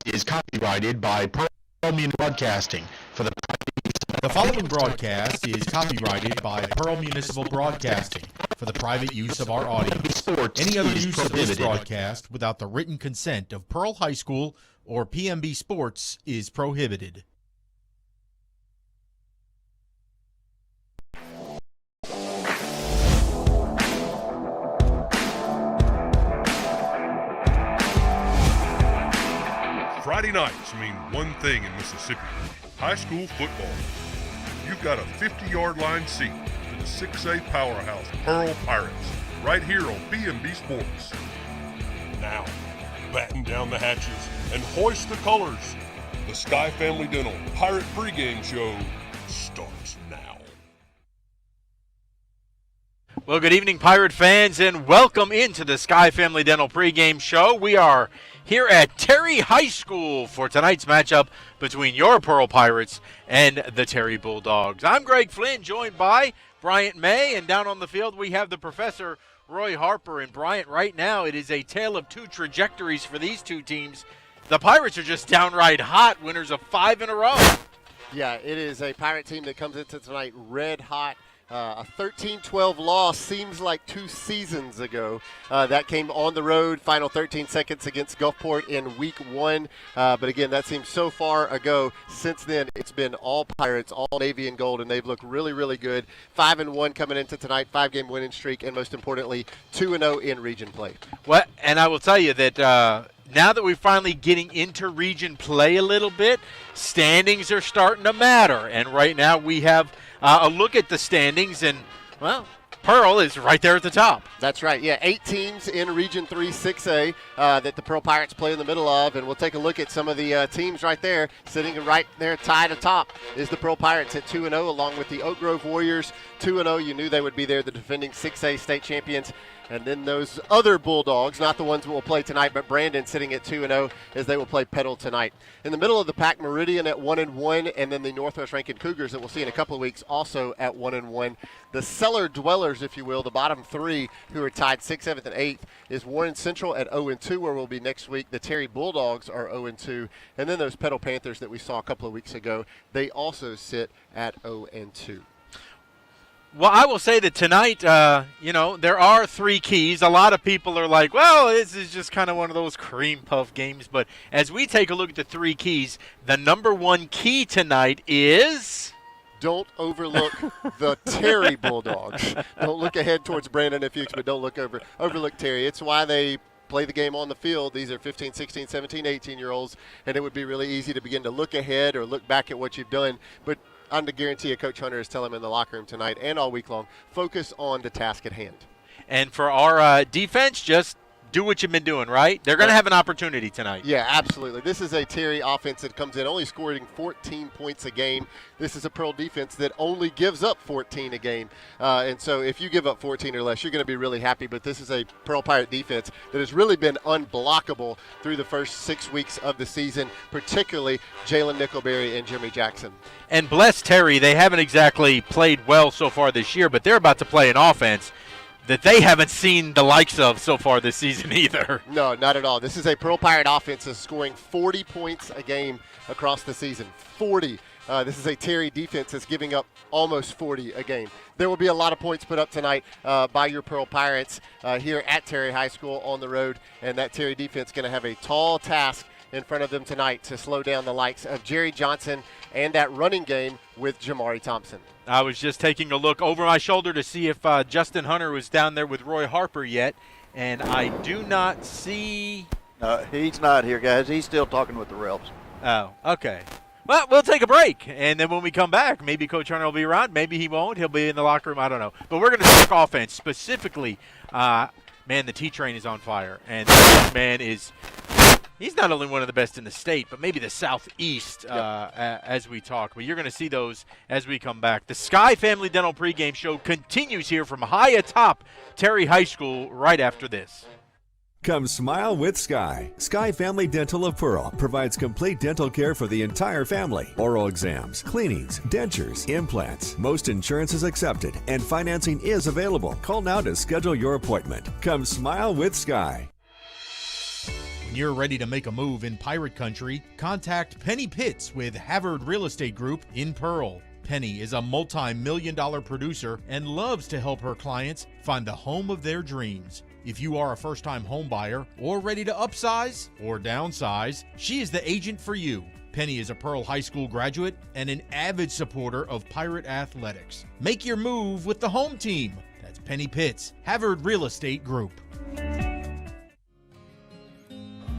is copyrighted by Pearl Municipal Broadcasting for the The following broadcast is copyrighted by Pearl Municipal Broadcasting for the private use of our audience. sports. Any other is use of this prohibited. broadcast without the written consent of Pearl High School or PMB Sports is prohibited. Friday nights mean one thing in Mississippi: high school football. You've got a 50-yard line seat to the 6A powerhouse Pearl Pirates right here on PMB Sports. Now, batten down the hatches and hoist the colors. The Sky Family Dental Pirate Pregame Show starts now. Well, good evening, Pirate fans, and welcome into the Sky Family Dental Pregame Show. We are here at Terry High School for tonight's matchup between your Pearl Pirates and the Terry Bulldogs. I'm Greg Flynn, joined by Bryant May, and down on the field we have the Professor Roy Harper. And Bryant, right now it is a tale of two trajectories for these two teams. The Pirates are just downright hot, winners of 5 in a row. Yeah, it is a Pirate team that comes into tonight red hot. A 13-12 loss seems like 2 seasons ago. That came on the road, final 13 seconds against Gulfport in week 1. But again, that seems so far ago. Since then, it's been all Pirates, all Navy and gold, and they've looked really, really good. 5-1 coming into tonight, 5-game winning streak, and most importantly, 2-0 in region play. Well, and I will tell you that now that we're finally getting into region play a little bit, standings are starting to matter. And right now we have a look at the standings, and, well, Pearl is right there at the top. That's right. Yeah, 8 teams in Region 3 6A that the Pearl Pirates play in the middle of, and we'll take a look at some of the teams right there. Sitting right there tied atop is the Pearl Pirates at 2-0, along with the Oak Grove Warriors 2-0. You knew they would be there, the defending 6A state champions. And then those other Bulldogs, not the ones that will play tonight, but Brandon sitting at 2-0 as they will play Petal tonight. In the middle of the pack, Meridian at 1-1, and then the Northwest Rankin Cougars that we'll see in a couple of weeks also at 1-1. The cellar dwellers, if you will, the bottom 3 who are tied 6th, 7th, and 8th is Warren Central at 0-2, where we'll be next week. The Terry Bulldogs are 0-2. And then those Petal Panthers that we saw a couple of weeks ago, they also sit at 0-2. Well, I will say that tonight, there are 3 keys. A lot of people are like, well, this is just kind of one of those cream puff games. But as we take a look at the 3 keys, the number 1 key tonight is... Don't overlook the Terry Bulldogs. Don't look ahead towards Brandon and Fuchs, but don't overlook Terry. It's why they play the game on the field. These are 15, 16, 17, 18-year-olds, and it would be really easy to begin to look ahead or look back at what you've done. But I'm to guarantee you, Coach Hunter is telling them in the locker room tonight and all week long, focus on the task at hand. And for our defense, just do what you've been doing, right? They're going to have an opportunity tonight. Yeah, absolutely. This is a Terry offense that comes in only scoring 14 points a game. This is a Pearl defense that only gives up 14 a game. And so if you give up 14 or less, you're going to be really happy. But this is a Pearl Pirate defense that has really been unblockable through the first 6 weeks of the season, particularly Jalen Nickelberry and Jimmy Jackson. And bless Terry, they haven't exactly played well so far this year, but they're about to play an offense that they haven't seen the likes of so far this season either. No, not at all. This is a Pearl Pirate offense that's scoring 40 points a game across the season. 40. This is a Terry defense that's giving up almost 40 a game. There will be a lot of points put up tonight by your Pearl Pirates here at Terry High School on the road, and that Terry defense is going to have a tall task in front of them tonight to slow down the likes of Jerry Johnson and that running game with Jamari Thompson. I was just taking a look over my shoulder to see if Justin Hunter was down there with Roy Harper yet, and I do not see. He's not here, guys. He's still talking with the refs. Oh, okay. Well, we'll take a break, and then when we come back, maybe Coach Hunter will be around. Maybe he won't. He'll be in the locker room. I don't know. But we're going to talk offense specifically. Man, the T-Train is on fire, and this man is – he's not only one of the best in the state, but maybe the Southeast as we talk. But you're going to see those as we come back. The Sky Family Dental Pregame Show continues here from high atop Terry High School right after this. Come smile with Sky. Sky Family Dental of Pearl provides complete dental care for the entire family. Oral exams, cleanings, dentures, implants. Most insurance is accepted and financing is available. Call now to schedule your appointment. Come smile with Sky. When you're ready to make a move in Pirate Country, contact Penny Pitts with Havard Real Estate Group in Pearl. Penny is a multi-million-dollar producer and loves to help her clients find the home of their dreams. If you are a first-time home buyer or ready to upsize or downsize, she is the agent for you. Penny is a Pearl High School graduate and an avid supporter of Pirate athletics. Make your move with the home team. That's Penny Pitts, Havard Real Estate Group.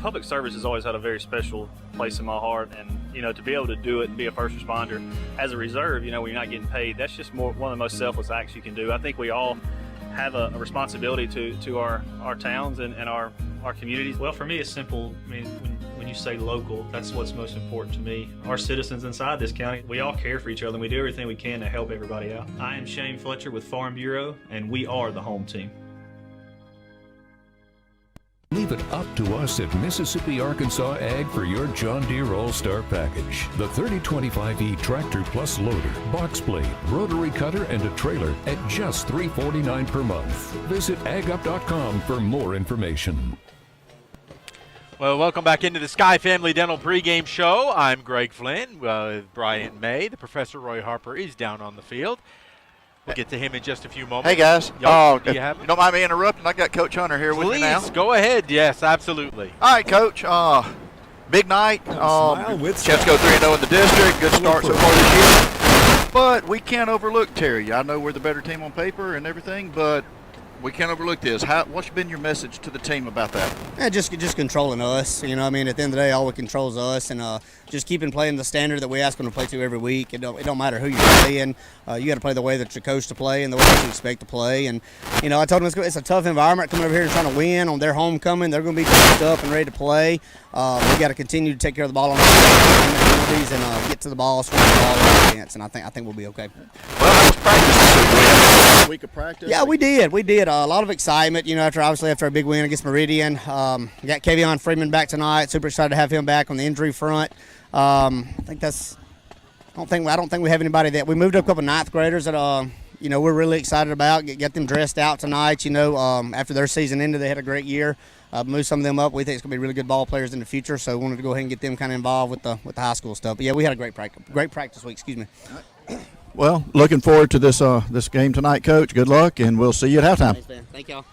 Public service has always had a very special place in my heart, and to be able to do it and be a first responder as a reserve, when you're not getting paid, that's just one of the most selfless acts you can do. I think we all have a responsibility to our towns and our communities. Well, for me, it's simple. I mean, when you say local, that's what's most important to me. Our citizens inside this county, we all care for each other, and we do everything we can to help everybody out. I am Shane Fletcher with Farm Bureau, and we are the home team. Leave it up to us at Mississippi Arkansas Ag for your John Deere All-Star package. The 3025E Tractor Plus Loader, Box Blade, Rotary Cutter, and a trailer at just $349 per month. Visit agup.com for more information. Well, welcome back into the Sky Family Dental pregame show. I'm Greg Flynn with Bryant May. The Professor Roy Harper is down on the field. We'll get to him in just a few moments. Hey, guys. Do you have you don't mind me interrupting? I got Coach Hunter here with me now. Please, go ahead. Yes, absolutely. All right, Coach. Big night. Smile with Chance go 3-0 in the district. Good start so far this year. But we can't overlook Terry. I know we're the better team on paper and everything, but we can't overlook this. What's been your message to the team about that? Yeah, just controlling us. At the end of the day, all we control is us, and just keeping playing the standard that we ask them to play to every week. It don't matter who you're playing. You got to play the way that you're coached to play and the way that you expect to play. And I told them it's a tough environment coming over here and trying to win on their homecoming. They're going to be pumped up and ready to play. We got to continue to take care of the ball on penalties and get to the ball, swing the ball in defense, and I think we'll be okay. Well, that was practice. Week of practice. Yeah, we did. A lot of excitement, after a big win against Meridian. We got Kevion Freeman back tonight. Super excited to have him back on the injury front. I don't think we have anybody that we moved up a couple ninth graders that we're really excited about. Get them dressed out tonight. After their season ended, they had a great year. Move some of them up. We think it's gonna be really good ball players in the future. So wanted to go ahead and get them kind of involved with the high school stuff. But yeah, we had a great practice week. Excuse me. Well, looking forward to this game tonight, Coach. Good luck, and we'll see you at halftime. Thanks, man. Thank y'all.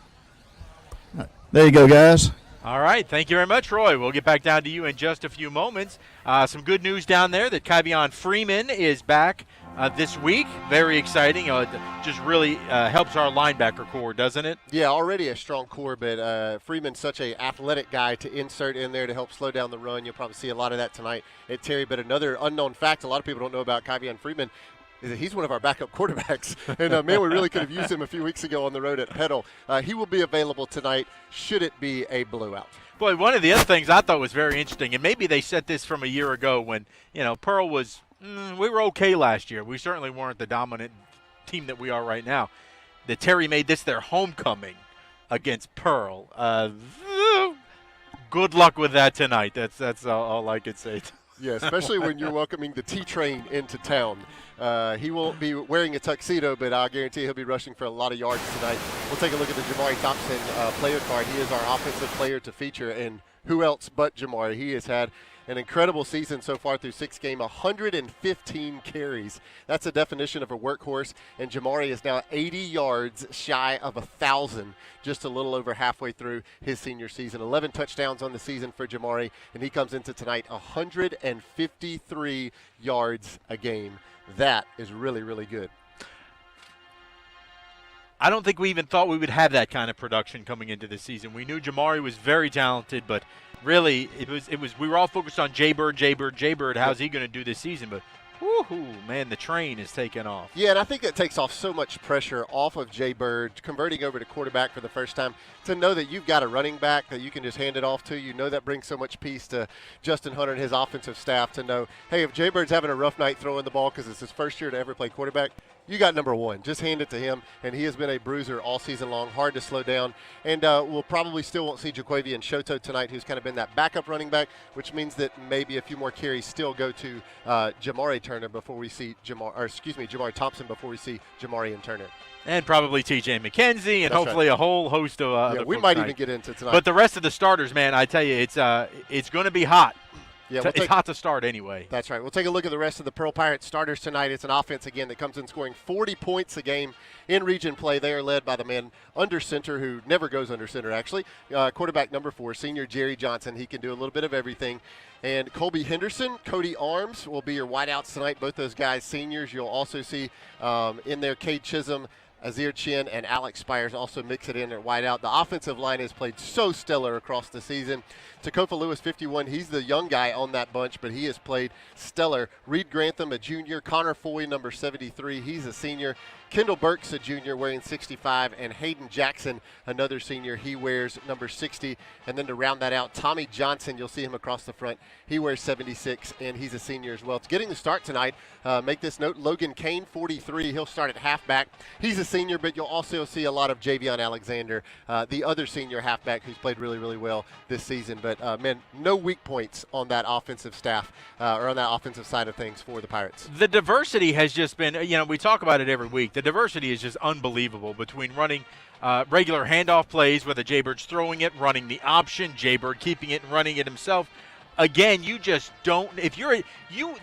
There you go, guys. All right. Thank you very much, Roy. We'll get back down to you in just a few moments. Some good news down there that Kevion Freeman is back this week. Very exciting. Just really helps our linebacker core, doesn't it? Yeah, already a strong core, but Freeman's such an athletic guy to insert in there to help slow down the run. You'll probably see a lot of that tonight at Terry. But another unknown fact a lot of people don't know about Kevion Freeman is that he's one of our backup quarterbacks. And, man, we really could have used him a few weeks ago on the road at Petal. He will be available tonight should it be a blowout. Boy, one of the other things I thought was very interesting, and maybe they set this from a year ago when, Pearl was we were okay last year. We certainly weren't the dominant team that we are right now. That Terry made this their homecoming against Pearl. Good luck with that tonight. That's all I could say. Yeah, especially when you're welcoming the T-Train into town. He won't be wearing a tuxedo, but I guarantee he'll be rushing for a lot of yards tonight. We'll take a look at the Jamari Thompson player card. He is our offensive player to feature, and who else but Jamari? He has had an incredible season so far through 6 games, 115 carries. That's a definition of a workhorse, and Jamari is now 80 yards shy of 1,000, just a little over halfway through his senior season. 11 touchdowns on the season for Jamari, and he comes into tonight 153 yards a game. That is really, really good. I don't think we even thought we would have that kind of production coming into the season. We knew Jamari was very talented, but really it was we were all focused on Jaybird. How's he going to do this season? But whoo, man, the train is taking off. Yeah, and I think that takes off so much pressure off of Jaybird converting over to quarterback for the first time, to know that you've got a running back that you can just hand it off to. That brings so much peace to Justin Hunter and his offensive staff to know, hey, if Jaybird's having a rough night throwing the ball because it's his first year to ever play quarterback, you got number one. Just hand it to him, and he has been a bruiser all season long, hard to slow down. And we'll probably still won't see Jaquavian Shoto tonight, who's kind of been that backup running back, which means that maybe a few more carries still go to Jamari Turner before we see Jamari Thompson before we see Jamari and Turner. And probably T.J. McKenzie, and That's hopefully right. a whole host of other we folks might tonight. even get into tonight. But the rest of the starters, man, I tell you, it's going to be hot. Yeah, It's hot to start anyway. That's right. We'll take a look at the rest of the Pearl Pirates starters tonight. It's an offense, again, that comes in scoring 40 points a game in region play. They are led by the man under center, who never goes under center, actually. Quarterback number 4, senior Jerry Johnson. He can do a little bit of everything. And Colby Henderson, Cody Arms will be your wideouts tonight. Both those guys seniors. You'll also see in there Cade Chisholm, Azir Chin, and Alex Spires also mix it in at wideout. The offensive line has played so stellar across the season. Takofa Lewis, 51, he's the young guy on that bunch, but he has played stellar. Reed Grantham, a junior. Connor Foy, number 73, he's a senior. Kendall Burks, a junior, wearing 65, and Hayden Jackson, another senior, he wears number 60. And then to round that out, Tommy Johnson, you'll see him across the front. He wears 76, and he's a senior as well. It's getting the start tonight. Make this note, Logan Kane, 43, he'll start at halfback. He's a senior, but you'll also see a lot of Javion Alexander, the other senior halfback who's played really, really well this season. But, man, no weak points on that offensive staff or on that offensive side of things for the Pirates. The diversity has just been, we talk about it every week. The diversity is just unbelievable between running regular handoff plays, whether Jaybird's throwing it, running the option, Jaybird keeping it and running it himself. Again, you just don't.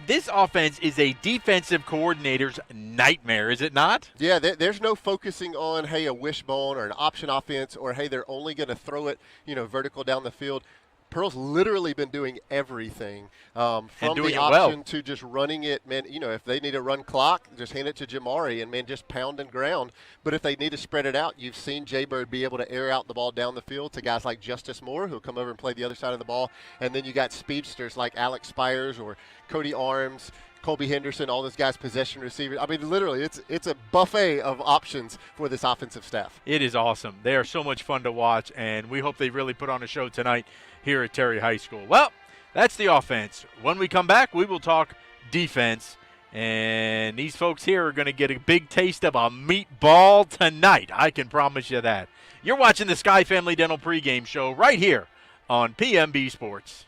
This offense is a defensive coordinator's nightmare, is it not? Yeah, there's no focusing on, hey, a wishbone or an option offense, or hey, they're only going to throw it, vertical down the field. Pearl's literally been doing everything from doing the it option well. to just running it. Man, if they need to run clock, just hand it to Jamari and, man, just pound and ground. But if they need to spread it out, you've seen Jaybird be able to air out the ball down the field to guys like Justice Moore, who'll come over and play the other side of the ball. And then you got speedsters like Alex Spires or Cody Arms, Colby Henderson, all those guys, possession receivers. I mean, literally, it's a buffet of options for this offensive staff. It is awesome. They are so much fun to watch, and we hope they really put on a show tonight here at Terry High School. Well, that's the offense. When we come back, we will talk defense, and these folks here are going to get a big taste of a meatball tonight. I can promise you that. You're watching the Sky Family Dental pregame show right here on PMB Sports.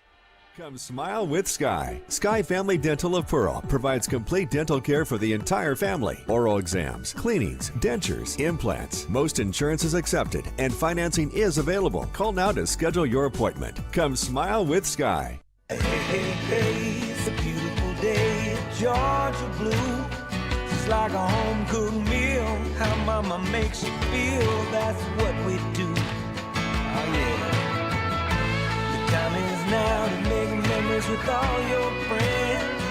Come smile with Sky. Sky Family Dental of Pearl provides complete dental care for the entire family. Oral exams, cleanings, dentures, implants. Most insurance is accepted and financing is available. Call now to schedule your appointment. Come smile with Sky. Hey, it's a beautiful day in Georgia blue. Just like a home-cooked meal. How mama makes you feel, that's what we do. Oh, yeah. The time is now to make memories with all your friends.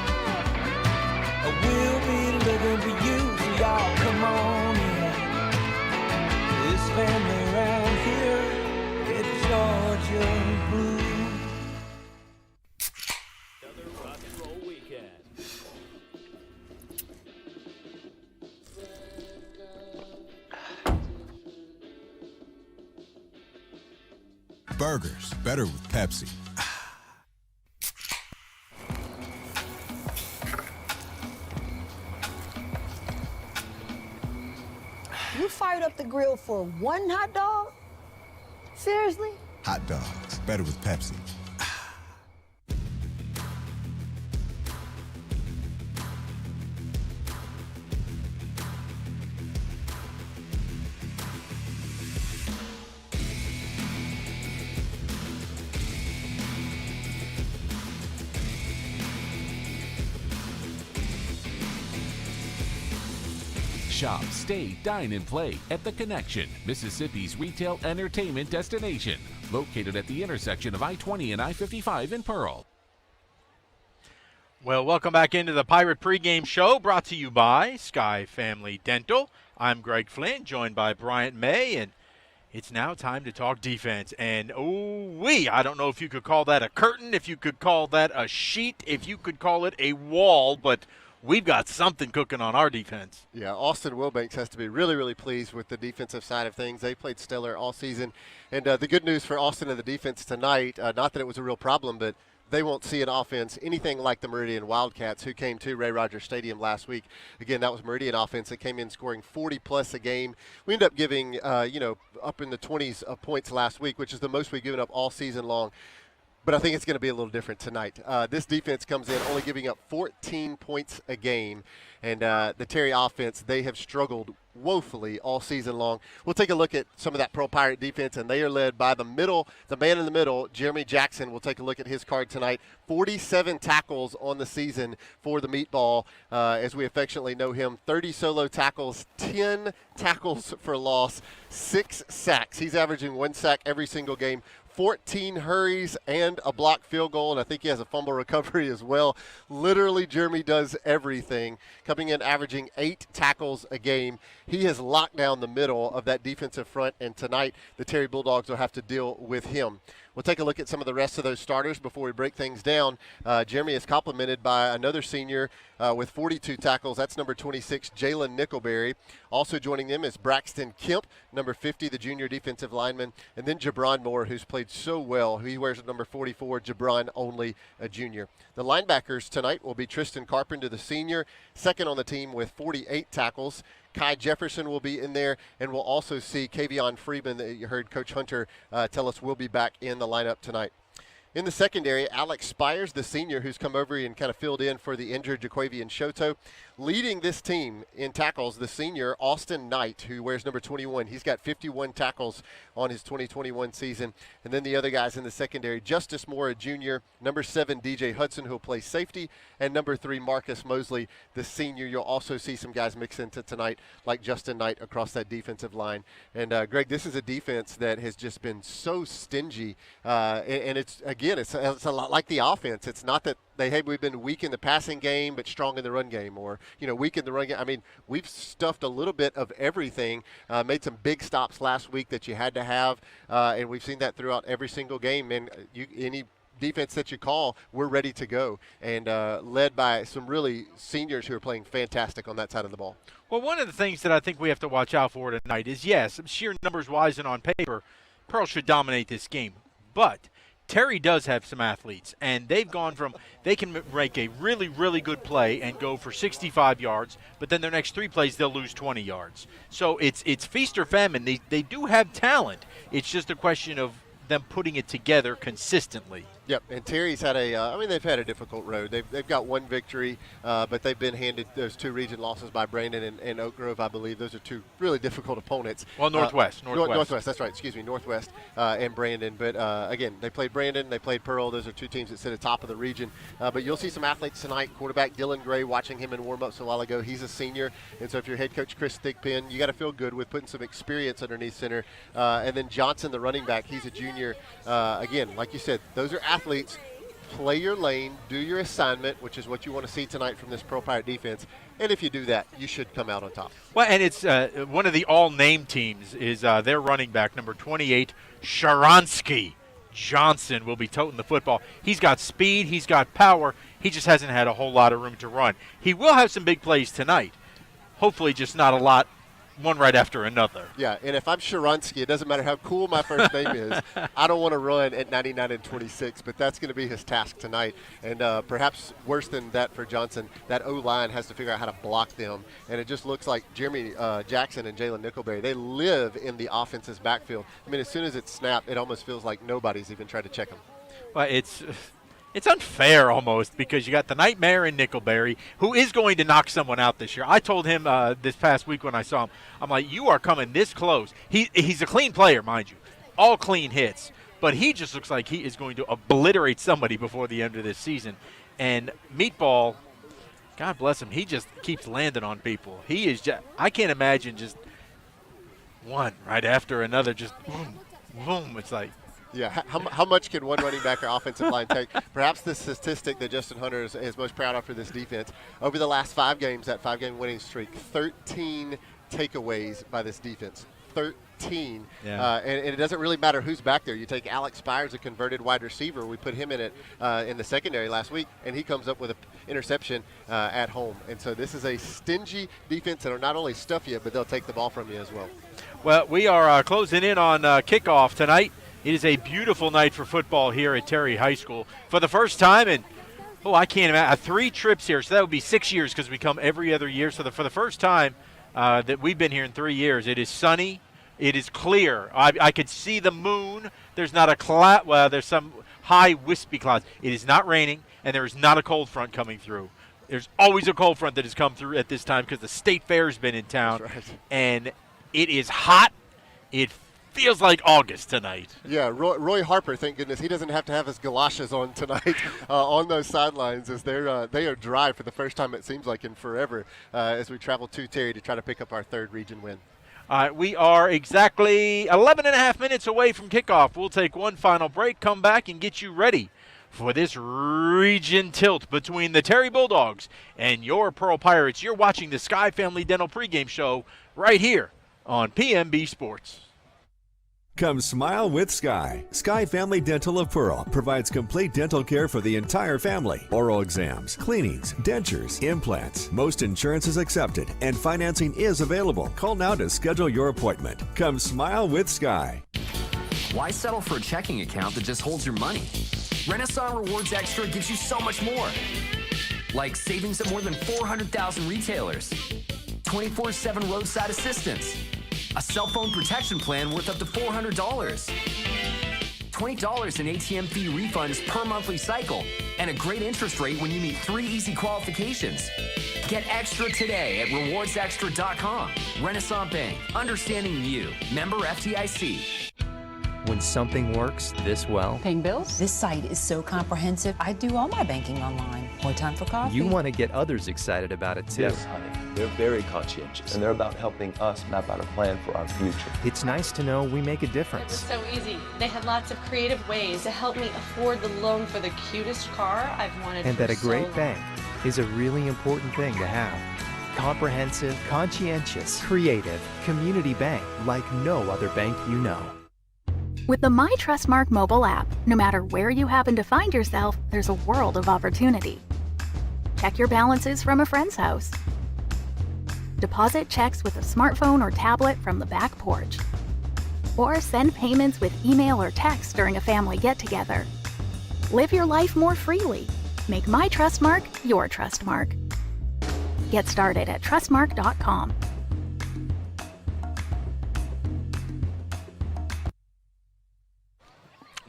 We'll be looking for you, so y'all come on in. This family around here, it's Georgia blue. Another rock and roll weekend. Burgers, better with Pepsi. You fired up the grill for one hot dog? Seriously? Hot dogs, better with Pepsi. Shop, stay, dine, and play at The Connection, Mississippi's retail entertainment destination, located at the intersection of I-20 and I-55 in Pearl. Well, welcome back into the Pirate pregame show, brought to you by Sky Family Dental. I'm Greg Flynn, joined by Bryant May, and it's now time to talk defense. And I don't know if you could call that a curtain, if you could call that a sheet, if you could call it a wall, but we've got something cooking on our defense. Yeah, Austin Wilbanks has to be really, really pleased with the defensive side of things. They played stellar all season. And the good news for Austin and the defense tonight, not that it was a real problem, but they won't see an offense anything like the Meridian Wildcats, who came to Ray Rogers Stadium last week. Again, that was Meridian offense that came in scoring 40-plus a game. We ended up giving, up in the 20s of points last week, which is the most we've given up all season long. But I think it's going to be a little different tonight. This defense comes in only giving up 14 points a game. And the Terry offense, they have struggled woefully all season long. We'll take a look at some of that Pearl Pirate defense, and they are led by the man in the middle, Jeremy Jackson. We'll take a look at his card tonight. 47 tackles on the season for the Meatball, as we affectionately know him. 30 solo tackles, 10 tackles for loss, 6 sacks. He's averaging 1 sack every single game. 14 hurries and a blocked field goal, and I think he has a fumble recovery as well. Literally, Jeremy does everything, coming in averaging 8 tackles a game. He has locked down the middle of that defensive front, and tonight the Terry Bulldogs will have to deal with him. We'll take a look at some of the rest of those starters before we break things down. Jeremy is complemented by another senior with 42 tackles. That's number 26, Jalen Nickelberry. Also joining them is Braxton Kemp, number 50, the junior defensive lineman, and then Jabron Moore, who's played so well. He wears number 44, Jabron only a junior. The linebackers tonight will be Tristan Carpenter, the senior, second on the team with 48 tackles. Kai Jefferson will be in there, and we'll also see Kavion Freeman, that you heard Coach Hunter tell us will be back in the lineup tonight. In the secondary, Alex Spires, the senior, who's come over and kind of filled in for the injured Jaquavian Shoto. Leading this team in tackles, the senior, Austin Knight, who wears number 21. He's got 51 tackles on his 2021 season. And then the other guys in the secondary, Justice Moore, a junior, number 7, DJ Hudson, who'll play safety, and number 3, Marcus Mosley, the senior. You'll also see some guys mix into tonight, like Justin Knight across that defensive line. And, Greg, this is a defense that has just been so stingy. And it's, again, it's a lot like the offense. It's not that we've been weak in the passing game but strong in the run game, or weak in the run game. I mean, we've stuffed a little bit of everything, made some big stops last week that you had to have, and we've seen that throughout every single game. And any defense that you call, we're ready to go, and led by some really seniors who are playing fantastic on that side of the ball. Well, one of the things that I think we have to watch out for tonight is, yes, sheer numbers-wise and on paper, Pearl should dominate this game, but Terry does have some athletes, and they've gone from they can make a really, really good play and go for 65 yards, but then their next 3 plays they'll lose 20 yards. So it's feast or famine. They do have talent. It's just a question of them putting it together consistently. Yep, and Terry's had they've had a difficult road. They've got 1 victory, but they've been handed those 2 region losses by Brandon and Oak Grove, I believe. Those are 2 really difficult opponents. Well, Northwest. Northwest, that's right. Excuse me, Northwest and Brandon. But, again, they played Brandon, they played Pearl. Those are 2 teams that sit at the top of the region. But you'll see some athletes tonight. Quarterback Dylan Gray, watching him in warm-ups a while ago. He's a senior. And so if you're head coach Chris Thigpen, you got to feel good with putting some experience underneath center. And then Johnson, the running back, he's a junior. Again, like you said, those are athletes. Play your lane, do your assignment, which is what you want to see tonight from this Pearl Pirate defense. And if you do that, you should come out on top. Well, and it's one of the all-name teams is their running back, number 28, Sharansky Johnson, will be toting the football. He's got speed, he's got power. He just hasn't had a whole lot of room to run. He will have some big plays tonight. Hopefully just not a lot, one right after another. Yeah, and if I'm Sharansky, it doesn't matter how cool my first name is. I don't want to run at 99 and 26, but that's going to be his task tonight. And perhaps worse than that for Johnson, that O-line has to figure out how to block them. And it just looks like Jeremy Jackson and Jalen Nickelberry, they live in the offense's backfield. I mean, as soon as it's snapped, it almost feels like nobody's even tried to check them. Well, it's unfair almost, because you got the Nightmare in Nickelberry, who is going to knock someone out this year. I told him this past week when I saw him, I'm like, you are coming this close. He's a clean player, mind you, all clean hits, but he just looks like he is going to obliterate somebody before the end of this season. And Meatball, God bless him, he just keeps landing on people. He is just, I can't imagine just one right after another, just boom, boom. It's like, yeah, how much can one running back or offensive line take? Perhaps the statistic that Justin Hunter is most proud of for this defense, over the last 5 games, that 5-game winning streak, 13 takeaways by this defense. 13. Yeah. And it doesn't really matter who's back there. You take Alex Spires, a converted wide receiver. We put him in it in the secondary last week, and he comes up with an interception at home. And so this is a stingy defense that will not only stuff you, but they'll take the ball from you as well. Well, we are closing in on kickoff tonight. It is a beautiful night for football here at Terry High School. For the first time in, I can't imagine, 3 trips here. So that would be 6 years because we come every other year. So for the first time that we've been here in 3 years, it is sunny. It is clear. I could see the moon. There's not a cloud. Well, there's some high wispy clouds. It is not raining, and there is not a cold front coming through. There's always a cold front that has come through at this time because the state fair's been in town. That's right. And it is hot. It feels like August tonight. Yeah, Roy Harper, thank goodness, he doesn't have to have his galoshes on tonight on those sidelines as they are dry for the first time it seems like in forever as we travel to Terry to try to pick up our 3rd region win. We are exactly 11 and a half minutes away from kickoff. We'll take one final break, come back, and get you ready for this region tilt between the Terry Bulldogs and your Pearl Pirates. You're watching the Sky Family Dental pregame show right here on PMB Sports. Come smile with Sky. Sky Family Dental of Pearl provides complete dental care for the entire family. Oral exams, cleanings, dentures, implants. Most insurance is accepted and financing is available. Call now to schedule your appointment. Come smile with Sky. Why settle for a checking account that just holds your money? Renaissance Rewards Extra gives you so much more. Like savings at more than 400,000 retailers, 24/7 roadside assistance, a cell phone protection plan worth up to $400, $20 in ATM fee refunds per monthly cycle, and a great interest rate when you meet 3 easy qualifications. Get extra today at rewardsextra.com. Renaissance Bank, understanding you. Member FDIC. When something works this well, Paying bills? This site is so comprehensive. I do all my banking online. More time for coffee. you want to get others excited about it too. Yes, honey. They're very conscientious, and they're about helping us map out a plan for our future. It's nice to know we make a It was difference. so easy. They had lots of creative ways to help me afford the loan for the cutest car I've wanted And for that a so great long. bank is a really important thing to have. Comprehensive, conscientious, creative, community bank like no other bank you know. With the My Trustmark mobile app, no matter where you happen to find yourself, there's a world of opportunity. Check your balances from a friend's house. Deposit checks with a smartphone or tablet from the back porch. Or send payments with email or text during a family get-together. Live your life more freely. Make My Trustmark your Trustmark. Get started at trustmark.com.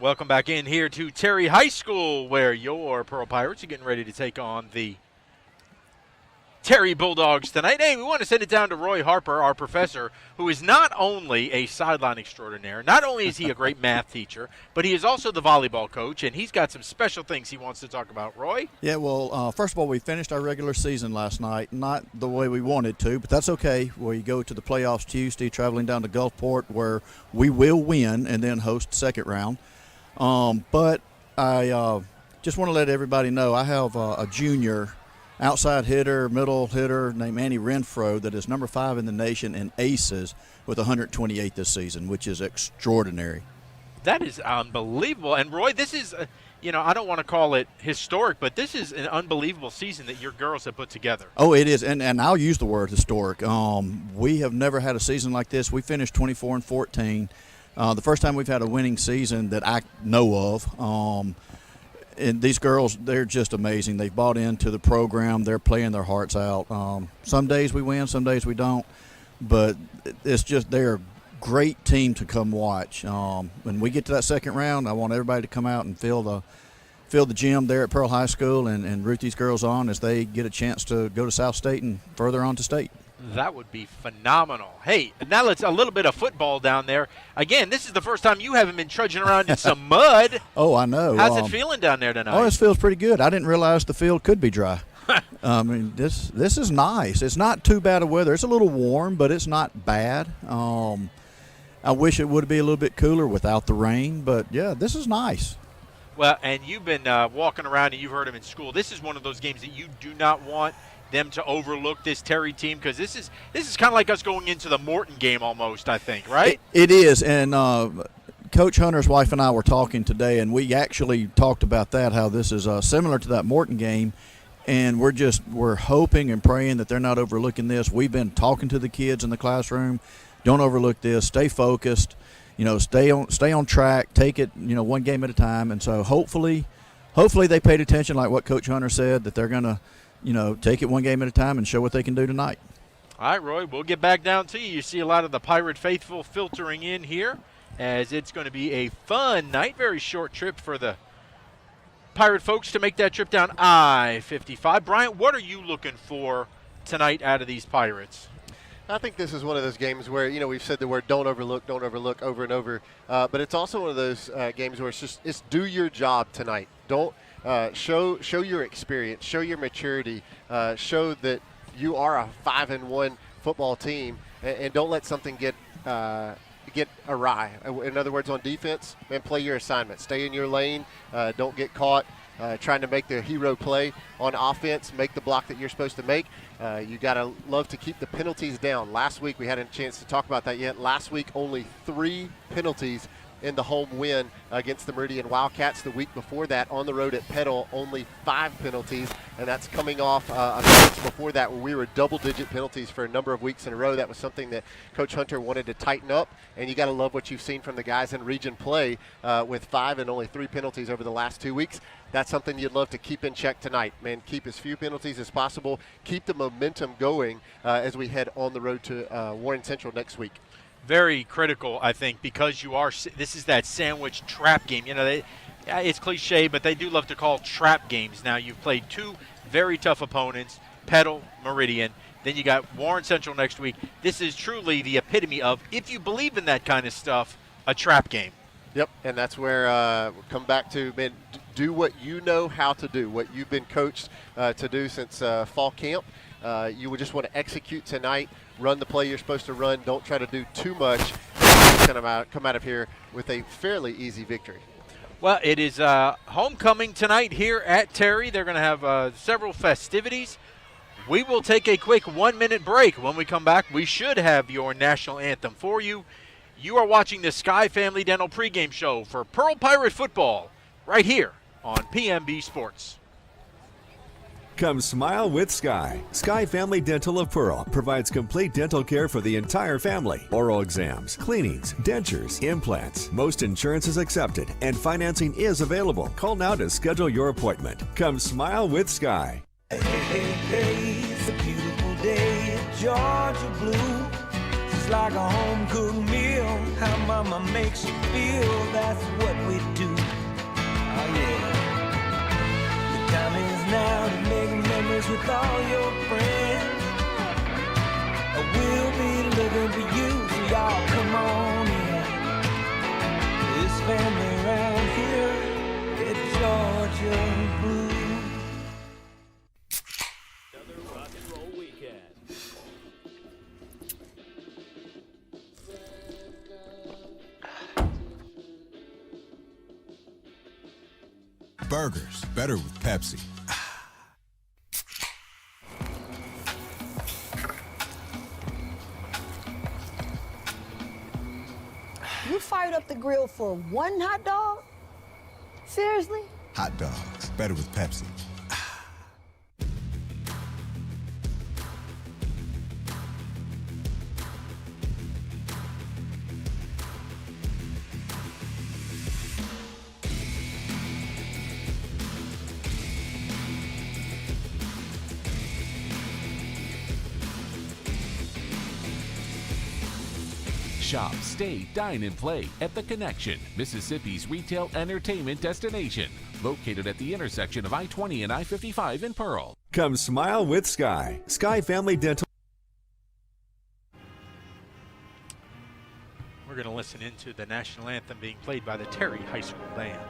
Welcome back in here to Terry High School, where your Pearl Pirates are getting ready to take on the Terry Bulldogs tonight. Hey, we want to send it down to Roy Harper, our professor, who is not only a sideline extraordinaire, not only is he a great math teacher, but he is also the volleyball coach, and he's got some special things he wants to talk about. Roy? Yeah, well, first of all, we finished our regular season last night. Not the way we wanted to, but that's okay. We go to the playoffs Tuesday, traveling down to Gulfport, where we will win and then host the second round. But I just want to let everybody know I have a junior outside hitter, middle hitter named Annie Renfro that is number 5 in the nation in aces with 128 this season, which is extraordinary. That is unbelievable. And, Roy, this is, I don't want to call it historic, but this is an unbelievable season that your girls have put together. Oh, it is, and I'll use the word historic. We have never had a season like this. We finished 24-14. The first time we've had a winning season that I know of. And these girls, they're just amazing. They've bought into the program. They're playing their hearts out. Some days we win, some days we don't. But it's just they're a great team to come watch. When we get to that second round, I want everybody to come out and fill the gym there at Pearl High School and root these girls on as they get a chance to go to South State and further on to state. That would be phenomenal. Hey, now let's a little bit of football down there. Again, this is the first time you haven't been trudging around in some mud. Oh, I know. How's it feeling down there tonight? Oh, it feels pretty good. I didn't realize the field could be dry. I mean, this is nice. It's not too bad of weather. It's a little warm, but it's not bad. I wish it would be a little bit cooler without the rain, but, yeah, this is nice. Well, and you've been walking around and you've heard them in school. This is one of those games that you do not want them to overlook this Terry team, because this is kind of like us going into the Morton game almost, I think, right? It is, and Coach Hunter's wife and I were talking today, and we actually talked about that, how this is similar to that Morton game, and we're hoping and praying that they're not overlooking this. We've been talking to the kids in the classroom. Don't overlook this. Stay focused. stay on track, take it, one game at a time. And so hopefully they paid attention, like what Coach Hunter said, that they're going to, take it one game at a time and show what they can do tonight. All right, Roy, we'll get back down to you. You see a lot of the Pirate faithful filtering in here, as it's going to be a fun night. Very short trip for the Pirate folks to make that trip down I-55. Bryant, what are you looking for tonight out of these Pirates? I think this is one of those games where, we've said the word don't overlook over and over. But it's also one of those games where it's do your job tonight. Don't show your experience, show your maturity, show that you are a 5-1 football team, and don't let something get awry. In other words, on defense, man, play your assignment. Stay in your lane. Don't get caught trying to make the hero play. On offense, make the block that you're supposed to make. You got to love to keep the penalties down. Last week, we hadn't a chance to talk about that yet. Last week, only 3 penalties in the home win against the Meridian Wildcats. The week before that, on the road at Petal, only 5 penalties, and that's coming off a match before that where we were double-digit penalties for a number of weeks in a row. That was something that Coach Hunter wanted to tighten up, and you got to love what you've seen from the guys in region play with 5 and only 3 penalties over the last 2 weeks. That's something you'd love to keep in check tonight, man. Keep as few penalties as possible. Keep the momentum going as we head on the road to Warren Central next week. Very critical, I think, because this is that sandwich trap game. It's cliche, but they do love to call trap games. Now, you've played 2 very tough opponents, Petal, Meridian. Then you got Warren Central next week. This is truly the epitome of, if you believe in that kind of stuff, a trap game. Yep, and that's where we'll come back to, man, do what you know how to do, what you've been coached to do since fall camp. You would just want to execute tonight, run the play you're supposed to run, don't try to do too much, and come out of here with a fairly easy victory. Well, it is homecoming tonight here at Terry. They're going to have several festivities. We will take a quick 1-minute break. When we come back, we should have your national anthem for you. You are watching the Sky Family Dental pregame show for Pearl Pirate football right here on PMB Sports. Come smile with Sky. Sky Family Dental of Pearl provides complete dental care for the entire family. Oral exams, cleanings, dentures, implants. Most insurance is accepted and financing is available. Call now to schedule your appointment. Come smile with Sky. Hey, hey, hey, it's a beautiful day in Georgia blue. It's like a home-cooked meal. How mama makes you feel, that's what we do. Oh, yeah. The time is now to make memories with all your friends. We'll be looking for you, so y'all come on in. This family around here, it's Georgia blue. Another rock and roll weekend. Burgers, better with Pepsi. You fired up the grill for 1 hot dog? Seriously? Hot dogs, better with Pepsi. Shop, stay, dine, and play at The Connection, Mississippi's retail entertainment destination. Located at the intersection of I-20 and I-55 in Pearl. Come smile with Sky. Sky Family Dental. We're going to listen into the national anthem being played by the Terry High School Band.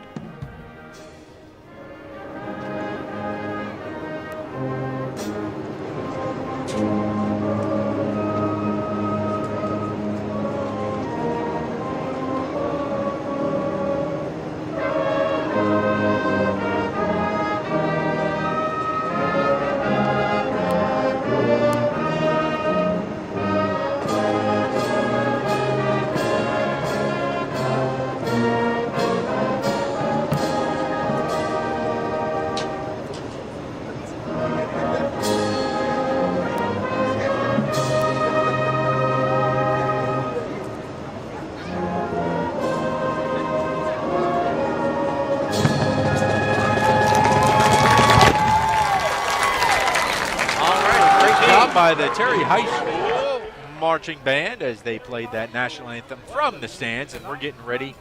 done by the Terry High School marching band as they played that national anthem from the stands, and we're getting ready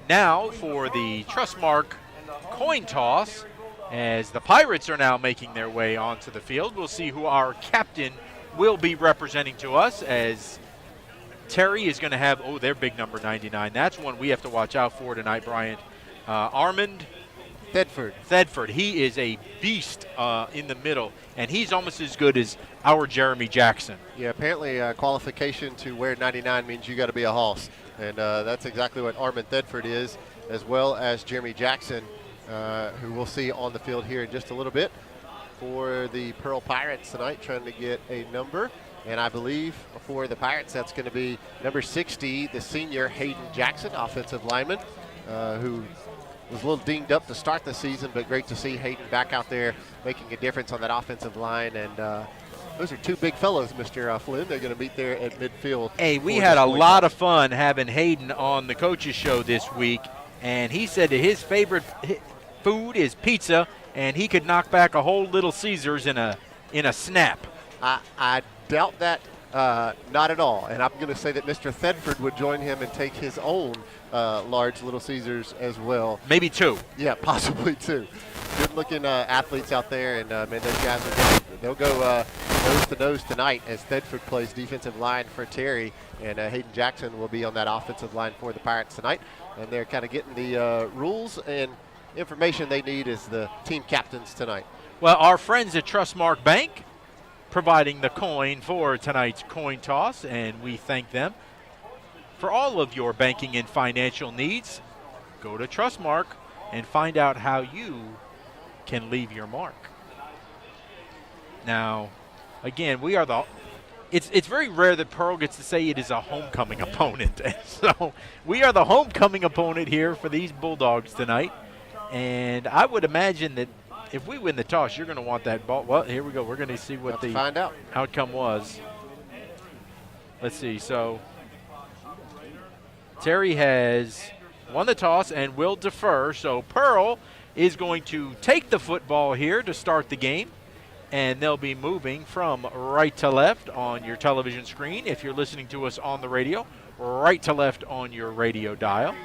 now for the Trustmark coin toss as the Pirates are now making their way onto the field. We'll see who our captain will be representing to us, as Terry is going to have, their big number 99. That's one we have to watch out for tonight, Bryant. Armand Thedford. He is a beast in the middle, and he's almost as good as our Jeremy Jackson. Yeah, apparently qualification to wear 99 means you got to be a hoss, and that's exactly what Armand Thedford is, as well as Jeremy Jackson, who we'll see on the field here in just a little bit for the Pearl Pirates tonight, trying to get a number. And I believe for the Pirates, that's going to be number 60, the senior Hayden Jackson, offensive lineman, who was a little dinged up to start the season, but great to see Hayden back out there making a difference on that offensive line. And those are two big fellows, Mr. Flynn. They're going to meet there at midfield. Hey, we had a lot of fun having Hayden on the coaches show this week, and he said that his favorite food is pizza, and he could knock back a whole Little Caesars in a snap. I doubt that not at all. And I'm going to say that Mr. Thedford would join him and take his own large Little Caesars as well. Maybe two. Yeah, possibly two. Good-looking athletes out there, and man, those guys they'll go nose to nose tonight as Thedford plays defensive line for Terry, and Hayden Jackson will be on that offensive line for the Pirates tonight. And they're kind of getting the rules and information they need as the team captains tonight. Well, our friends at Trustmark Bank providing the coin for tonight's coin toss, and we thank them. For all of your banking and financial needs, go to Trustmark and find out how you can leave your mark. Now, again, we are it's very rare that Pearl gets to say it is a homecoming opponent. And so we are the homecoming opponent here for these Bulldogs tonight. And I would imagine that if we win the toss, you're going to want that ball. Well, here we go. We're going to see what the outcome was. Let's see. So Terry has won the toss and will defer. So Pearl is going to take the football here to start the game. And they'll be moving from right to left on your television screen. If you're listening to us on the radio, right to left on your radio dial.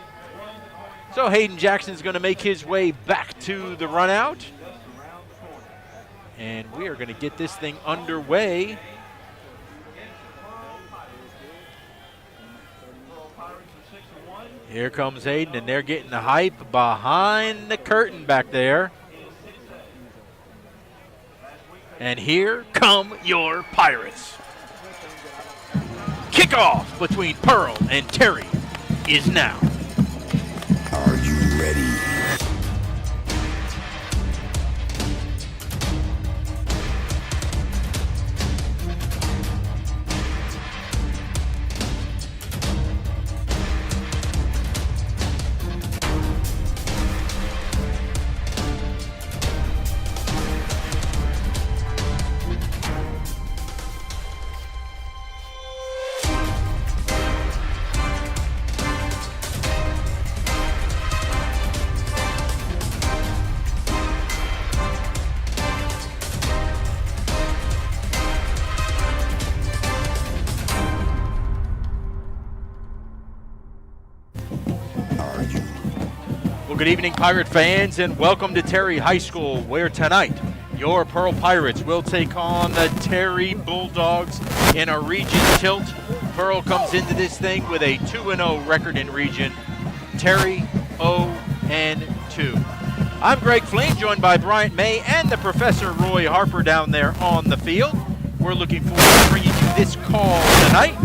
So Hayden Jackson's going to make his way back to the run out. And we are going to get this thing underway. Here comes Hayden, and they're getting the hype behind the curtain back there. And here come your Pirates. Kickoff between Pearl and Terry is now. Are you ready? Good evening, Pirate fans, and welcome to Terry High School, where tonight your Pearl Pirates will take on the Terry Bulldogs in a region tilt. Pearl comes into this thing with a 2-0 record in region. Terry 0-2. I'm Greg Flynn, joined by Bryant May and the Professor Roy Harper down there on the field. We're looking forward to bringing you this call tonight.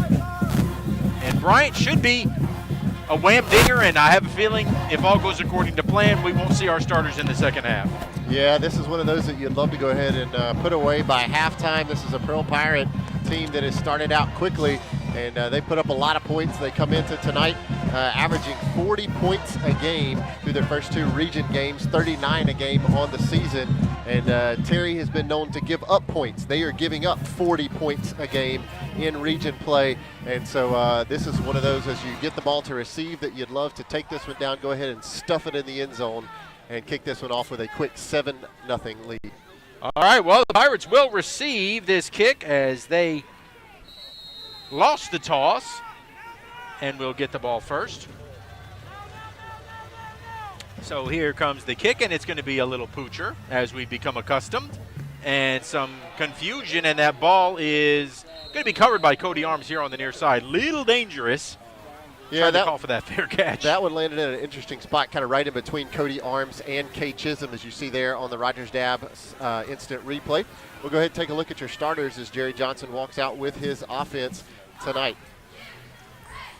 And Bryant should be a wham dinger, and I have a feeling if all goes according to plan, we won't see our starters in the second half. Yeah, this is one of those that you'd love to go ahead and put away by halftime. This is a Pearl Pirate team that has started out quickly, and they put up a lot of points. They come into tonight averaging 40 points a game through their first two region games, 39 a game on the season. And Terry has been known to give up points. They are giving up 40 points a game in region play. And so this is one of those, as you get the ball to receive, that you'd love to take this one down, go ahead and stuff it in the end zone and kick this one off with a quick 7-0 lead. All right, well, the Pirates will receive this kick as they lost the toss, and we'll get the ball first. So here comes the kick, and it's going to be a little poocher, as we become accustomed, and some confusion, and that ball is going to be covered by Cody Arms here on the near side. Little dangerous. Yeah, that call for that fair catch. That one landed in an interesting spot, kind of right in between Cody Arms and Kay Chisholm, as you see there on the Rogers Dab instant replay. We'll go ahead and take a look at your starters as Jerry Johnson walks out with his offense tonight.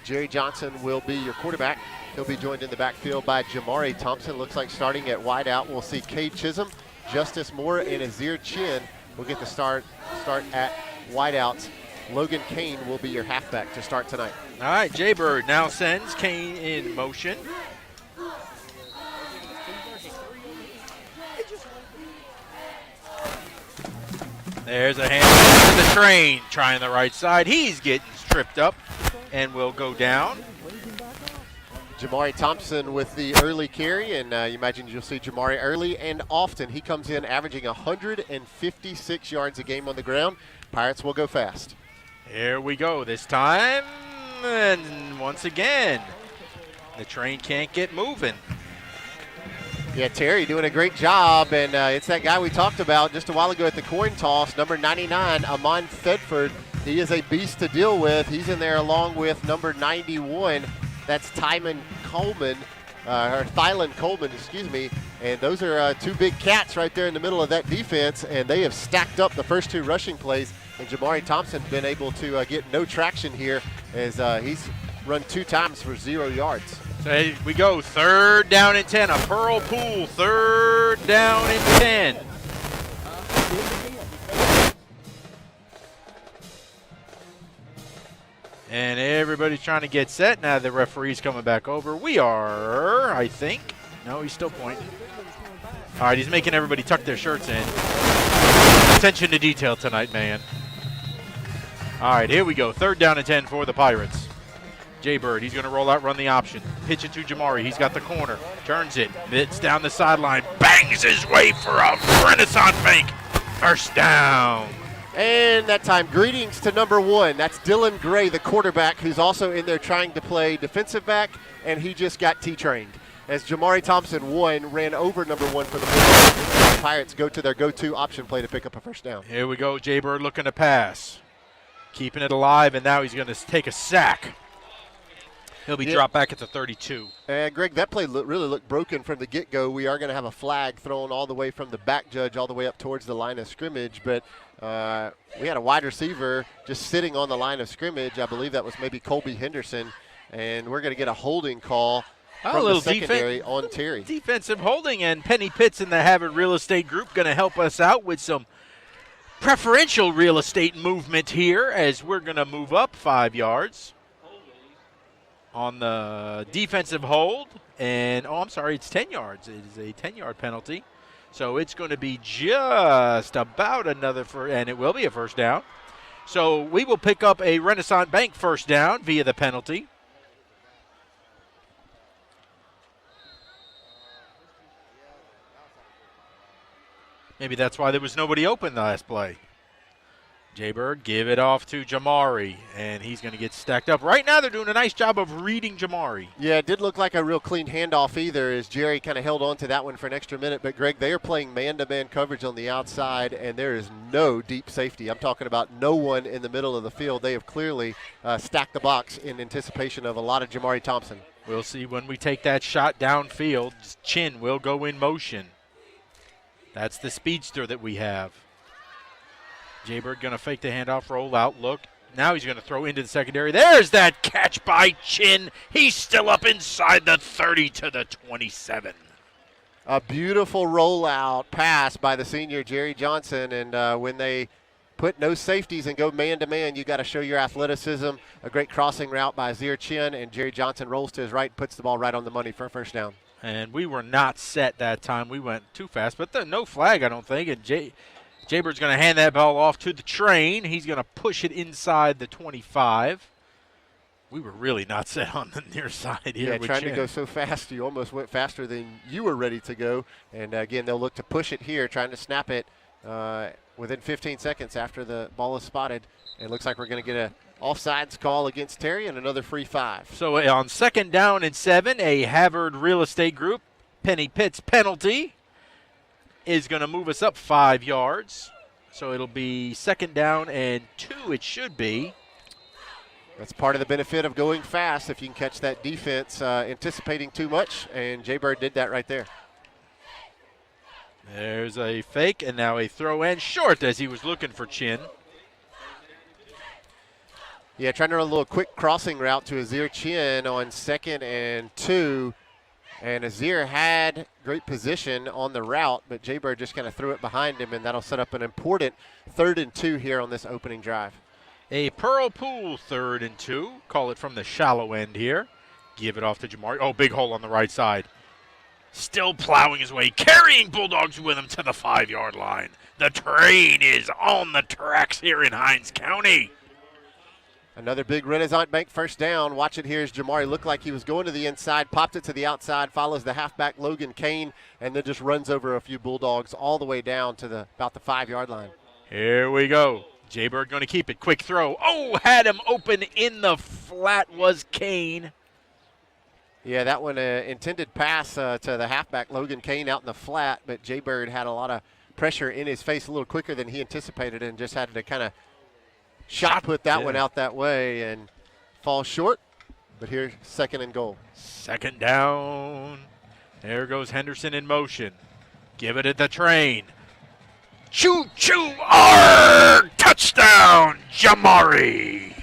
Jerry Johnson will be your quarterback. He'll be joined in the backfield by Jamari Thompson. Looks like starting at wide out, we'll see Kay Chisholm, Justice Moore, and Azir Chin will get the start at wide outs. Logan Kane will be your halfback to start tonight. All right, Jaybird now sends Kane in motion. There's a hand to the train, trying the right side. He's getting tripped up and will go down. Jamari Thompson with the early carry, and you imagine you'll see Jamari early and often. He comes in averaging 156 yards a game on the ground. Pirates will go fast. Here we go this time, and once again, the train can't get moving. Yeah, Terry doing a great job, and it's that guy we talked about just a while ago at the coin toss, number 99, Amon Thedford. He is a beast to deal with. He's in there along with number 91. That's Thylan Coleman, excuse me. And those are two big cats right there in the middle of that defense, and they have stacked up the first two rushing plays. And Jamari Thompson been able to get no traction here as he's run 2 times for 0 yards. So here we go, 3rd down and 10, a Pearl Pool, 3rd down and 10. And everybody's trying to get set. Now the referee's coming back over. We are, I think. No, he's still pointing. All right, he's making everybody tuck their shirts in. Attention to detail tonight, man. All right, here we go. 3rd down and 10 for the Pirates. Jaybird, he's going to roll out, run the option. Pitch it to Jamari. He's got the corner. Turns it. It's down the sideline. Bangs his way for a Renaissance bank. 1st down. And that time, greetings to number 1. That's Dylan Gray, the quarterback, who's also in there trying to play defensive back, and he just got T-trained. As Jamari Thompson, 1, ran over number 1 for the Pirates go to their go-to option play to pick up a 1st down. Here we go. Jaybird looking to pass. Keeping it alive, and now he's going to take a sack. He'll be dropped back at the 32. And, Greg, that play really looked broken from the get-go. We are going to have a flag thrown all the way from the back judge all the way up towards the line of scrimmage. But we had a wide receiver just sitting on the line of scrimmage. I believe that was maybe Colby Henderson. And we're going to get a holding call from the secondary on Terry. Defensive holding, and Penny Pitts in the Havard Real Estate Group going to help us out with some preferential real estate movement here as we're going to move up 5 yards on the defensive hold. And, it's 10 yards. It is a 10-yard penalty. So it's going to be just about another, and it will be a 1st down. So we will pick up a Renaissance Bank 1st down via the penalty. Maybe that's why there was nobody open the last play. Jaybird, give it off to Jamari, and he's going to get stacked up. Right now they're doing a nice job of reading Jamari. Yeah, it didn't look like a real clean handoff either as Jerry kind of held on to that one for an extra minute. But, Greg, they are playing man-to-man coverage on the outside, and there is no deep safety. I'm talking about no one in the middle of the field. They have clearly stacked the box in anticipation of a lot of Jamari Thompson. We'll see when we take that shot downfield. Chin will go in motion. That's the speedster that we have. Jaybird going to fake the handoff, roll out, look. Now he's going to throw into the secondary. There's that catch by Chin. He's still up inside the 30 to the 27. A beautiful rollout pass by the senior Jerry Johnson. And when they put no safeties and go man-to-man, you got to show your athleticism. A great crossing route by Azir Chin, and Jerry Johnson rolls to his right and puts the ball right on the money for a 1st down. And we were not set that time. We went too fast, but no flag, I don't think. And Jaybird's going to hand that ball off to the train. He's going to push it inside the 25. We were really not set on the near side here. Yeah, trying to go so fast, you almost went faster than you were ready to go. And, again, they'll look to push it here, trying to snap it within 15 seconds after the ball is spotted. It looks like we're going to get a offsides call against Terry and another free 5. So on 2nd down and 7, a Havard Real Estate Group Penny Pitts penalty is going to move us up 5 yards. So it'll be 2nd down and 2, it should be. That's part of the benefit of going fast if you can catch that defense anticipating too much, and Jay-Bird did that right there. There's a fake, and now a throw and short as he was looking for Chin. Yeah, trying to run a little quick crossing route to Azir Chin on 2nd and 2. And Azir had great position on the route, but Jay-Bird just kind of threw it behind him, and that'll set up an important 3rd and 2 here on this opening drive. A Pearl Pool 3rd and 2. Call it from the shallow end here. Give it off to Jamari. Oh, big hole on the right side. Still plowing his way, carrying Bulldogs with him to the 5-yard line. The train is on the tracks here in Hinds County. Another big Renaissance Bank first down. Watch it here as Jamari looked like he was going to the inside, popped it to the outside, follows the halfback Logan Kane, and then just runs over a few Bulldogs all the way down to about the 5-yard line. Here we go. Jay-Bird going to keep it. Quick throw. Oh, had him open in the flat was Kane. Yeah, that one intended pass to the halfback Logan Kane out in the flat, but Jay-Bird had a lot of pressure in his face a little quicker than he anticipated and just had to kind of shot put that one out that way and fall short. But here's 2nd and goal. 2nd down. There goes Henderson in motion. Give it at the train. Choo-choo, arg! Touchdown, Jamari.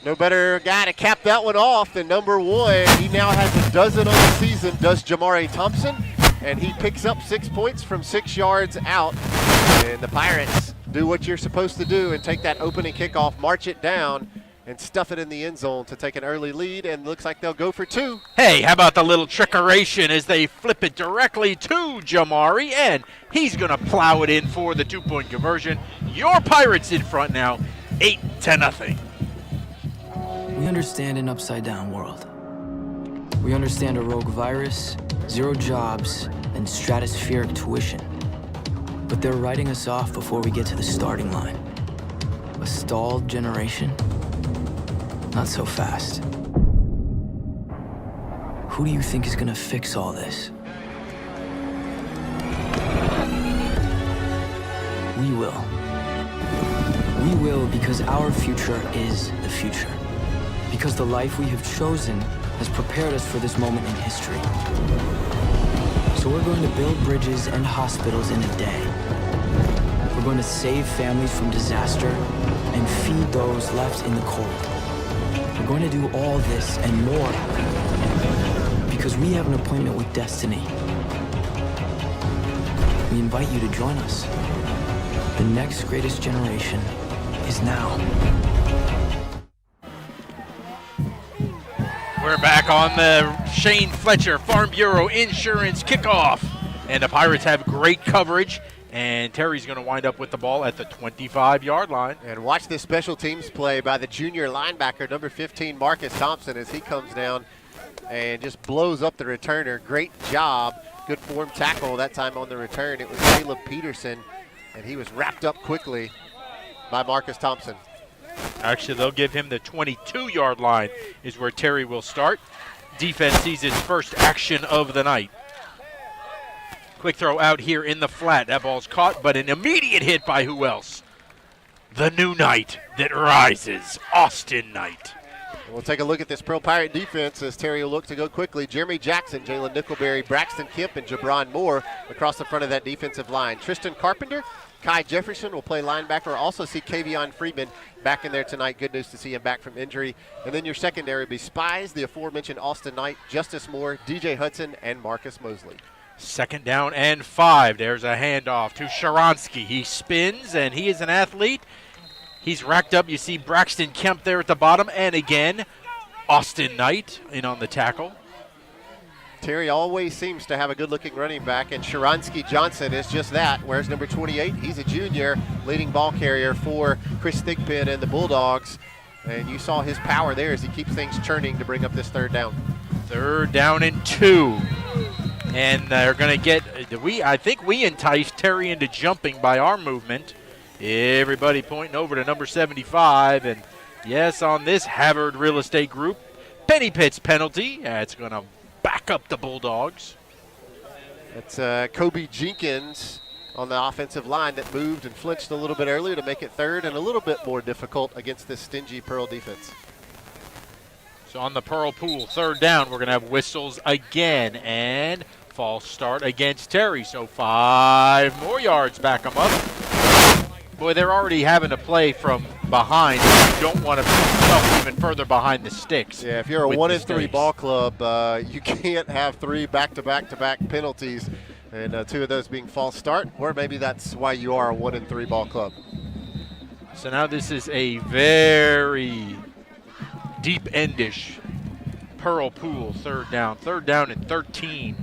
No better guy to cap that one off than number 1. He now has a dozen on the season, does Jamari Thompson, and he picks up 6 points from 6 yards out. And the Pirates do what you're supposed to do and take that opening kickoff, march it down, and stuff it in the end zone to take an early lead, and looks like they'll go for 2. Hey, how about the little trickeration as they flip it directly to Jamari, and he's going to plow it in for the 2-point conversion. Your Pirates in front now, 8-0. We understand an upside-down world. We understand a rogue virus, 0 jobs, and stratospheric tuition. But they're writing us off before we get to the starting line. A stalled generation? Not so fast. Who do you think is gonna fix all this? We will. We will because our future is the future. Because the life we have chosen has prepared us for this moment in history. So we're going to build bridges and hospitals in a day. We're going to save families from disaster and feed those left in the cold. We're going to do all this and more because we have an appointment with destiny. We invite you to join us. The next greatest generation is now. We're back on the Shane Fletcher Farm Bureau Insurance kickoff. And the Pirates have great coverage. And Terry's going to wind up with the ball at the 25-yard line. And watch this special teams play by the junior linebacker, number 15, Marcus Thompson, as he comes down and just blows up the returner. Great job. Good form tackle that time on the return. It was Caleb Peterson, and he was wrapped up quickly by Marcus Thompson. Actually, they'll give him the 22-yard line is where Terry will start. Defense sees its first action of the night. Quick throw out here in the flat. That ball's caught, but an immediate hit by who else? The new knight that rises, Austin Knight. We'll take a look at this Pearl Pirate defense as Terry will look to go quickly. Jeremy Jackson, Jalen Nickelberry, Braxton Kemp, and Jabron Moore across the front of that defensive line. Tristan Carpenter, Kai Jefferson will play linebacker. Also see Kavion Freeman back in there tonight. Good news to see him back from injury. And then your secondary will be Spies, the aforementioned Austin Knight, Justice Moore, DJ Hudson, and Marcus Mosley. 2nd down and 5. There's a handoff to Sharansky. He spins, and he is an athlete. He's racked up. You see Braxton Kemp there at the bottom. And again, Austin Knight in on the tackle. Terry always seems to have a good-looking running back, and Sharansky Johnson is just that. Where's number 28? He's a junior, leading ball carrier for Chris Thigpen and the Bulldogs. And you saw his power there as he keeps things churning to bring up this 3rd down. 3rd down and 2. And they're going to get, I think we enticed Terry into jumping by our movement. Everybody pointing over to number 75. And yes, on this Havard Real Estate Group, Penny Pitts penalty. That's going to back up the Bulldogs. That's Kobe Jenkins on the offensive line that moved and flinched a little bit earlier to make it third and a little bit more difficult against this stingy Pearl defense. So on the Pearl Pool, third down, we're going to have whistles again and false start against Terry. So 5 more yards, back them up. Boy, they're already having to play from behind. You don't want to put yourself even further behind the sticks. Yeah, if you're a 1-3 ball club, you can't have 3 back-to-back penalties, and 2 of those being false start, or maybe that's why you are a 1-3 ball club. So now this is a very deep endish Pearl Pool, third down and 13.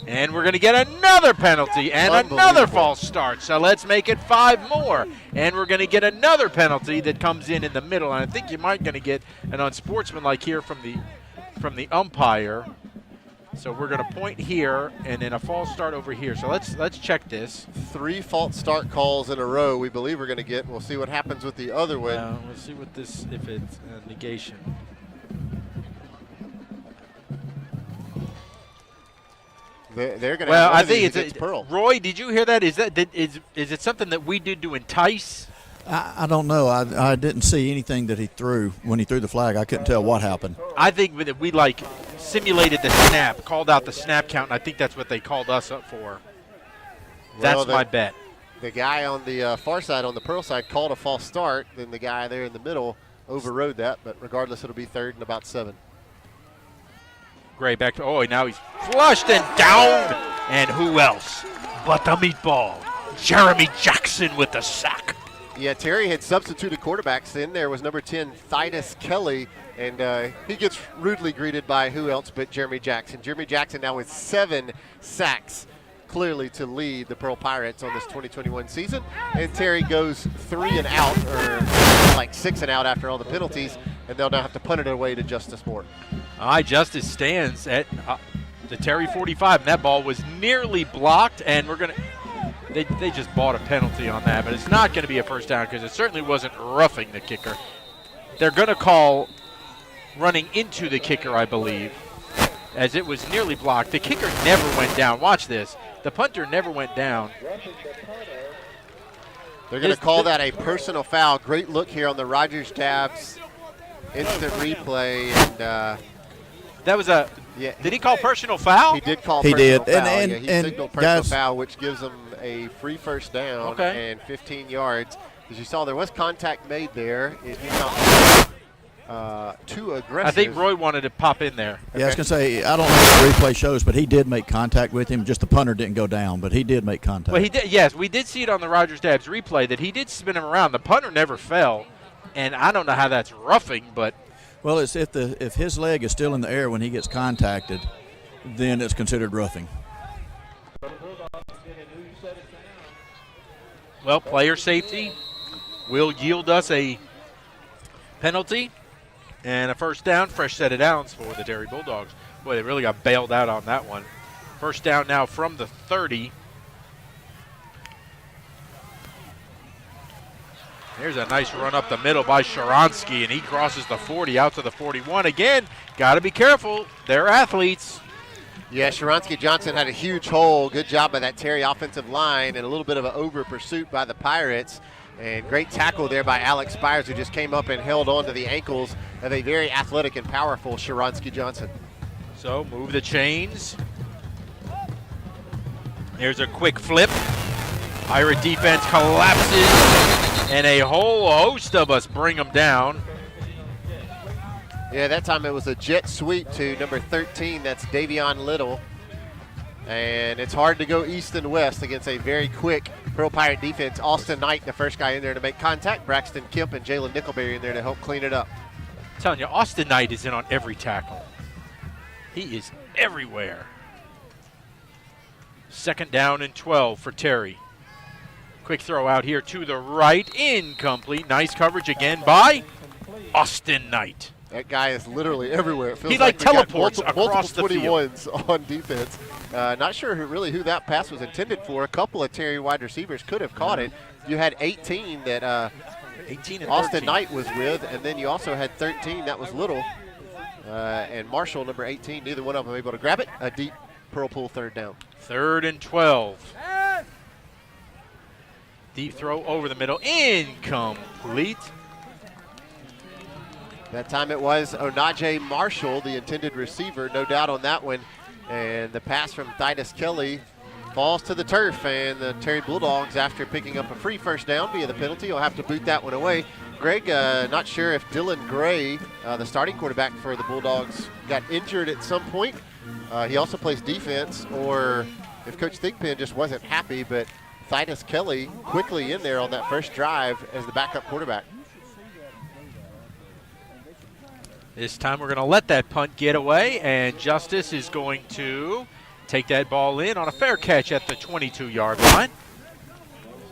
And we're going to get another penalty and another false start. So let's make it 5 more. And we're going to get another penalty that comes in the middle. And I think you might going to get an unsportsmanlike here from the umpire. So we're going to point here and then a false start over here. So let's check this. 3 false start calls in a row we believe we're going to get. We'll see what happens with the other one. Let's see what this, if it's a negation. They're going to. Well, I think it's Pearl. Roy, did you hear that? Is it something that we did to entice? I don't know. I didn't see anything that he threw when he threw the flag. I couldn't tell what happened. I think that we simulated the snap, called out the snap count, and I think that's what they called us up for. That's my bet. The guy on the far side, on the Pearl side, called a false start. Then the guy there in the middle overrode that. But regardless, it'll be third and about 7. Gray back to now he's flushed and down. And who else but the meatball, Jeremy Jackson with the sack. Yeah, Terry had substituted quarterbacks. In there was number 10, Thydus Kelly, and he gets rudely greeted by who else but Jeremy Jackson. Jeremy Jackson now with 7 sacks, clearly to lead the Pearl Pirates on this 2021 season. And Terry goes 3 and out, or like 6 and out after all the penalties, and they'll now have to punt it away to Justice Moore. Justice stands at the Terry 45, and that ball was nearly blocked, and we're going to – they just bought a penalty on that, but it's not going to be a first down because it certainly wasn't roughing the kicker. They're going to call running into the kicker, I believe, as it was nearly blocked. The kicker never went down. Watch this. The punter never went down. They're going to call that a personal foul. Great look here on the Rogers Tabs instant replay, and that was a. Yeah. Did he call personal foul? He did call. He personal did, foul. and he signaled personal guys, foul, which gives them a free first down and 15 yards. As you saw, there was contact made there. It did not too aggressive. I think Roy wanted to pop in there. Yeah, I was going to say, I don't know what the replay shows, but he did make contact with him. Just the punter didn't go down, but he did make contact. Well, he did. Yes, we did see it on the Rogers Dabs replay that he did spin him around. The punter never fell, and I don't know how that's roughing, but. Well, it's if his leg is still in the air when he gets contacted, then it's considered roughing. Well, player safety will yield us a penalty and a first down, fresh set of downs for the Terry Bulldogs. Boy, they really got bailed out on that one. First down now from the 30. There's a nice run up the middle by Sharansky, and he crosses the 40 out to the 41. Again, got to be careful. They're athletes. Yeah, Sharansky Johnson had a huge hole. Good job by that Terry offensive line, and a little bit of an over pursuit by the Pirates. And great tackle there by Alex Spires, who just came up and held on to the ankles of a very athletic and powerful Sharansky Johnson. So move the chains. There's a quick flip. Pirate defense collapses, and a whole host of us bring them down. Yeah, that time it was a jet sweep to number 13. That's Davion Little. And it's hard to go east and west against a very quick Pearl Pirate defense. Austin Knight, the first guy in there to make contact. Braxton Kemp and Jalen Nickelberry in there to help clean it up. I'm telling you, Austin Knight is in on every tackle. He is everywhere. Second down and 12 for Terry. Quick throw out here to the right. Incomplete. Nice coverage again by Austin Knight. That guy is literally everywhere. It feels He, like, we got teleports multiple across the field. 21s on defense. Not sure who that pass was intended for. A couple of Terry wide receivers could have caught it. You had 18 that 18 and Austin 13. Knight was with, and then you also had 13. That was Little. And Marshall, number 18, neither one of them able to grab it. A deep Pearl Pool third down. 3rd and 12. Deep throw over the middle. Incomplete. That time it was Onaje Marshall, the intended receiver, no doubt on that one. And the pass from Titus Kelly falls to the turf, and the Terry Bulldogs, after picking up a free first down via the penalty, will have to boot that one away. Greg, not sure if Dylan Gray, the starting quarterback for the Bulldogs, got injured at some point. He also plays defense, or if Coach Thigpen just wasn't happy, but Titus Kelly quickly in there on that first drive as the backup quarterback. This time we're going to let that punt get away, and Justice is going to take that ball in on a fair catch at the 22-yard line.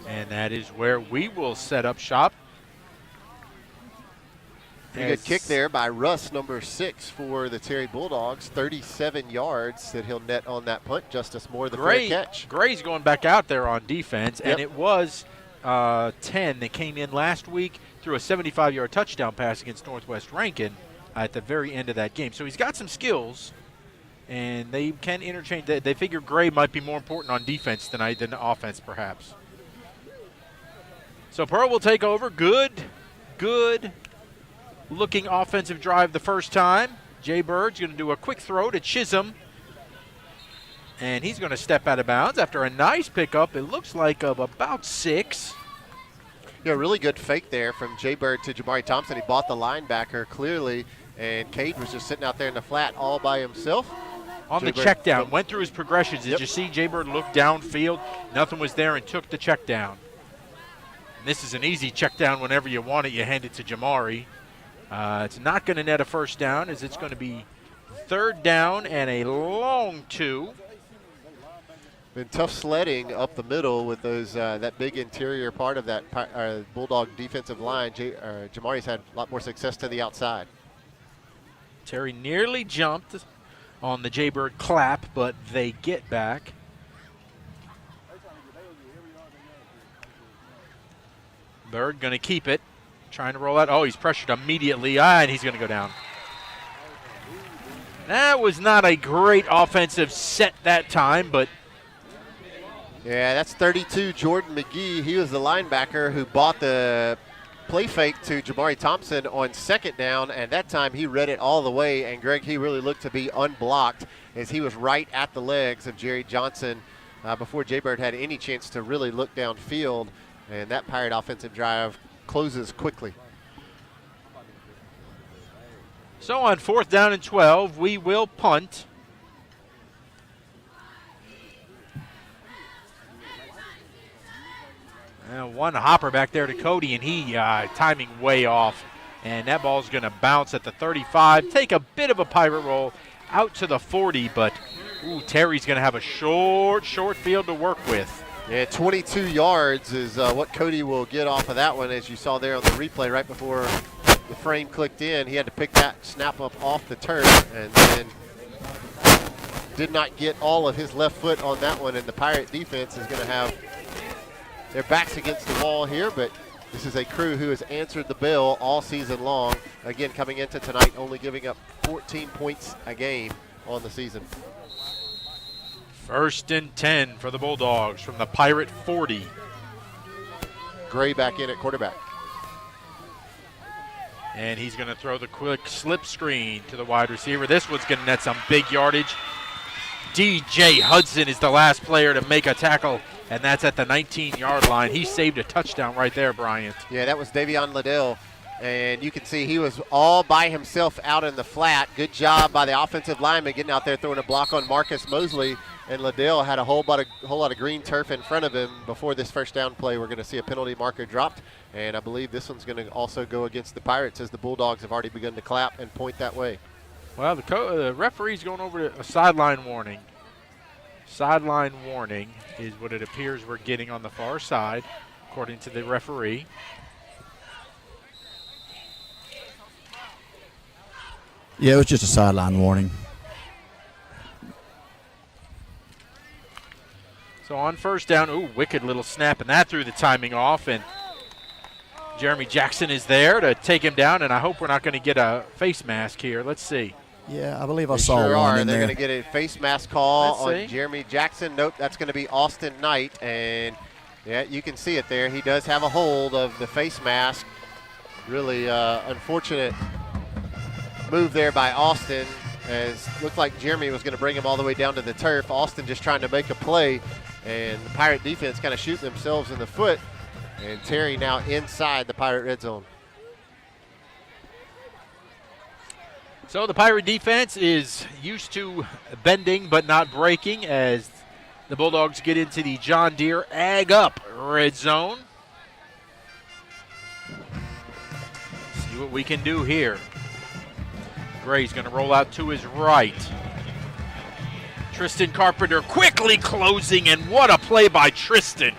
And that is where we will set up shop. Pretty good kick there by Russ, number 6 for the Terry Bulldogs. 37 yards that he'll net on that punt. Justice Moore, the fair catch. Gray's going back out there on defense, Yep. and it was 10 that came in last week through a 75-yard touchdown pass against Northwest Rankin at the very end of that game. So he's got some skills, and they can interchange. They figure Gray might be more important on defense tonight than offense, perhaps. So Pearl will take over. Good looking offensive drive the first time. Jay Bird's going to do a quick throw to Chisholm, and he's going to step out of bounds after a nice pickup, it looks like, of about 6. Yeah, really good fake there from Jay Bird to Jamari Thompson. He bought the linebacker clearly, and Cade was just sitting out there in the flat all by himself. On the Jay Bird check down, went through his progressions. Did you see Jay Bird look downfield? Nothing was there and took the check down. And this is an easy check down whenever you want it. You hand it to Jamari. It's not going to net a first down, as it's going to be 3rd down and a long 2. Been tough sledding up the middle with those that big interior part of that Bulldog defensive line. Jamari's had a lot more success to the outside. Terry nearly jumped on the Jay Bird clap, but they get back. Bird going to keep it. Trying to roll out. Oh, he's pressured immediately. And he's going to go down. That was not a great offensive set that time, but yeah, that's 32, Jordan McGee. He was the linebacker who bought the play fake to Jamari Thompson on 2nd down, and that time he read it all the way, and Greg, he really looked to be unblocked as he was right at the legs of Jerry Johnson before Jay Bird had any chance to really look downfield, and that Pirate offensive drive closes quickly. So on 4th down and 12, we will punt. One hopper back there to Cody, and he timing way off. And that ball's going to bounce at the 35, take a bit of a pirate roll out to the 40, but Terry's going to have a short field to work with. Yeah, 22 yards is what Cody will get off of that one, as you saw there on the replay right before the frame clicked in. He had to pick that snap up off the turf and then did not get all of his left foot on that one, and the Pirate defense is going to have their backs against the wall here, but this is a crew who has answered the bell all season long. Again, coming into tonight, only giving up 14 points a game on the season. 1st and 10 for the Bulldogs from the Pirate 40. Gray back in at quarterback. And he's going to throw the quick slip screen to the wide receiver. This one's going to net some big yardage. DJ Hudson is the last player to make a tackle, and that's at the 19-yard line. He saved a touchdown right there, Bryant. Yeah, that was Davion Liddell. And you can see he was all by himself out in the flat. Good job by the offensive lineman getting out there throwing a block on Marcus Mosley. And Liddell had a whole lot of green turf in front of him before this first down play. We're going to see a penalty marker dropped. And I believe this one's going to also go against the Pirates, as the Bulldogs have already begun to clap and point that way. Well, the referee's going over to a sideline warning. Sideline warning is what it appears we're getting on the far side, according to the referee. Yeah, it was just a sideline warning. So on first down, ooh, wicked little snap, and that threw the timing off, and Jeremy Jackson is there to take him down, and I hope we're not going to get a face mask here. Let's see. Yeah, I believe I They saw sure one are. in They're there. going to get a face mask call Let's see. on Jeremy Jackson. Nope, that's going to be Austin Knight, and yeah, you can see it there. He does have a hold of the face mask. Really unfortunate move there by Austin, as looked like Jeremy was going to bring him all the way down to the turf. Austin just trying to make a play, and the Pirate defense kind of shooting themselves in the foot, and Terry now inside the Pirate red zone. So the Pirate defense is used to bending but not breaking as the Bulldogs get into the John Deere Ag Up red zone. See what we can do here. Gray's going to roll out to his right. Tristan Carpenter quickly closing, and what a play by Tristan.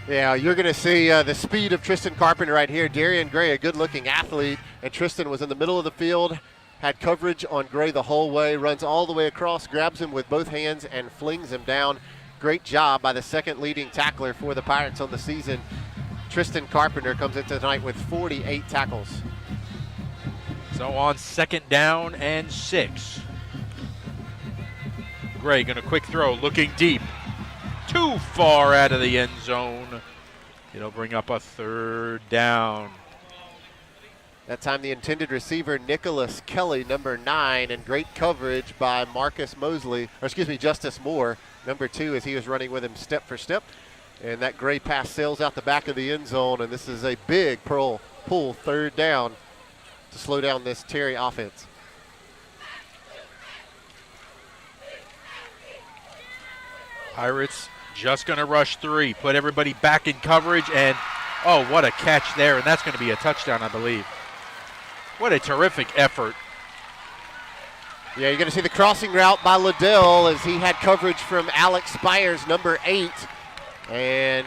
Yeah, you're going to see the speed of Tristan Carpenter right here. Darian Gray, a good-looking athlete, and Tristan was in the middle of the field, had coverage on Gray the whole way, runs all the way across, grabs him with both hands, and flings him down. Great job by the second leading tackler for the Pirates on the season. Tristan Carpenter comes into tonight with 48 tackles. So on second down and 6. Gray going to quick throw, looking deep. Too far out of the end zone. It'll bring up a third down. That time the intended receiver, Nicholas Kelly, number 9, and great coverage by Justice Moore, number 2, as he was running with him step for step. And that Gray pass sails out the back of the end zone, and this is a big pull third down to slow down this Terry offense. Pirates just going to rush 3, put everybody back in coverage, and oh, what a catch there, and that's going to be a touchdown, I believe. What a terrific effort. Yeah, you're going to see the crossing route by Liddell as he had coverage from Alex Spires, number 8. And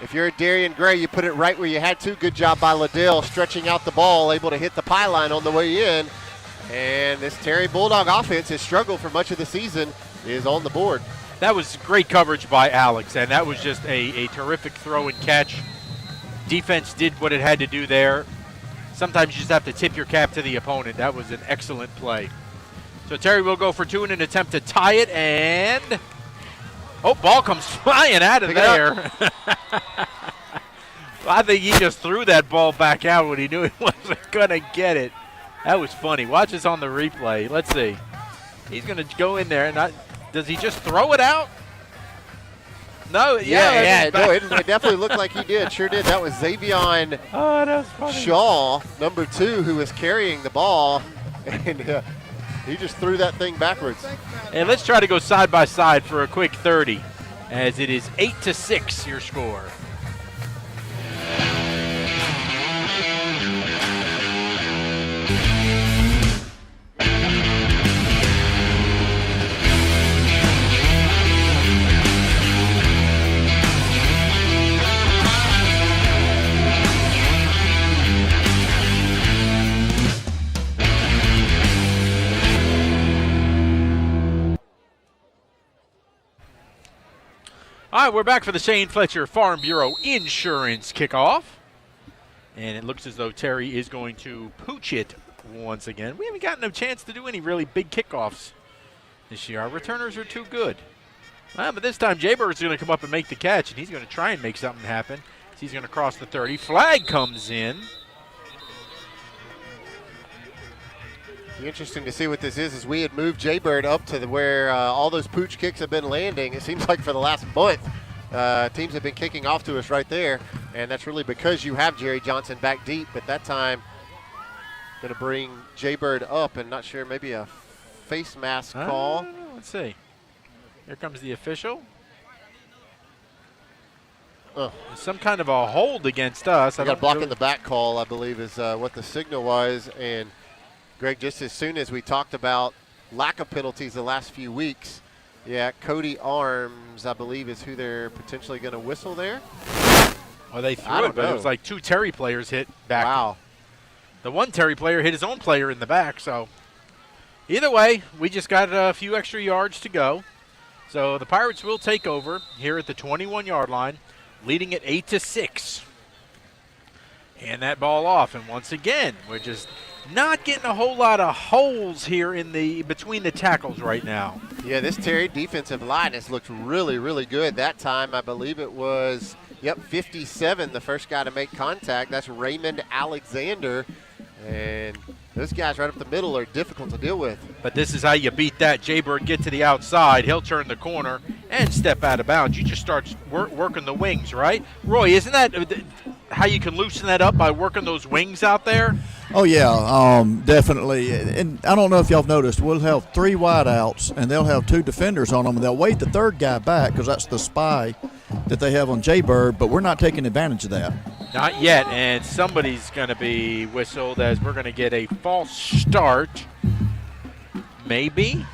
if you're Darian Gray, you put it right where you had to. Good job by Liddell, stretching out the ball, able to hit the pylon on the way in. And this Terry Bulldog offense has struggled for much of the season, is on the board. That was great coverage by Alex, and that was just a terrific throw and catch. Defense did what it had to do there. Sometimes you just have to tip your cap to the opponent. That was an excellent play. So Terry will go for 2 in an attempt to tie it, and ball comes flying out of there. I think he just threw that ball back out when he knew he wasn't going to get it. That was funny. Watch this on the replay. Let's see. He's going to go in there, and does he just throw it out? No, Yeah, no, it definitely looked like he did. Sure did. That was Xavion Shaw, number 2, who was carrying the ball, and he just threw that thing backwards. And let's try to go side by side for a quick 30, as it is 8-6 your score. All right, we're back for the Shane Fletcher Farm Bureau Insurance kickoff. And it looks as though Terry is going to pooch it once again. We haven't gotten a chance to do any really big kickoffs this year. Our returners are too good. But this time, Jaybird's going to come up and make the catch, and he's going to try and make something happen. He's going to cross the 30. Flag comes in. Be interesting to see what this is we had moved Jaybird up to where all those pooch kicks have been landing. It seems like for the last month, teams have been kicking off to us right there, and that's really because you have Jerry Johnson back deep. But that time, going to bring Jaybird up, and not sure, maybe a face mask call. Let's see. Here comes the official. Some kind of a hold against us. I got a block in the back call, I believe, is what the signal was. And Greg, just as soon as we talked about lack of penalties the last few weeks, yeah, Cody Arms, I believe, is who they're potentially going to whistle there. Well, they threw it, but it was like 2 Terry players hit back. Wow. The one Terry player hit his own player in the back. So either way, we just got a few extra yards to go. So the Pirates will take over here at the 21-yard line, leading it 8-6. Hand that ball off, and once again, we're just not getting a whole lot of holes here in the between the tackles right now. Yeah, this Terry defensive line has looked really, really good. That time, I believe it was, 57, the first guy to make contact. That's Raymond Alexander. And those guys right up the middle are difficult to deal with. But this is how you beat that. Jaybird get to the outside. He'll turn the corner and step out of bounds. You just start working the wings, right? Roy, isn't that how you can loosen that up, by working those wings out there? Oh, yeah, definitely. And I don't know if y'all have noticed, we'll have 3 wideouts, and they'll have 2 defenders on them, and they'll wait the third guy back because that's the spy that they have on Jaybird, but we're not taking advantage of that. Not yet, and somebody's going to be whistled as we're going to get a false start. Maybe.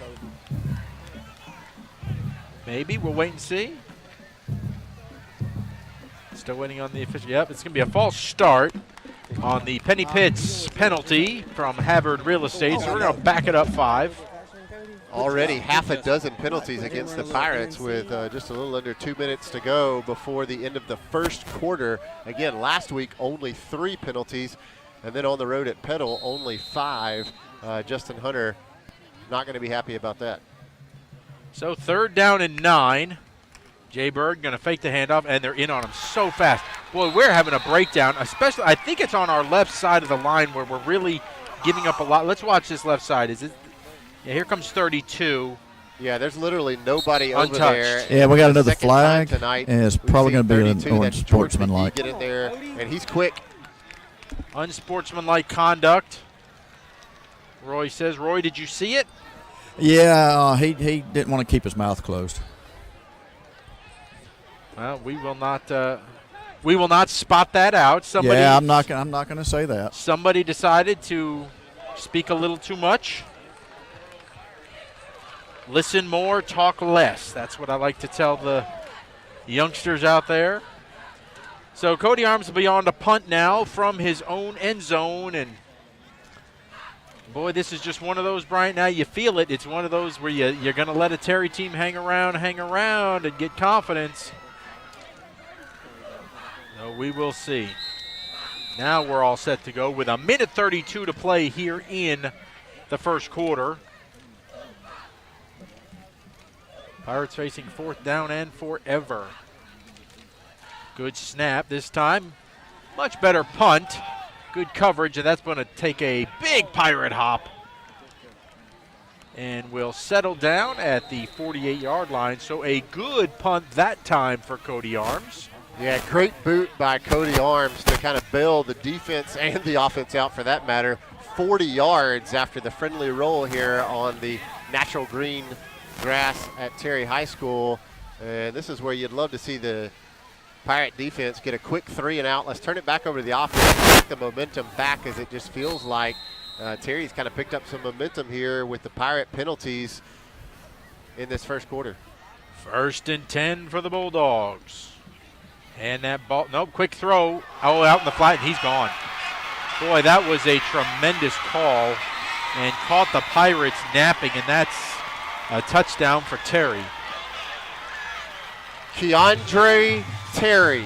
We'll wait and see. Still waiting on the official. Yep, it's going to be a false start on the Penny Pitts penalty from Havard Real Estate. So we're going to back it up 5. Already half a dozen penalties against the Pirates with just a little under 2 minutes to go before the end of the first quarter. Again, last week only 3 penalties, and then on the road at Petal only 5. Justin Hunter not going to be happy about that. So 3rd down and 9. Jaybird going to fake the handoff, and they're in on him so fast. Boy, we're having a breakdown, especially I think it's on our left side of the line where we're really giving up a lot. Let's watch this left side. Is it? Yeah, here comes 32. Yeah, there's literally nobody untouched over there. Yeah, we got another Second flag, time tonight, and it's we've probably seen going to be 32. an That's George unsportsmanlike. McGee get in there, and he's quick. Unsportsmanlike conduct. Roy says. Roy, did you see it? Yeah, he didn't want to keep his mouth closed. Well, we will not spot that out. Somebody, yeah, I'm not going to say that. Somebody decided to speak a little too much. Listen more, talk less. That's what I like to tell the youngsters out there. So Cody Arms will be on to punt now from his own end zone. And, boy, this is just one of those, Bryant. Now you feel it. It's one of those where you're going to let a Terry team hang around and get confidence. So we will see. Now we're all set to go with 1:32 to play here in the first quarter. Pirates facing 4th down and forever. Good snap this time. Much better punt. Good coverage, and that's going to take a big Pirate hop. And we'll settle down at the 48-yard line. So a good punt that time for Cody Arms. Yeah, great boot by Cody Arms to kind of bail the defense and the offense out for that matter. 40 yards after the friendly roll here on the natural green grass at Terry High School. And this is where you'd love to see the Pirate defense get a quick 3 and out. Let's turn it back over to the offense and take the momentum back, as it just feels like Terry's kind of picked up some momentum here with the Pirate penalties in this first quarter. 1st and 10 for the Bulldogs. And that ball, nope, quick throw. Oh, out in the flat, and he's gone. Boy, that was a tremendous call and caught the Pirates napping, and that's a touchdown for Terry. Keandre Terry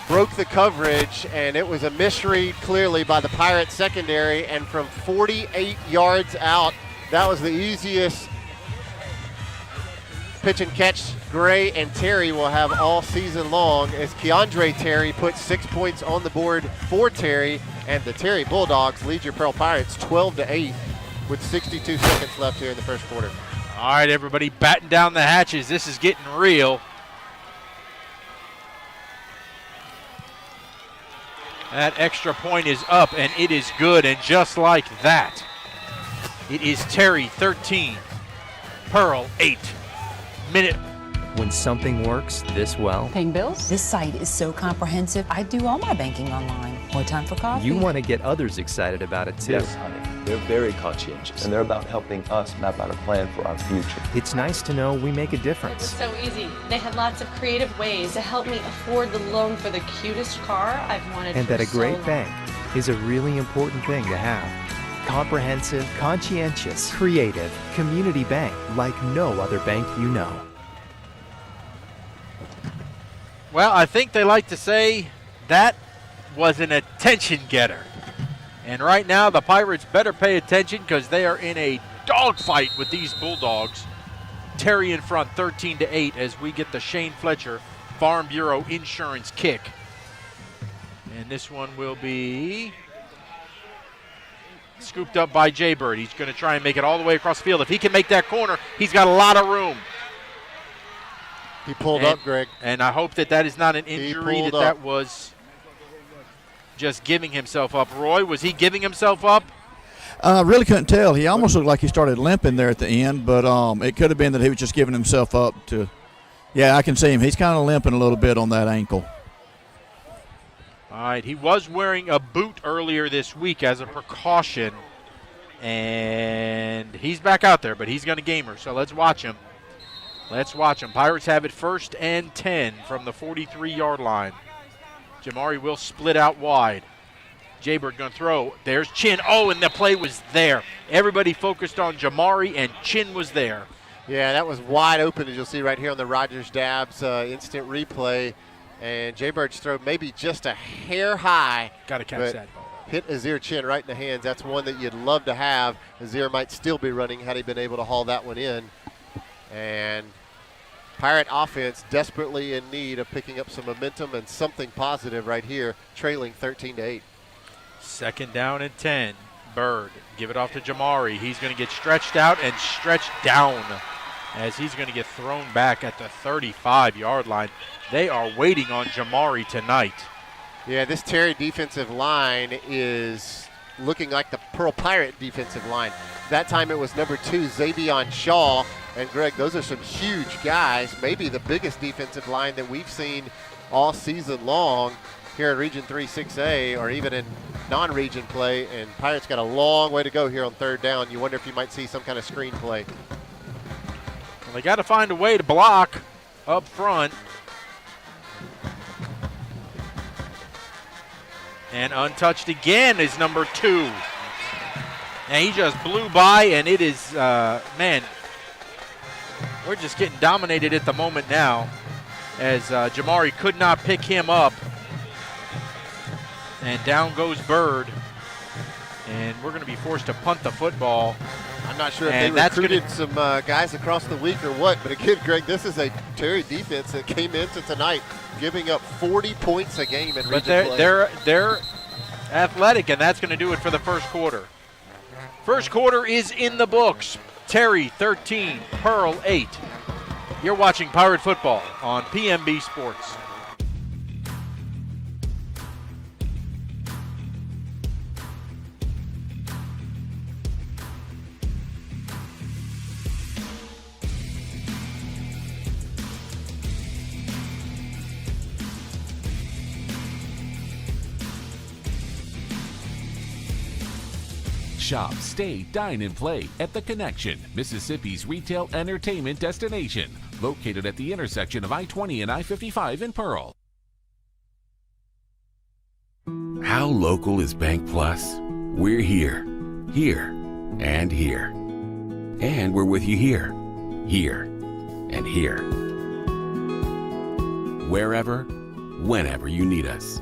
broke the coverage, and it was a misread clearly by the Pirates secondary, and from 48 yards out, that was the easiest pitch and catch Gray and Terry will have all season long, as Keandre Terry put 6 points on the board for Terry, and the Terry Bulldogs lead your Pearl Pirates 12-8 with 62 seconds left here in the first quarter. All right, everybody, batten down the hatches. This is getting real. That extra point is up, and it is good, and just like that, it is Terry 13, Pearl 8. Minute. When something works this well, Paying bills? This site is so comprehensive. I do all my banking online. More time for coffee? you want to get others excited about it too. Yes, honey. They're very conscientious, and they're about helping us map out a plan for our future. It's nice to know we make a difference. It's so easy. They had lots of creative ways to help me afford the loan for the cutest car I've wanted And for that a so great long. bank is a really important thing to have. Comprehensive, conscientious, creative, community bank like no other bank you know. Well, I think they like to say that was an attention getter. And right now, the Pirates better pay attention because they are in a dogfight with these Bulldogs. Terry in front, 13-8, as we get the Shane Fletcher Farm Bureau insurance kick. And this one will be scooped up by Jaybird. He's going to try and make it all the way across the field. If he can make that corner, he's got a lot of room. He pulled up, Greg. And I hope that is not an injury, that was just giving himself up. Roy, was he giving himself up? Really couldn't tell. He almost looked like he started limping there at the end, but it could have been that he was just giving himself up to. Yeah, I can see him. He's kind of limping a little bit on that ankle. All right, he was wearing a boot earlier this week as a precaution, and he's back out there, but he's going to gamer, so let's watch him. Let's watch him. Pirates have it 1st and 10 from the 43-yard line. Jamari will split out wide. Jaybird going to throw. There's Chin. Oh, and the play was there. Everybody focused on Jamari, and Chin was there. Yeah, that was wide open, as you'll see right here on the Rogers Dabbs instant replay. And Jaybird's throw maybe just a hair high. Got to catch that ball. Hit Azir Chin right in the hands. That's one that you'd love to have. Azir might still be running had he been able to haul that one in. And Pirate offense desperately in need of picking up some momentum and something positive right here, trailing 13-8. 2nd down and 10. Bird, give it off to Jamari. He's going to get stretched out and stretched down as he's going to get thrown back at the 35-yard line. They are waiting on Jamari tonight. Yeah, this Terry defensive line is looking like the Pearl Pirate defensive line. That time it was number 2, Xavion Shaw. And, Greg, those are some huge guys, maybe the biggest defensive line that we've seen all season long here in Region 3 6A or even in non-region play. And Pirates got a long way to go here on 3rd down. You wonder if you might see some kind of screen play. Well, they got to find a way to block up front. And untouched again is number 2. And he just blew by, and it is, man, we're just getting dominated at the moment now as Jamari could not pick him up. And down goes Bird. And we're going to be forced to punt the football. I'm not sure if they recruited some guys across the week or what, but again, Greg, this is a Terry defense that came into tonight giving up 40 points a game in region play. They're athletic, and that's going to do it for the first quarter. First quarter is in the books. Terry 13, Pearl 8. You're watching Pirate Football on PMB Sports. Shop, stay, dine, and play at The Connection, Mississippi's retail entertainment destination, located at the intersection of I-20 and I-55 in Pearl. How local is Bank Plus? We're here, and here. And we're with you here, and here. Wherever, whenever you need us.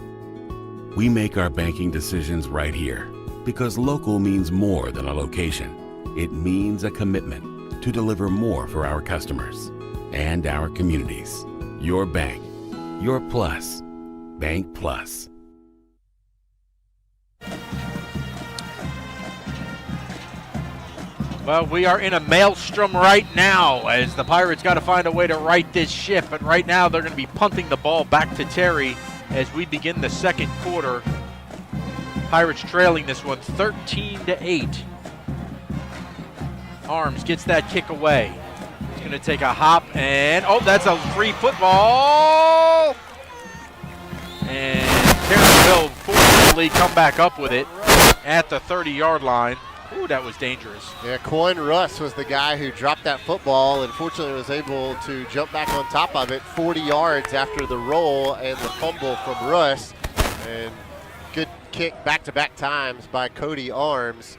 We make our banking decisions right here. Because local means more than a location. It means a commitment to deliver more for our customers and our communities. Your bank, your plus, Bank Plus. Well, we are in a maelstrom right now as the Pirates got to find a way to right this ship. But right now they're going to be punting the ball back to Terry as we begin the second quarter. Pirates trailing this one 13-8. Arms gets that kick away. He's going to take a hop and, oh, that's a free football. And Terry will fortunately come back up with it at the 30-yard line. Ooh, that was dangerous. Yeah, Coin Russ was the guy who dropped that football and fortunately was able to jump back on top of it 40 yards after the roll and the fumble from Russ. And kick back-to-back times by Cody Arms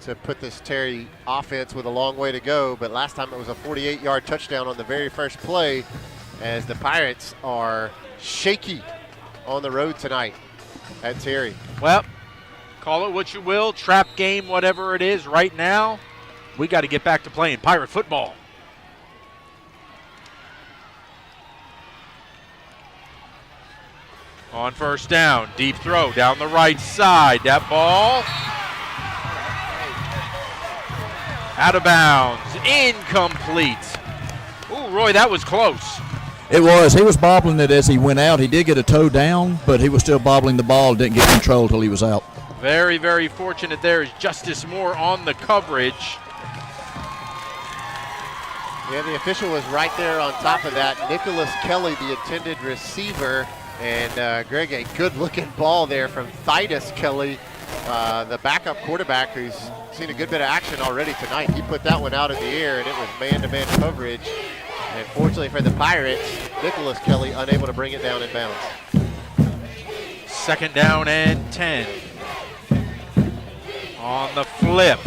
to put this Terry offense with a long way to go. But last time it was a 48-yard touchdown on the very first play, as the Pirates are shaky on the road tonight at Terry. Well, call it what you will, trap game, whatever it is. Right now, we got to get back to playing Pirate football. On first down, deep throw down the right side. That ball out of bounds, incomplete. Ooh, Roy, that was close. It was. He was bobbling it as he went out. He did get a toe down, but he was still bobbling the ball. Didn't get control till he was out. Very, very fortunate there is Justice Moore on the coverage. Yeah, the official was right there on top of that. Nicholas Kelly, the intended receiver. And Greg, a good-looking ball there from Titus Kelly, the backup quarterback who's seen a good bit of action already tonight. He put that one out in the air, and it was man-to-man coverage. And fortunately for the Pirates, Nicholas Kelly unable to bring it down in bounds. Second down and 10. On the flip,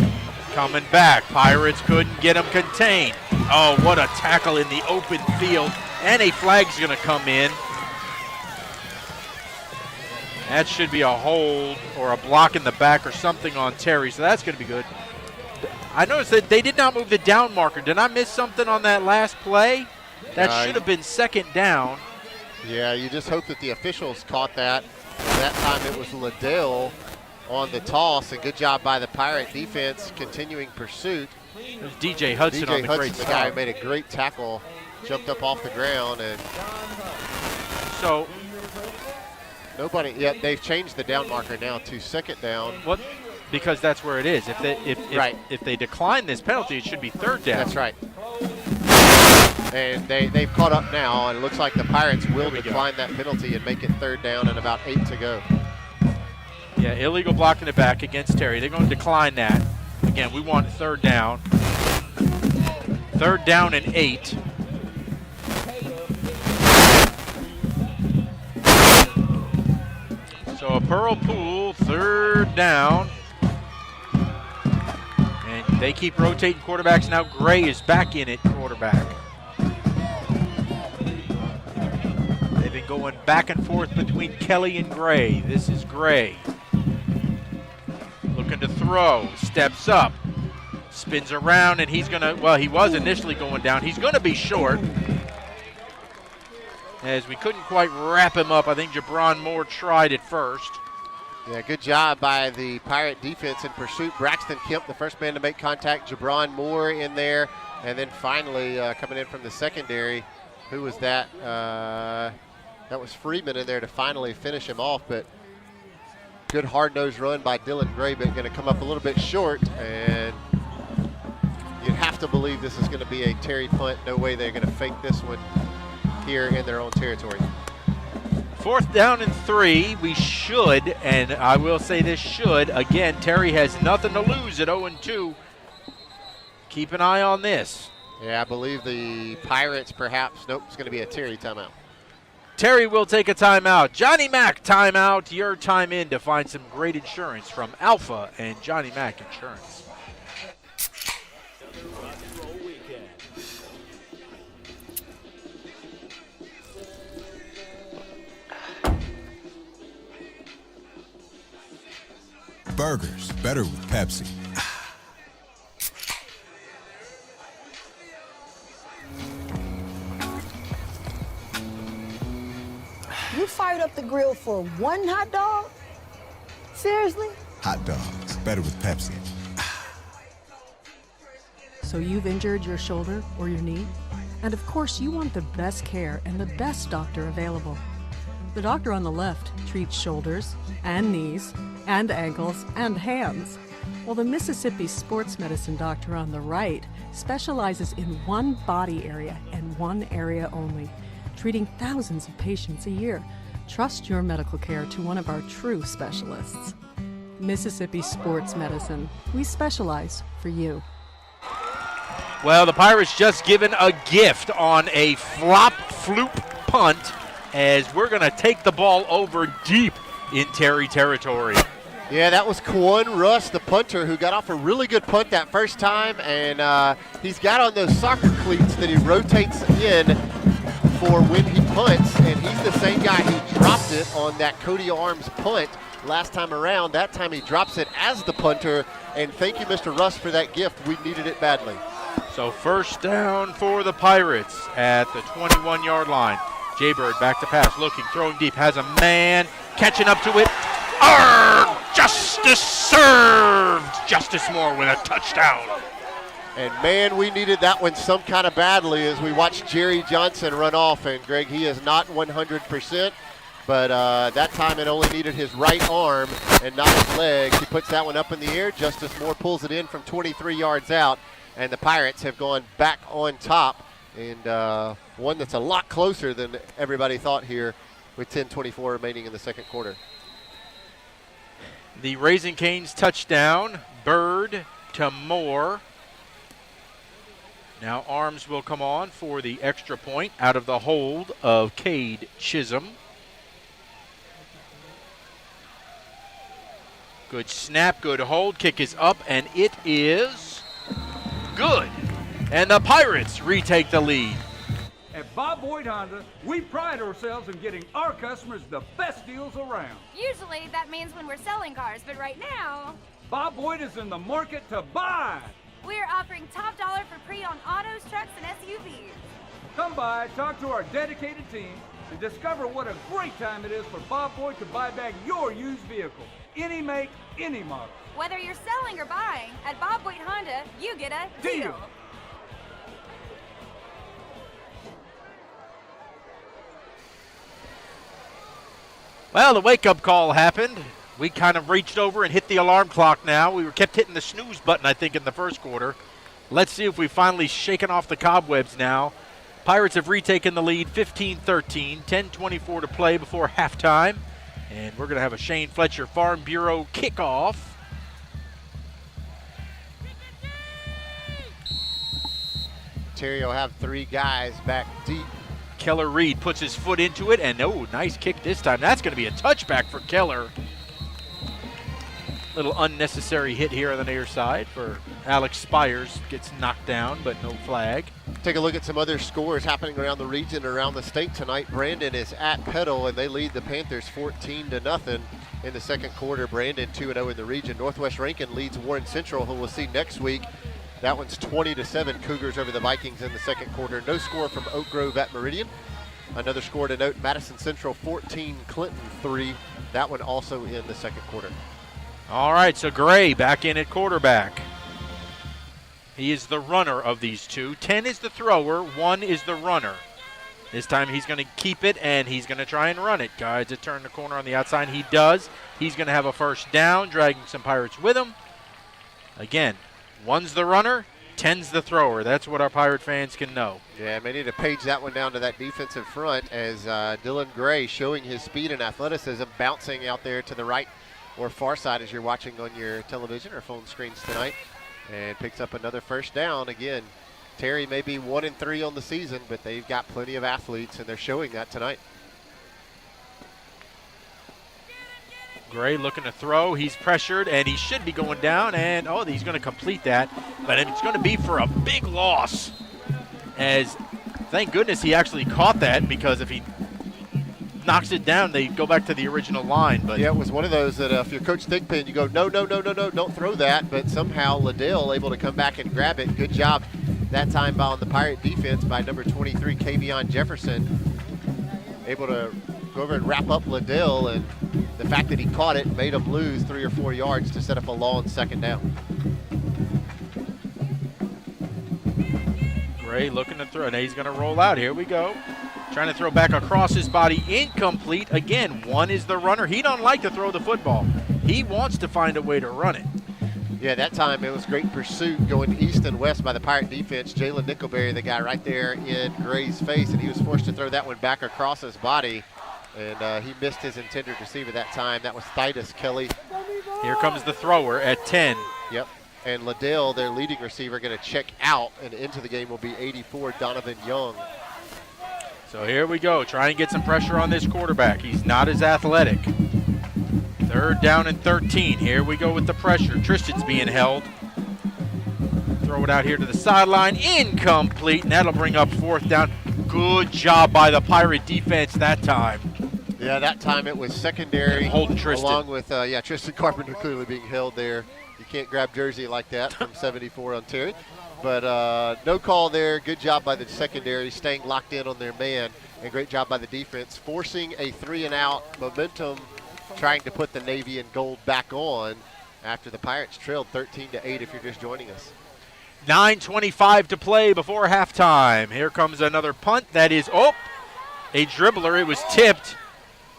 coming back. Pirates couldn't get him contained. Oh, what a tackle in the open field. And a flag's going to come in. That should be a hold or a block in the back or something on Terry, so that's going to be good. I noticed that they did not move the down marker. Did I miss something on that last play? That should have been second down. Yeah, you just hope that the officials caught that. That time it was Liddell on the toss, and good job by the Pirate defense continuing pursuit. It was DJ Hudson on the great the stop. guy who made a great tackle, jumped up off the ground, and so nobody. Yeah, they've changed the down marker now to second down. What? Because that's where it is. If they decline this penalty, it should be third down. That's right. And they've caught up now, and it looks like the Pirates will decline that penalty and make it third down and about 8 to go. Yeah, illegal block in the back against Terry. They're going to decline that. Again, we want third down. Third down and 8. So a Pearl Pool, third down. And they keep rotating quarterbacks. Now Gray is back in at quarterback. They've been going back and forth between Kelly and Gray. This is Gray. Looking to throw, steps up, spins around, and he's going to, well, he was initially going down. He's going to be short. As we couldn't quite wrap him up. I think Jabron Moore tried it first. Yeah, good job by the Pirate defense in pursuit. Braxton Kemp, the first man to make contact. Jabron Moore in there. And then finally coming in from the secondary, who was that? That was Freeman in there to finally finish him off. But good hard-nosed run by Dylan Gray, but going to come up a little bit short. And you'd have to believe this is going to be a Terry punt. No way they're going to fake this one here in their own territory. Fourth down and 3. We should, and I will say this should. Again, Terry has nothing to lose at 0-2. Keep an eye on this. Yeah, I believe the Pirates perhaps, nope, it's going to be a Terry timeout. Terry will take a timeout. Johnny Mack timeout. Your time in to find some great insurance from Alpha and Johnny Mack Insurance. Burgers, better with Pepsi. You fired up the grill for one hot dog? Seriously? Hot dogs, better with Pepsi. So you've injured your shoulder or your knee? And of course you want the best care and the best doctor available. The doctor on the left treats shoulders and knees and ankles and hands, while the Mississippi sports medicine doctor on the right specializes in one body area and one area only, treating thousands of patients a year. Trust your medical care to one of our true specialists. Mississippi Sports Medicine. We specialize for you. Well, the Pirates just given a gift on a flop floop punt, as we're going to take the ball over deep in Terry territory. Yeah, that was Quan Russ, the punter, who got off a really good punt that first time, and he's got on those soccer cleats that he rotates in for when he punts, and he's the same guy who dropped it on that Cody Arms punt last time around. That time he drops it as the punter, and thank you, Mr. Russ, for that gift. We needed it badly. So first down for the Pirates at the 21-yard line. Jaybird back to pass, looking, throwing deep, has a man, catching up to it. Justice served! Justice Moore with a touchdown. And man, we needed that one some kind of badly as we watched Jerry Johnson run off. And Greg, he is not 100%, but that time it only needed his right arm and not his leg. He puts that one up in the air. Justice Moore pulls it in from 23 yards out, and the Pirates have gone back on top. And one that's a lot closer than everybody thought here with 10:24 remaining in the second quarter. The Raising Cane's touchdown, Bird to Moore. Now Arms will come on for the extra point out of the hold of Cade Chisholm. Good snap, good hold, kick is up, and it is good. And the Pirates retake the lead. At Bob Boyd Honda, we pride ourselves in getting our customers the best deals around. Usually that means when we're selling cars, but right now, Bob Boyd is in the market to buy. we're offering top dollar for pre-owned autos, trucks, and SUVs. Come by, talk to our dedicated team, and discover what a great time it is for Bob Boyd to buy back your used vehicle. Any make, any model. Whether you're selling or buying, at Bob Boyd Honda, you get a deal. Well, the wake-up call happened. We kind of reached over and hit the alarm clock now. We were kept hitting the snooze button, I think, in the first quarter. Let's see if we've finally shaken off the cobwebs now. Pirates have retaken the lead 15-13, 10:24 to play before halftime. And we're going to have a Shane Fletcher Farm Bureau kickoff. Terry will have three guys back deep. Keller Reed puts his foot into it, and nice kick this time. That's going to be a touchback for Keller. Little unnecessary hit here on the near side for Alex Spires. Gets knocked down, but no flag. Take a look at some other scores happening around the region, around the state tonight. Brandon is at Petal, and they lead the Panthers 14-0 in the second quarter. Brandon 2-0 in the region. Northwest Rankin leads Warren Central, who we'll see next week. That one's 20-7 Cougars over the Vikings in the second quarter. No score from Oak Grove at Meridian. Another score to note, Madison Central 14, Clinton 3. That one also in the second quarter. All right, so Gray back in at quarterback. He is the runner of these two. 10 is the thrower, 1 is the runner. This time he's going to keep it, and he's going to try and run it. Guys, to turn the corner on the outside. He does. He's going to have a first down, dragging some Pirates with him. Again, 1's the runner, 10's the thrower. That's what our Pirate fans can know. Yeah, may need to page that one down to that defensive front as Dylan Gray showing his speed and athleticism, bouncing out there to the right or far side as you're watching on your television or phone screens tonight, and picks up another first down. Again, Terry may be 1-3 on the season, but they've got plenty of athletes, and they're showing that tonight. Gray looking to throw. He's pressured, and he should be going down, and he's going to complete that, but it's going to be for a big loss. As thank goodness he actually caught that, because if he knocks it down, they go back to the original line. But yeah, it was one of those that if you're Coach Thigpen, you go, no, don't throw that. But somehow Liddell able to come back and grab it. Good job that time by on the Pirate defense by number 23, Kavion Jefferson. Able to go over and wrap up Liddell, and the fact that he caught it made him lose 3 or 4 yards to set up a long second down. Gray looking to throw. Now he's going to roll out. Here we go. Trying to throw back across his body. Incomplete. Again, 1 is the runner. He don't like to throw the football. He wants to find a way to run it. Yeah, that time it was great pursuit going east and west by the Pirate defense. Jalen Nickelberry, the guy right there in Gray's face, and he was forced to throw that one back across his body. And he missed his intended receiver that time. That was Titus Kelly. Here comes the thrower at 10. Yep. And Liddell, their leading receiver, going to check out, and into the game will be 84, Donovan Young. So here we go. Try and get some pressure on this quarterback. He's not as athletic. Third down and 13. Here we go with the pressure. Tristan's being held. Throw it out here to the sideline. Incomplete, and that'll bring up fourth down. Good job by the Pirate defense that time. Yeah, that time it was secondary. Holding Tristan. Along with, Tristan Carpenter clearly being held there. You can't grab jersey like that from 74 on Terry. But no call there. Good job by the secondary, staying locked in on their man. And great job by the defense, forcing a 3-and-out momentum, trying to put the Navy and gold back on after the Pirates trailed 13-8 if you're just joining us. 9:25 to play before halftime. Here comes another punt. That is, a dribbler. It was tipped.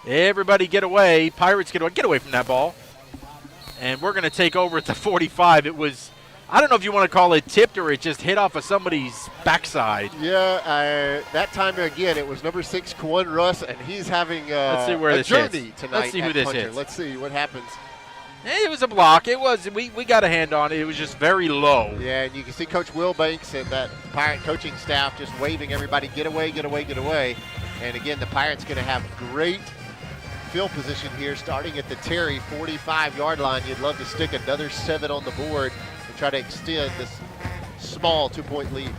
Everybody get away. Pirates get away. Get away from that ball. And we're going to take over at the 45. It was, I don't know if you want to call it tipped or it just hit off of somebody's backside. Yeah, that time again, it was number 6, Kwan Russ, and he's having Let's see where a this journey hits. tonight. Let's see who at this punter. hits. Let's see what happens. It was a block. It was. We got a hand on it. It was just very low. Yeah, and you can see Coach Will Banks and that Pirate coaching staff just waving everybody, get away, get away, get away. And again, the Pirates going to have great field position here starting at the Terry 45-yard line. You'd love to stick another 7 on the board and try to extend this small 2-point lead.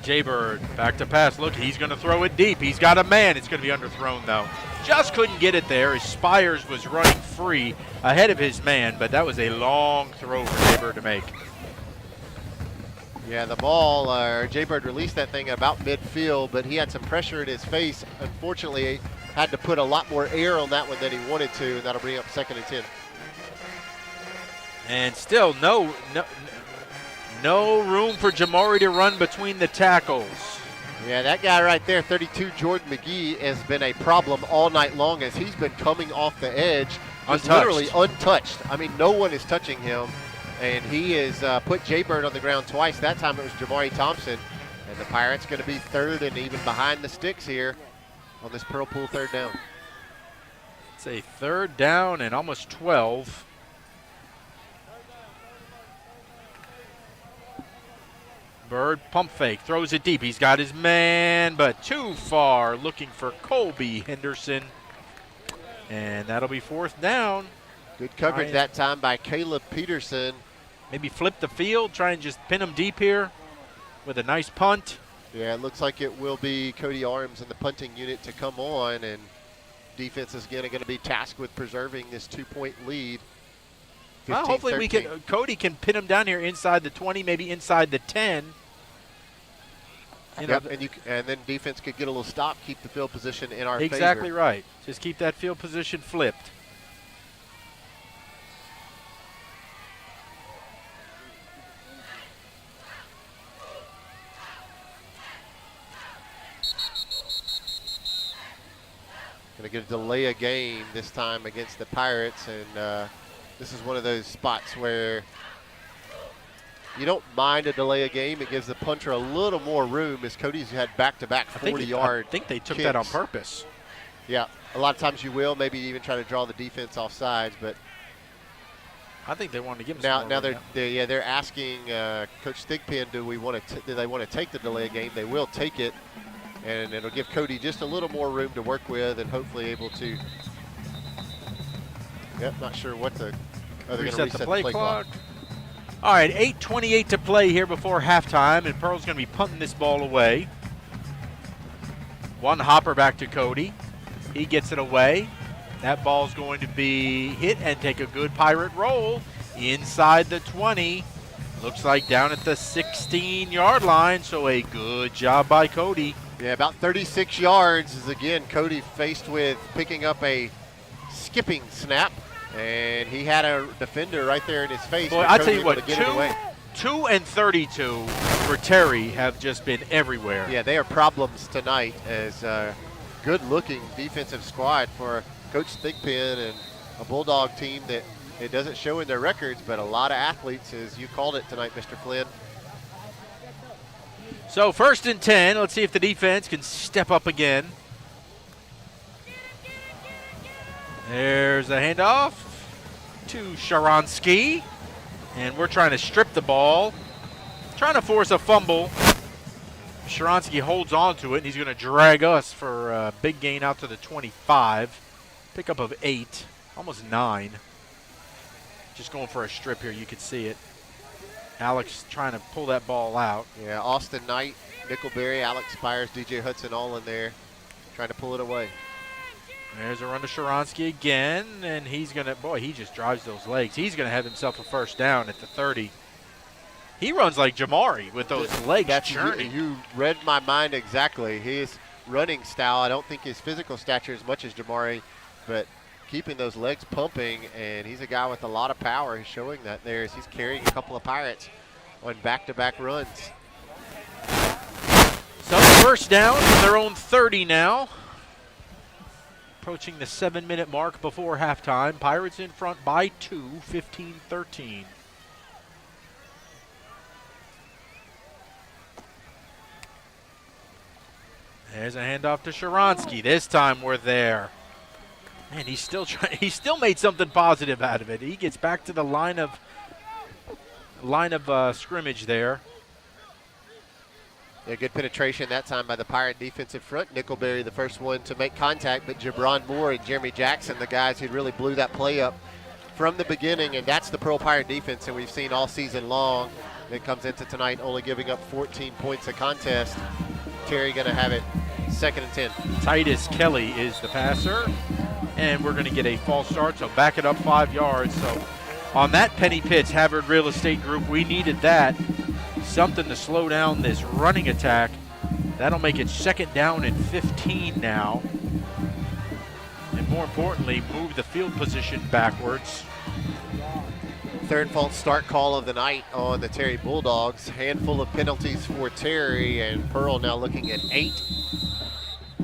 Jaybird back to pass. Look, he's going to throw it deep. He's got a man. It's going to be underthrown, though. Just couldn't get it there as Spires was running free ahead of his man, but that was a long throw for Jaybird to make. Yeah, the ball, Jaybird released that thing about midfield, but he had some pressure in his face. Unfortunately, had to put a lot more air on that one than he wanted to, and that'll bring up 2nd and 10. And still no room for Jamari to run between the tackles. Yeah, that guy right there, 32, Jordan McGee, has been a problem all night long as he's been coming off the edge, just literally untouched. I mean, no one is touching him, and he has put Jaybird on the ground twice. That time it was Jamari Thompson, and the Pirates going to be third and even behind the sticks here on this Pearl Pool third down. It's a third down and almost 12. Bird pump fake, throws it deep. He's got his man, but too far. Looking for Colby Henderson. And that'll be 4th down. Good coverage that time by Caleb Peterson. Maybe flip the field, try and just pin him deep here with a nice punt. Yeah, it looks like it will be Cody Arms and the punting unit to come on, and defense is again going to be tasked with preserving this 2-point lead. Well, hopefully Cody can pin him down here inside the 20, maybe inside the 10. Yep, and then defense could get a little stop, keep the field position in our favor. Exactly right. Just keep that field position flipped. Going to get a delay a game this time against the Pirates, and this is one of those spots where you don't mind a delay a game. It gives the punter a little more room as Cody's had back-to-back 40-yard I think they took kicks. that on purpose. Yeah, a lot of times you will, maybe even try to draw the defense off sides, but I think they wanted to give him now some more they're asking Coach Thigpen, do they want to take the delay game? They will take it, and it'll give Cody just a little more room to work with, and hopefully able to. Yep, not sure what the. Oh, they're reset the play clock. All right, 8:28 to play here before halftime, and Pearl's going to be punting this ball away. One hopper back to Cody. He gets it away. That ball's going to be hit and take a good Pirate roll inside the 20. Looks like down at the 16-yard line, so a good job by Cody. Yeah, about 36 yards is, again, Cody faced with picking up a skipping snap. And he had a defender right there in his face. Boy, I tell you what, 2 and 32 for Terry have just been everywhere. Yeah, they are problems tonight as a good-looking defensive squad for Coach Thigpen and a Bulldog team that it doesn't show in their records, but a lot of athletes, as you called it tonight, Mr. Flynn. So 1st and 10. Let's see if the defense can step up again. There's a handoff to Sharansky, and we're trying to strip the ball, trying to force a fumble. Sharansky holds on to it, and he's going to drag us for a big gain out to the 25. Pickup of 8, almost 9. Just going for a strip here. You can see it. Alex trying to pull that ball out. Yeah, Austin Knight, Nickelberry, Alex Spires, DJ Hudson all in there trying to pull it away. There's a run to Sharansky again, and he's going to, boy, he just drives those legs. He's going to have himself a first down at the 30. He runs like Jamari with those legs churning. You read my mind exactly. His running style, I don't think his physical stature as much as Jamari, but keeping those legs pumping, and he's a guy with a lot of power. He's showing that there as he's carrying a couple of Pirates on back-to-back runs. So first down from their own 30 now. Approaching the 7-minute mark before halftime. Pirates in front by 2, 15-13. There's a handoff to Sharansky. This time we're there. Man, he's still trying. He still made something positive out of it. He gets back to the line of scrimmage there. Yeah, good penetration that time by the Pirate defensive front. Nickelberry the first one to make contact, but Jabron Moore and Jeremy Jackson, the guys who really blew that play up from the beginning, and that's the Pearl Pirate defense that we've seen all season long. That comes into tonight only giving up 14 points a contest. Terry going to have it 2nd and 10. Titus Kelly is the passer, and we're going to get a false start, so back it up 5 yards. So on that Penny Pitts Havard Real Estate Group, we needed that. Something to slow down this running attack. That'll make it 2nd down and 15 now. And more importantly, move the field position backwards. Third false start call of the night on the Terry Bulldogs. Handful of penalties for Terry, and Pearl now looking at 8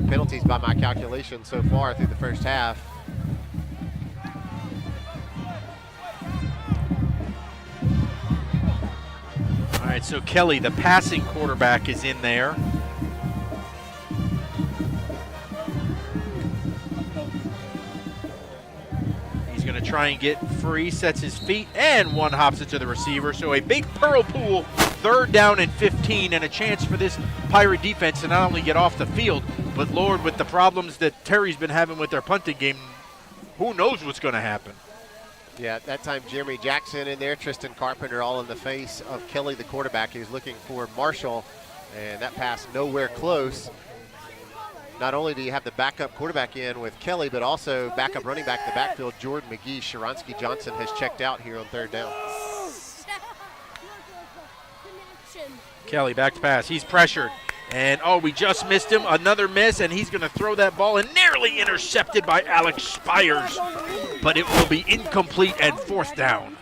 penalties by my calculation so far through the first half. All right, so Kelly, the passing quarterback, is in there. He's going to try and get free, sets his feet, and one hops it to the receiver. So a big Pearl pool, 3rd down and 15, and a chance for this Pirate defense to not only get off the field, but Lord, with the problems that Terry's been having with their punting game, who knows what's going to happen. Yeah, at that time, Jeremy Jackson in there, Tristan Carpenter all in the face of Kelly, the quarterback. He was looking for Marshall, and that pass nowhere close. Not only do you have the backup quarterback in with Kelly, but also backup running back in the backfield, Jordan McGee. Sharansky Johnson has checked out here on 3rd down. Kelly back to pass. He's pressured. And, oh, we just missed him. Another miss, and he's going to throw that ball, and nearly intercepted by Alex Spires. But it will be incomplete and 4th down.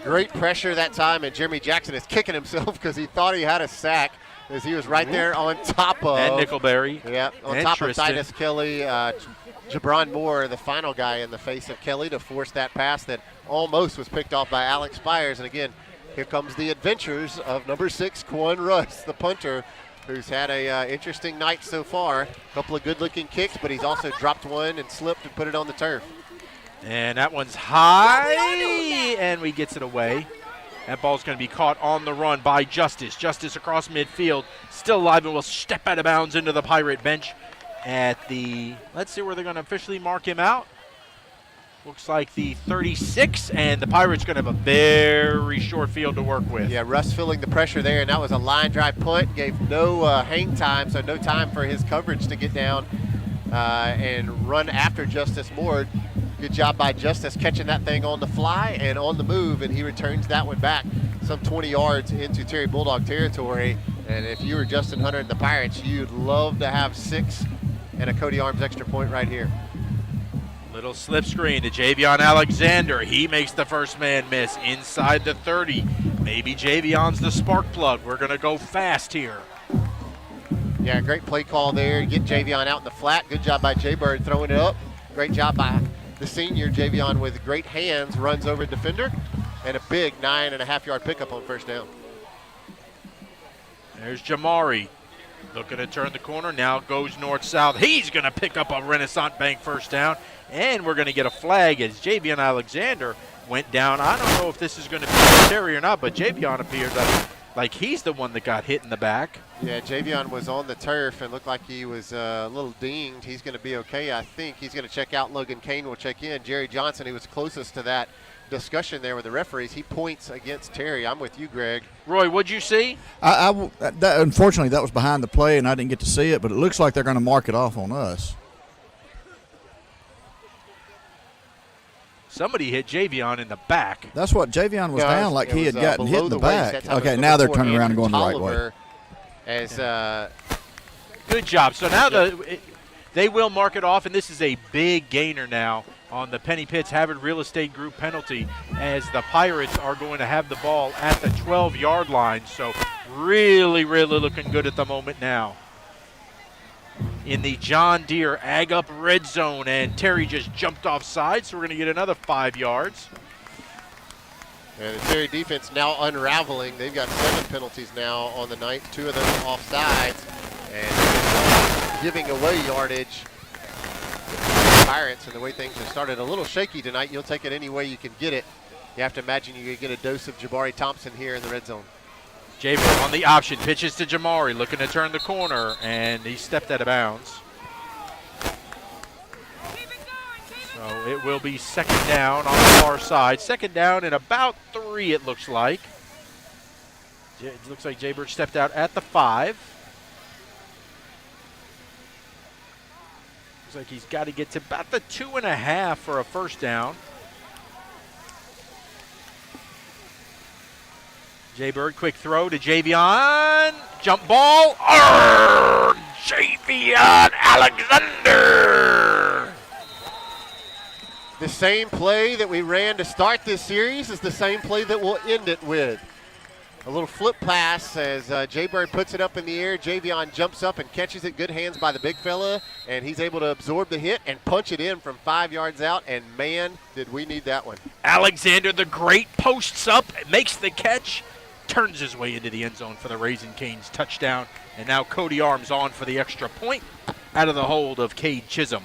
Great pressure that time, and Jeremy Jackson is kicking himself because he thought he had a sack as he was right there on top of. And Nickelberry. Yeah, on top of Titus Kelly. Jabron Moore, the final guy in the face of Kelly to force that pass that almost was picked off by Alex Spires. And again, here comes the adventures of number 6, Quan Russ, the punter, who's had a interesting night so far. A couple of good-looking kicks, but he's also dropped one and slipped and put it on the turf. And that one's high, and we gets it away. That ball's going to be caught on the run by Justice. Justice across midfield, still alive, and will step out of bounds into the Pirate bench at the, let's see where they're going to officially mark him out. Looks like the 36, and the Pirates going to have a very short field to work with. Yeah, Russ feeling the pressure there, and that was a line drive punt. Gave no hang time, so no time for his coverage to get down and run after Justice Moore. Good job by Justice catching that thing on the fly and on the move, and he returns that one back some 20 yards into Terry Bulldog territory. And if you were Justin Hunter and the Pirates, you'd love to have 6 and a Cody Arms extra point right here. Little slip screen to Javion Alexander. He makes the first man miss inside the 30. Maybe Javion's the spark plug. We're going to go fast here. Yeah, great play call there. Get Javion out in the flat. Good job by Jay-Bird throwing it up. Great job by the senior. Javion with great hands runs over defender. And a big 9.5-yard pickup on 1st down. There's Jamari. Looking to turn the corner. Now goes north-south. He's going to pick up a Renaissance Bank 1st down. And we're going to get a flag as Javion Alexander went down. I don't know if this is going to be Terry or not, but Javion appears like he's the one that got hit in the back. Yeah, Javion was on the turf and looked like he was a little dinged. He's going to be okay, I think. He's going to check out. Logan Kane will check in. Jerry Johnson, who was closest to that discussion there with the referees, he points against Terry. I'm with you, Greg. Roy, what'd you see? Unfortunately, that was behind the play, and I didn't get to see it, but it looks like they're going to mark it off on us. Somebody hit Javion in the back. That's what Javion was down, like he had gotten hit in the waist. back. Okay, now they're turning around and going the right way. As good job. So now they will mark it off, and this is a big gainer now on the Penny Pitts Havard Real Estate Group penalty, as the Pirates are going to have the ball at the 12-yard line. So really, really looking good at the moment now in the John Deere Ag Up red zone, and Terry just jumped offside, so we're going to get another 5 yards. And the Terry defense now unraveling. They've got 7 penalties now on the night, 2 of them offsides, and giving away yardage. Pirates, and the way things have started a little shaky tonight, you'll take it any way you can get it. You have to imagine you get a dose of Jabari Thompson here in the red zone. Jaber on the option, pitches to Jamari, looking to turn the corner, and he stepped out of bounds. So it will be second down on the far side. Second down and about 3, it looks like. It looks like Jaybird stepped out at the 5. Looks like he's got to get to about the 2.5 for a first down. Jaybird, quick throw to Javion. Jump ball. Javion Alexander. The same play that we ran to start this series is the same play that we'll end it with. A little flip pass as Jaybird puts it up in the air. Javion jumps up and catches it. Good hands by the big fella, and he's able to absorb the hit and punch it in from 5 yards out, and man, did we need that one. Alexander the Great posts up, makes the catch, turns his way into the end zone for the Raising Cane's touchdown, and now Cody Arms on for the extra point out of the hold of Cade Chisholm.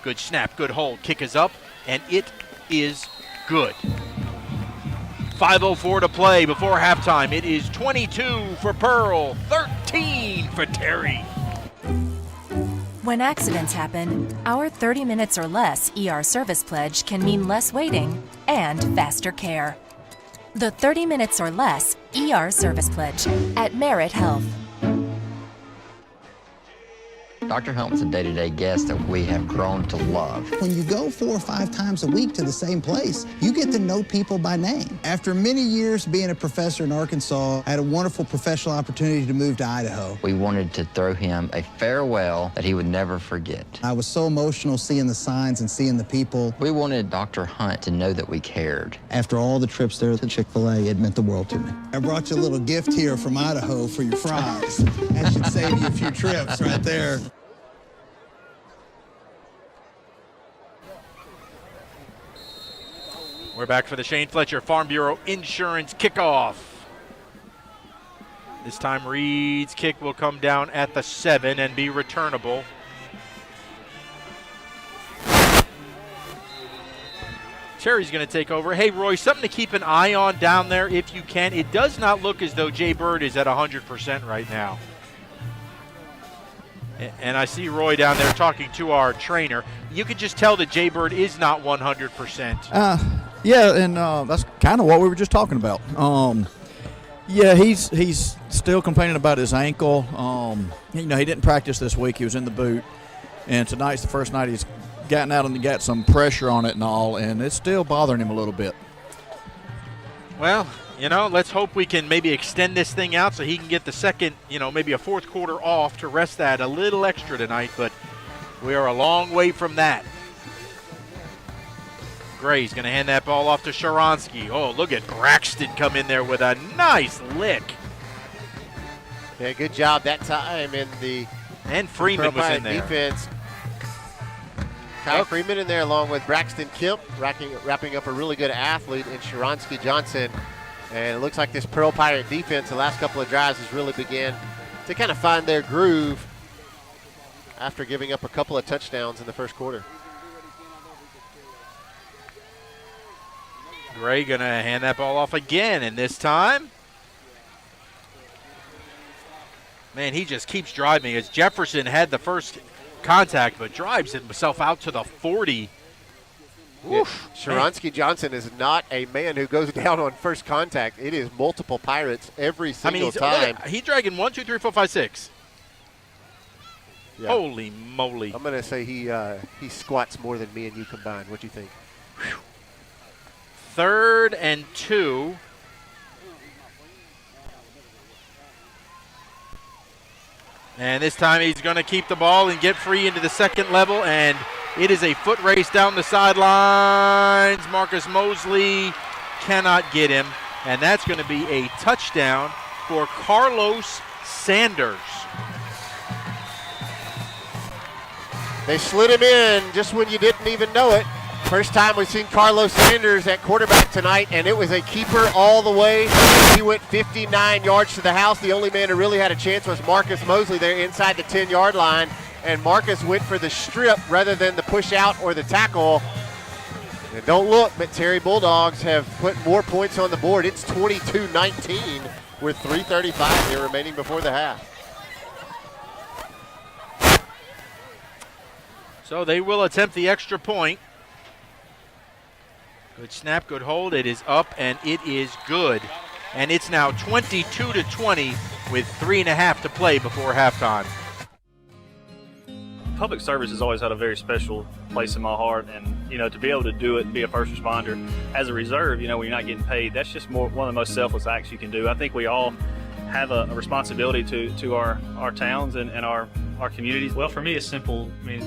Good snap, good hold, kick is up, and it is good. 5:04 to play before halftime. It is 22 for Pearl, 13 for Terry. When accidents happen, our 30 minutes or less ER service pledge can mean less waiting and faster care. The 30 minutes or less ER service pledge at Merit Health. Dr. Helton's a day-to-day guest that we have grown to love. When you go 4 or 5 times a week to the same place, you get to know people by name. After many years being a professor in Arkansas, I had a wonderful professional opportunity to move to Idaho. We wanted to throw him a farewell that he would never forget. I was so emotional seeing the signs and seeing the people. We wanted Dr. Hunt to know that we cared. After all the trips there to Chick-fil-A, it meant the world to me. I brought you a little gift here from Idaho for your fries. That should save you a few trips right there. We're back for the Shane Fletcher Farm Bureau Insurance kickoff. This time Reed's kick will come down at the 7 and be returnable. Terry's going to take over. Hey, Roy, something to keep an eye on down there if you can. It does not look as though Jay Bird is at 100% right now. And I see Roy down there talking to our trainer. You can just tell that Jay Bird is not 100%. Yeah, and that's kind of what we were just talking about. Yeah, he's still complaining about his ankle. He didn't practice this week. He was in the boot. And tonight's the first night he's gotten out and got some pressure on it and all, and it's still bothering him a little bit. Well, let's hope we can maybe extend this thing out so he can get the second, maybe a fourth quarter off to rest that a little extra tonight, but we are a long way from that. Gray's going to hand that ball off to Sharansky. Oh, look at Braxton come in there with a nice lick. Yeah, good job that time and Freeman was in there. Defense. Kai Freeman in there along with Braxton Kemp, wrapping up a really good athlete in Sharansky Johnson. And it looks like this Pearl Pirate defense the last couple of drives has really began to kind of find their groove after giving up a couple of touchdowns in the first quarter. Gray going to hand that ball off again, and this time Man, he just keeps driving as Jefferson had the first contact, but drives himself out to the 40. Oof. Sharansky Johnson is not a man who goes down on first contact. It is multiple Pirates every single time. He's dragging 1, 2, 3, 4, 5, 6. Yeah. Holy moly. I'm going to say he squats more than me and you combined. What do you think? 3rd and 2. And this time he's going to keep the ball and get free into the second level, and it is a foot race down the sidelines. Marcus Mosley cannot get him, and that's going to be a touchdown for Carlos Sanders. They slid him in just when you didn't even know it. First time we've seen Carlos Sanders at quarterback tonight, and it was a keeper all the way. He went 59 yards to the house. The only man who really had a chance was Marcus Mosley there inside the 10-yard line, and Marcus went for the strip rather than the push out or the tackle. And don't look, but Terry Bulldogs have put more points on the board. It's 22-19 with 3:35 here remaining before the half. So they will attempt the extra point. Good snap, good hold. It is up, and it is good. And it's now 22-20 with 3.5 to play before halftime. Public service has always had a very special place in my heart, and to be able to do it and be a first responder as a reserve, when you're not getting paid, that's just one of the most selfless acts you can do. I think we all have a responsibility to our towns and our communities. Well, for me, it's simple. I mean,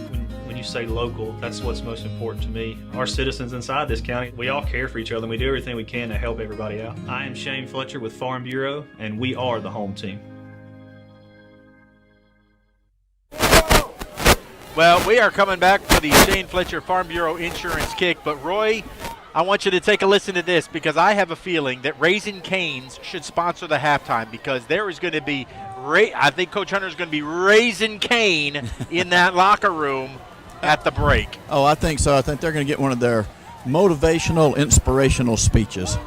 when you say local, that's what's most important to me. Our citizens inside this county, we all care for each other, and we do everything we can to help everybody out. I am Shane Fletcher with Farm Bureau, and we are the home team. Well, we are coming back for the Shane Fletcher Farm Bureau Insurance Kick, but Roy, I want you to take a listen to this, because I have a feeling that Raising Cane's should sponsor the halftime, because there is going to be, I think Coach Hunter is going to be raising Cane in that locker room at the break. Oh, I think so. I think they're going to get one of their motivational, inspirational speeches.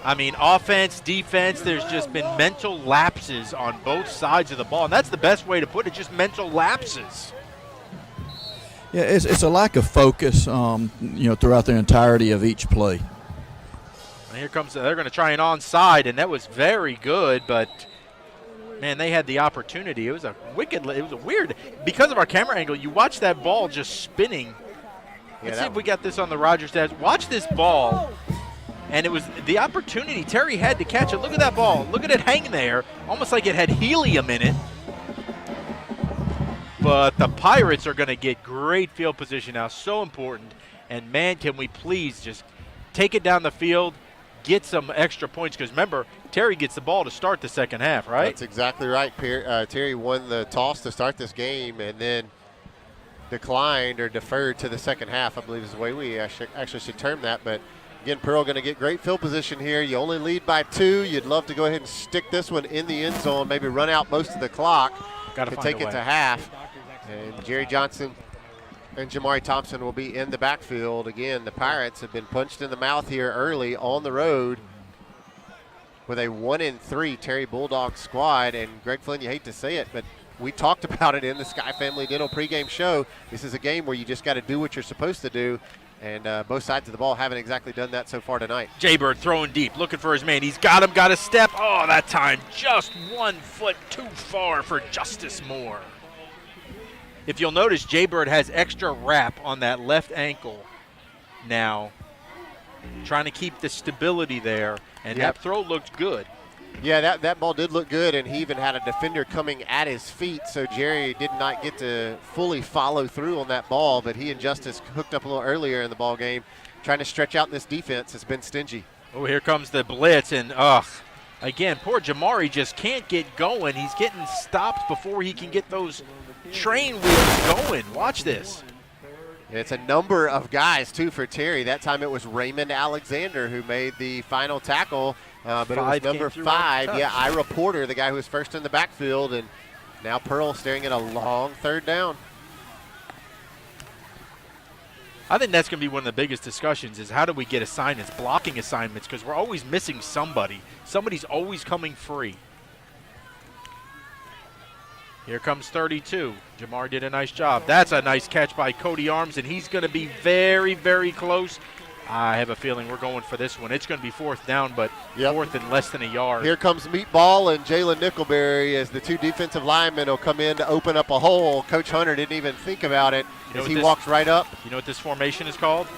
I mean, offense, defense, there's just been mental lapses on both sides of the ball, and that's the best way to put it, just mental lapses. Yeah, it's a lack of focus, throughout the entirety of each play. And here comes, they're going to try an onside, and that was very good, but man, they had the opportunity. It was a weird, because of our camera angle, you watch that ball just spinning. Let's see if we got this on the Rogers stats. Watch this ball, and it was the opportunity Terry had to catch it. Look at that ball. Look at it hang there, almost like it had helium in it. But the Pirates are going to get great field position now, so important. And, man, can we please just take it down the field, get some extra points, because, remember, Terry gets the ball to start the second half, right? That's exactly right. Terry won the toss to start this game and then declined or deferred to the second half, I believe is the way we actually should term that. But, again, Pearl going to get great field position here. You only lead by 2. You'd love to go ahead and stick this one in the end zone, maybe run out most of the clock to take it to half. And Jerry Johnson and Jamari Thompson will be in the backfield. Again, the Pirates have been punched in the mouth here early on the road with a 1-3 Terry Bulldog squad. And Greg Flynn, you hate to say it, but we talked about it in the Sky Family Dental pregame show. This is a game where you just got to do what you're supposed to do. And both sides of the ball haven't exactly done that so far tonight. Jaybird throwing deep, looking for his man. He's got him, got a step. Oh, that time just 1 foot too far for Justice Moore. If you'll notice, Jaybird has extra wrap on that left ankle now, trying to keep the stability there, and that throw looked good. Yeah, that ball did look good, and he even had a defender coming at his feet, so Jerry did not get to fully follow through on that ball, but he and Justice hooked up a little earlier in the ball game, trying to stretch out this defense. It's been stingy. Oh, here comes the blitz, and again, poor Jamari just can't get going. He's getting stopped before he can get those train wheels going. Watch this. It's a number of guys, too, for Terry. That time it was Raymond Alexander who made the final tackle, but it was number 5. Yeah, Ira Porter, the guy who was first in the backfield, and now Pearl staring at a long third down. I think that's going to be one of the biggest discussions is how do we get assignments, blocking assignments, because we're always missing somebody. Somebody's always coming free. Here comes 32. Jamar did a nice job. That's a nice catch by Cody Arms, and he's going to be very, very close. I have a feeling we're going for this one. It's going to be 4th down, but 4th and less than a yard. Here comes Meatball and Jalen Nickelberry as the 2 defensive linemen will come in to open up a hole. Coach Hunter didn't even think about it as he walks right up. You know what this formation is called?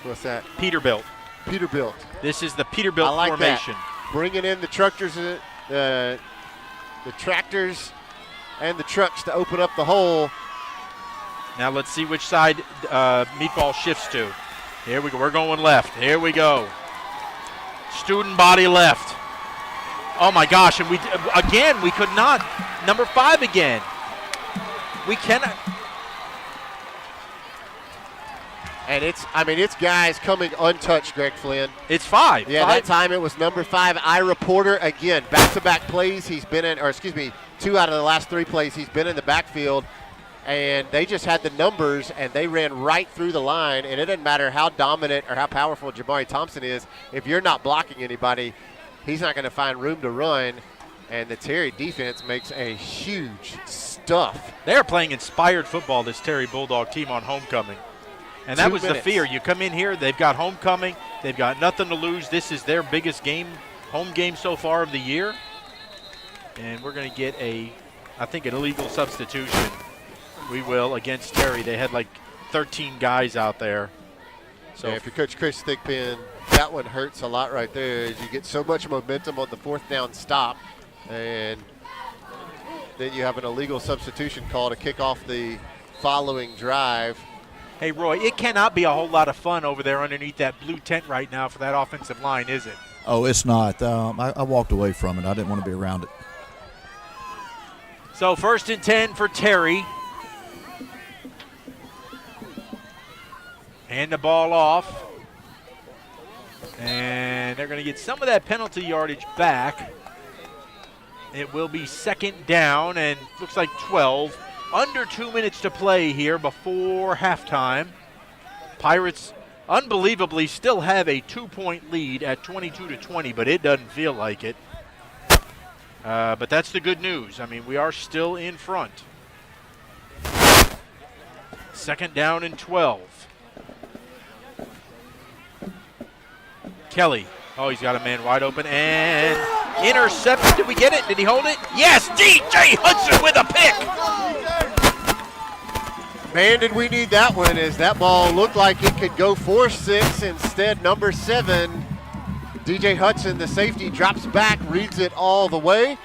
What's that? Peterbilt. Peterbilt. This is the Peterbilt I like formation. That. Bringing in the tractors, the tractors and the trucks to open up the hole. Now let's see which side Meatball shifts to. Here we go. We're going left. Here we go. Student body left. Oh my gosh! And we could not. Number 5 again. We cannot. And it's guys coming untouched, Greg Flynn. It's 5. Yeah, 5. that time it was number 5, Ira Porter. Again, back-to-back plays he's been in, 2 out of the last 3 plays he's been in the backfield. And they just had the numbers, and they ran right through the line. And it doesn't matter how dominant or how powerful Jamari Thompson is. If you're not blocking anybody, he's not going to find room to run. And the Terry defense makes a huge stuff. They're playing inspired football, this Terry Bulldog team on homecoming. And that was the fear. You come in here, they've got homecoming. They've got nothing to lose. This is their biggest game, home game so far of the year. And we're going to get an illegal substitution. We will against Terry. They had like 13 guys out there. So if you're Coach Chris Thigpen, that one hurts a lot right there. As you get so much momentum on the 4th down stop, and then you have an illegal substitution call to kick off the following drive. Hey, Roy, it cannot be a whole lot of fun over there underneath that blue tent right now for that offensive line, is it? Oh, it's not. I walked away from it. I didn't want to be around it. So 1st and 10 for Terry. Hand the ball off. And they're going to get some of that penalty yardage back. It will be 2nd down and looks like 12. Under 2 minutes to play here before halftime. Pirates unbelievably still have a 2-point lead at 22-20, but it doesn't feel like it. But that's the good news. I mean, we are still in front. 2nd down and 12. Kelly. Oh, he's got a man wide open and intercepted. Did we get it? Did he hold it? Yes, DJ Hudson with a pick. Man, did we need that one, as that ball looked like it could go 4-6. Instead, number 7, DJ Hudson, the safety, drops back, reads it all the way.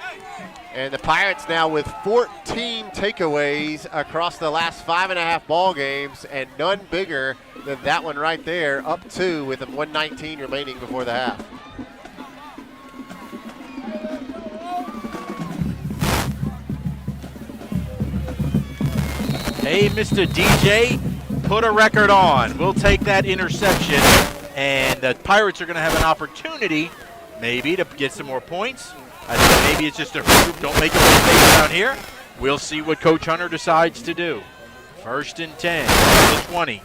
And the Pirates now with 14 takeaways across the last 5.5 ball games, and none bigger than that one right there, up 2 with 1:19 remaining before the half. Hey, Mr. DJ, put a record on. We'll take that interception, and the Pirates are going to have an opportunity maybe to get some more points. I think maybe it's just a group. Don't make a mistake down here. We'll see what Coach Hunter decides to do. 1st and 10, the 20.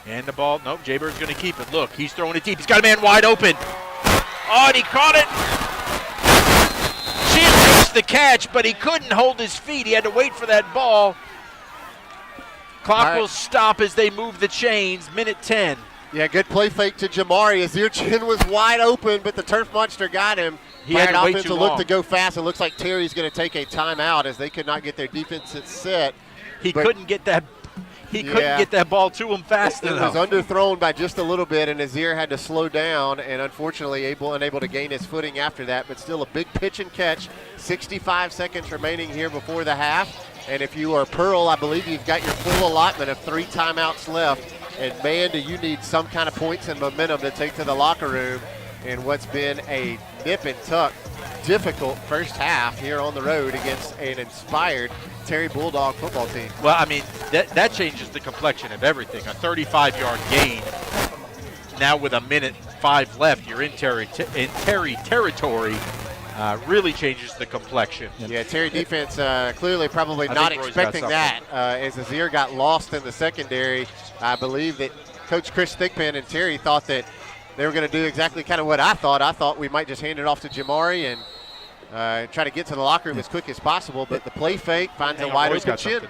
And the ball, nope, Jaybird's going to keep it. Look, he's throwing it deep. He's got a man wide open. Oh, and he caught it. Chin makes the catch, but he couldn't hold his feet. He had to wait for that ball. Clock will stop as they move the chains. Minute 10. Yeah, good play fake to Jamari. Azir Chin was wide open, but the turf monster got him. He had to wait offense too look long. to go fast. It looks like Terry's going to take a timeout as they could not get their defense set. He couldn't get that. He couldn't get that ball to him fast enough. It was underthrown by just a little bit, and Azir had to slow down, and unfortunately unable to gain his footing after that. But still a big pitch and catch. 65 seconds remaining here before the half. And if you are Pearl, I believe you've got your full allotment of 3 timeouts left. And man, do you need some kind of points and momentum to take to the locker room in what's been a nip and tuck, difficult first half here on the road against an inspired Terry Bulldog football team. Well, I mean, that changes the complexion of everything. A 35-yard gain. Now with 1:05 left, you're in Terry territory. Really changes the complexion. Yeah, Terry defense clearly probably not expecting that as Azir got lost in the secondary. I believe that Coach Chris Thigpen and Terry thought that they were going to do exactly kind of what I thought. I thought we might just hand it off to Jamari and try to get to the locker room as quick as possible, but the play fake finds a wide open chin.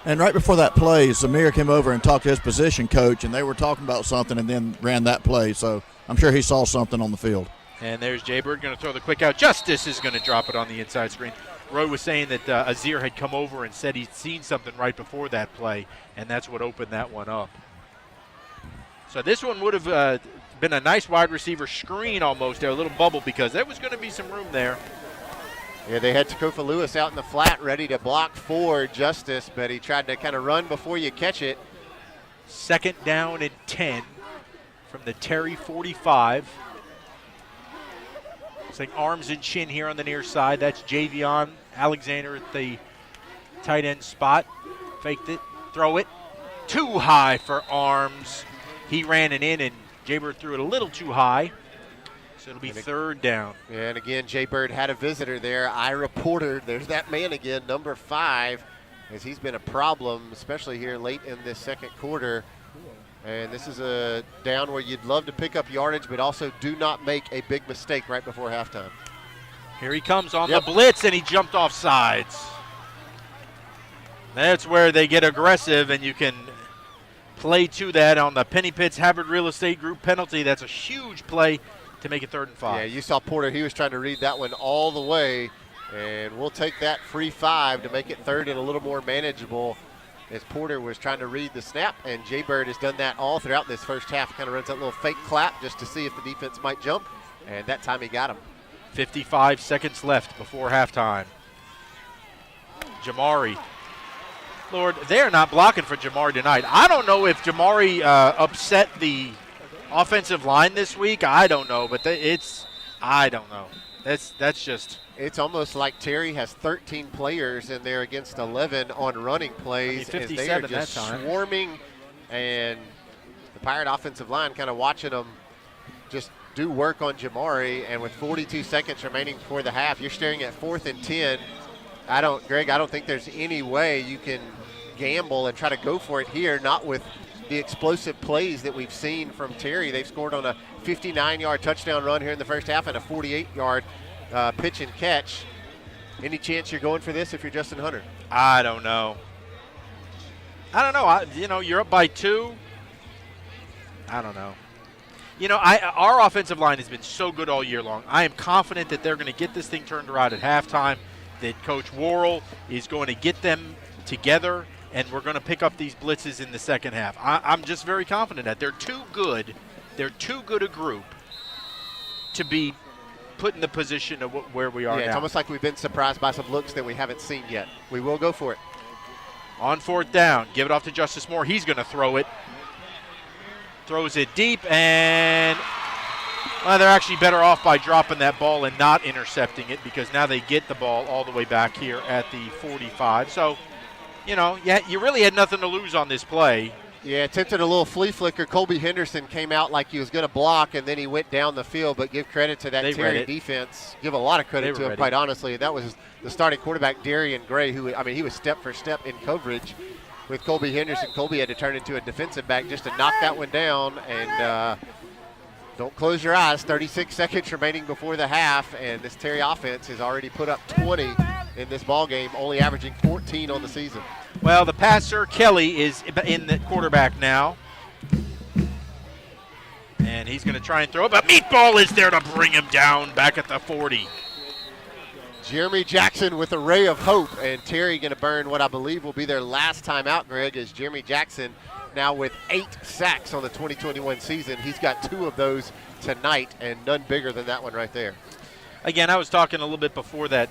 And right before that play, Zamir came over and talked to his position coach, and they were talking about something and then ran that play. So I'm sure he saw something on the field. And there's Jaybird going to throw the quick out. Justice is going to drop it on the inside screen. Roy was saying that Azir had come over and said he'd seen something right before that play, and that's what opened that one up. So this one would have been a nice wide receiver screen almost there, a little bubble, because there was going to be some room there. Yeah, they had Takofa Lewis out in the flat ready to block for Justice, but he tried to kind of run before you catch it. 2nd down and 10 from the Terry 45. It's like arms and chin here on the near side. That's Javion Alexander at the tight end spot. Faked it, throw it. Too high for Arms. He ran it in, and Jaybird threw it a little too high. So it'll be 3rd down. And again, Jaybird had a visitor there. Ira Porter, there's that man again, number 5, as he's been a problem, especially here late in this second quarter. And this is a down where you'd love to pick up yardage, but also do not make a big mistake right before halftime. Here he comes on the blitz, and he jumped off sides. That's where they get aggressive, and you can play to that on the Penny Pitts Havard Real Estate Group penalty. That's a huge play to make it 3rd and 5. Yeah, you saw Porter. He was trying to read that one all the way, and we'll take that free 5 to make it 3rd and a little more manageable, as Porter was trying to read the snap, and Jaybird has done that all throughout this first half. Kind of runs that little fake clap just to see if the defense might jump, and that time he got him. 55 seconds left before halftime. Jamari. Lord, they're not blocking for Jamari tonight. I don't know if Jamari upset the offensive line this week. I don't know, but I don't know. That's just. It's almost like Terry has 13 players in there against 11 on running plays, as they are just swarming, and the Pirate offensive line kind of watching them just do work on Jamari. And with 42 seconds remaining before the half, you're staring at 4th and 10. Greg, I don't think there's any way you can gamble and try to go for it here, not with the explosive plays that we've seen from Terry. They've scored on a 59-yard touchdown run here in the first half and a 48-yard pitch and catch. Any chance you're going for this if you're Justin Hunter? I don't know. You're up by 2. I don't know. Our offensive line has been so good all year long. I am confident that they're going to get this thing turned around at halftime, that Coach Worrell is going to get them together, and we're going to pick up these blitzes in the second half. I'm just very confident that they're too good. They're too good a group to be put in the position of where we are now. It's almost like we've been surprised by some looks that we haven't seen yet. We will go for it. On 4th down, give it off to Justice Moore. He's going to throw it. Throws it deep, and they're actually better off by dropping that ball and not intercepting it, because now they get the ball all the way back here at the 45. So, you really had nothing to lose on this play. Yeah, attempted a little flea flicker. Colby Henderson came out like he was going to block, and then he went down the field. But give credit to that Terry defense. Give a lot of credit to him, quite honestly. That was the starting quarterback, Darian Gray, who, he was step for step in coverage with Colby Henderson. Colby had to turn into a defensive back just to knock that one down. And don't close your eyes. 36 seconds remaining before the half, and this Terry offense has already put up 20 in this ball game, only averaging 14 on the season. Well, the passer, Kelly, is in the quarterback now. And he's going to try and throw it, but Meatball is there to bring him down back at the 40. Jeremy Jackson with a ray of hope, and Terry going to burn what I believe will be their last time out, Greg, is Jeremy Jackson now with 8 sacks on the 2021 season. He's got 2 of those tonight, and none bigger than that one right there. Again, I was talking a little bit before that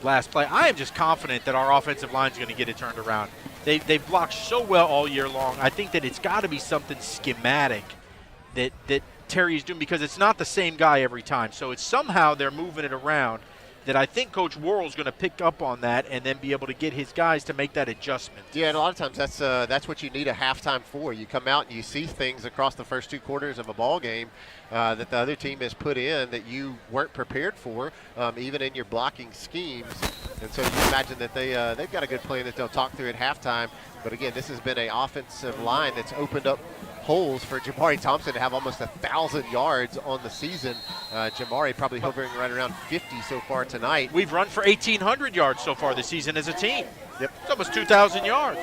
last play. I am just confident that our offensive line is going to get it turned around. They've blocked so well all year long. I think that it's got to be something schematic that Terry's doing, because it's not the same guy every time. So it's somehow they're moving it around, that I think Coach Worrell's going to pick up on that and then be able to get his guys to make that adjustment. Yeah, and a lot of times that's what you need a halftime for. You come out and you see things across the first 2 quarters of a ball game that the other team has put in that you weren't prepared for, even in your blocking schemes. And so you imagine that they've got a good plan that they'll talk through at halftime. But again, this has been an offensive line that's opened up holes for Jamari Thompson to have almost 1,000 yards on the season. Jamari probably hovering right around 50 so far tonight. We've run for 1,800 yards so far this season as a team. Yep. It's almost 2,000 yards.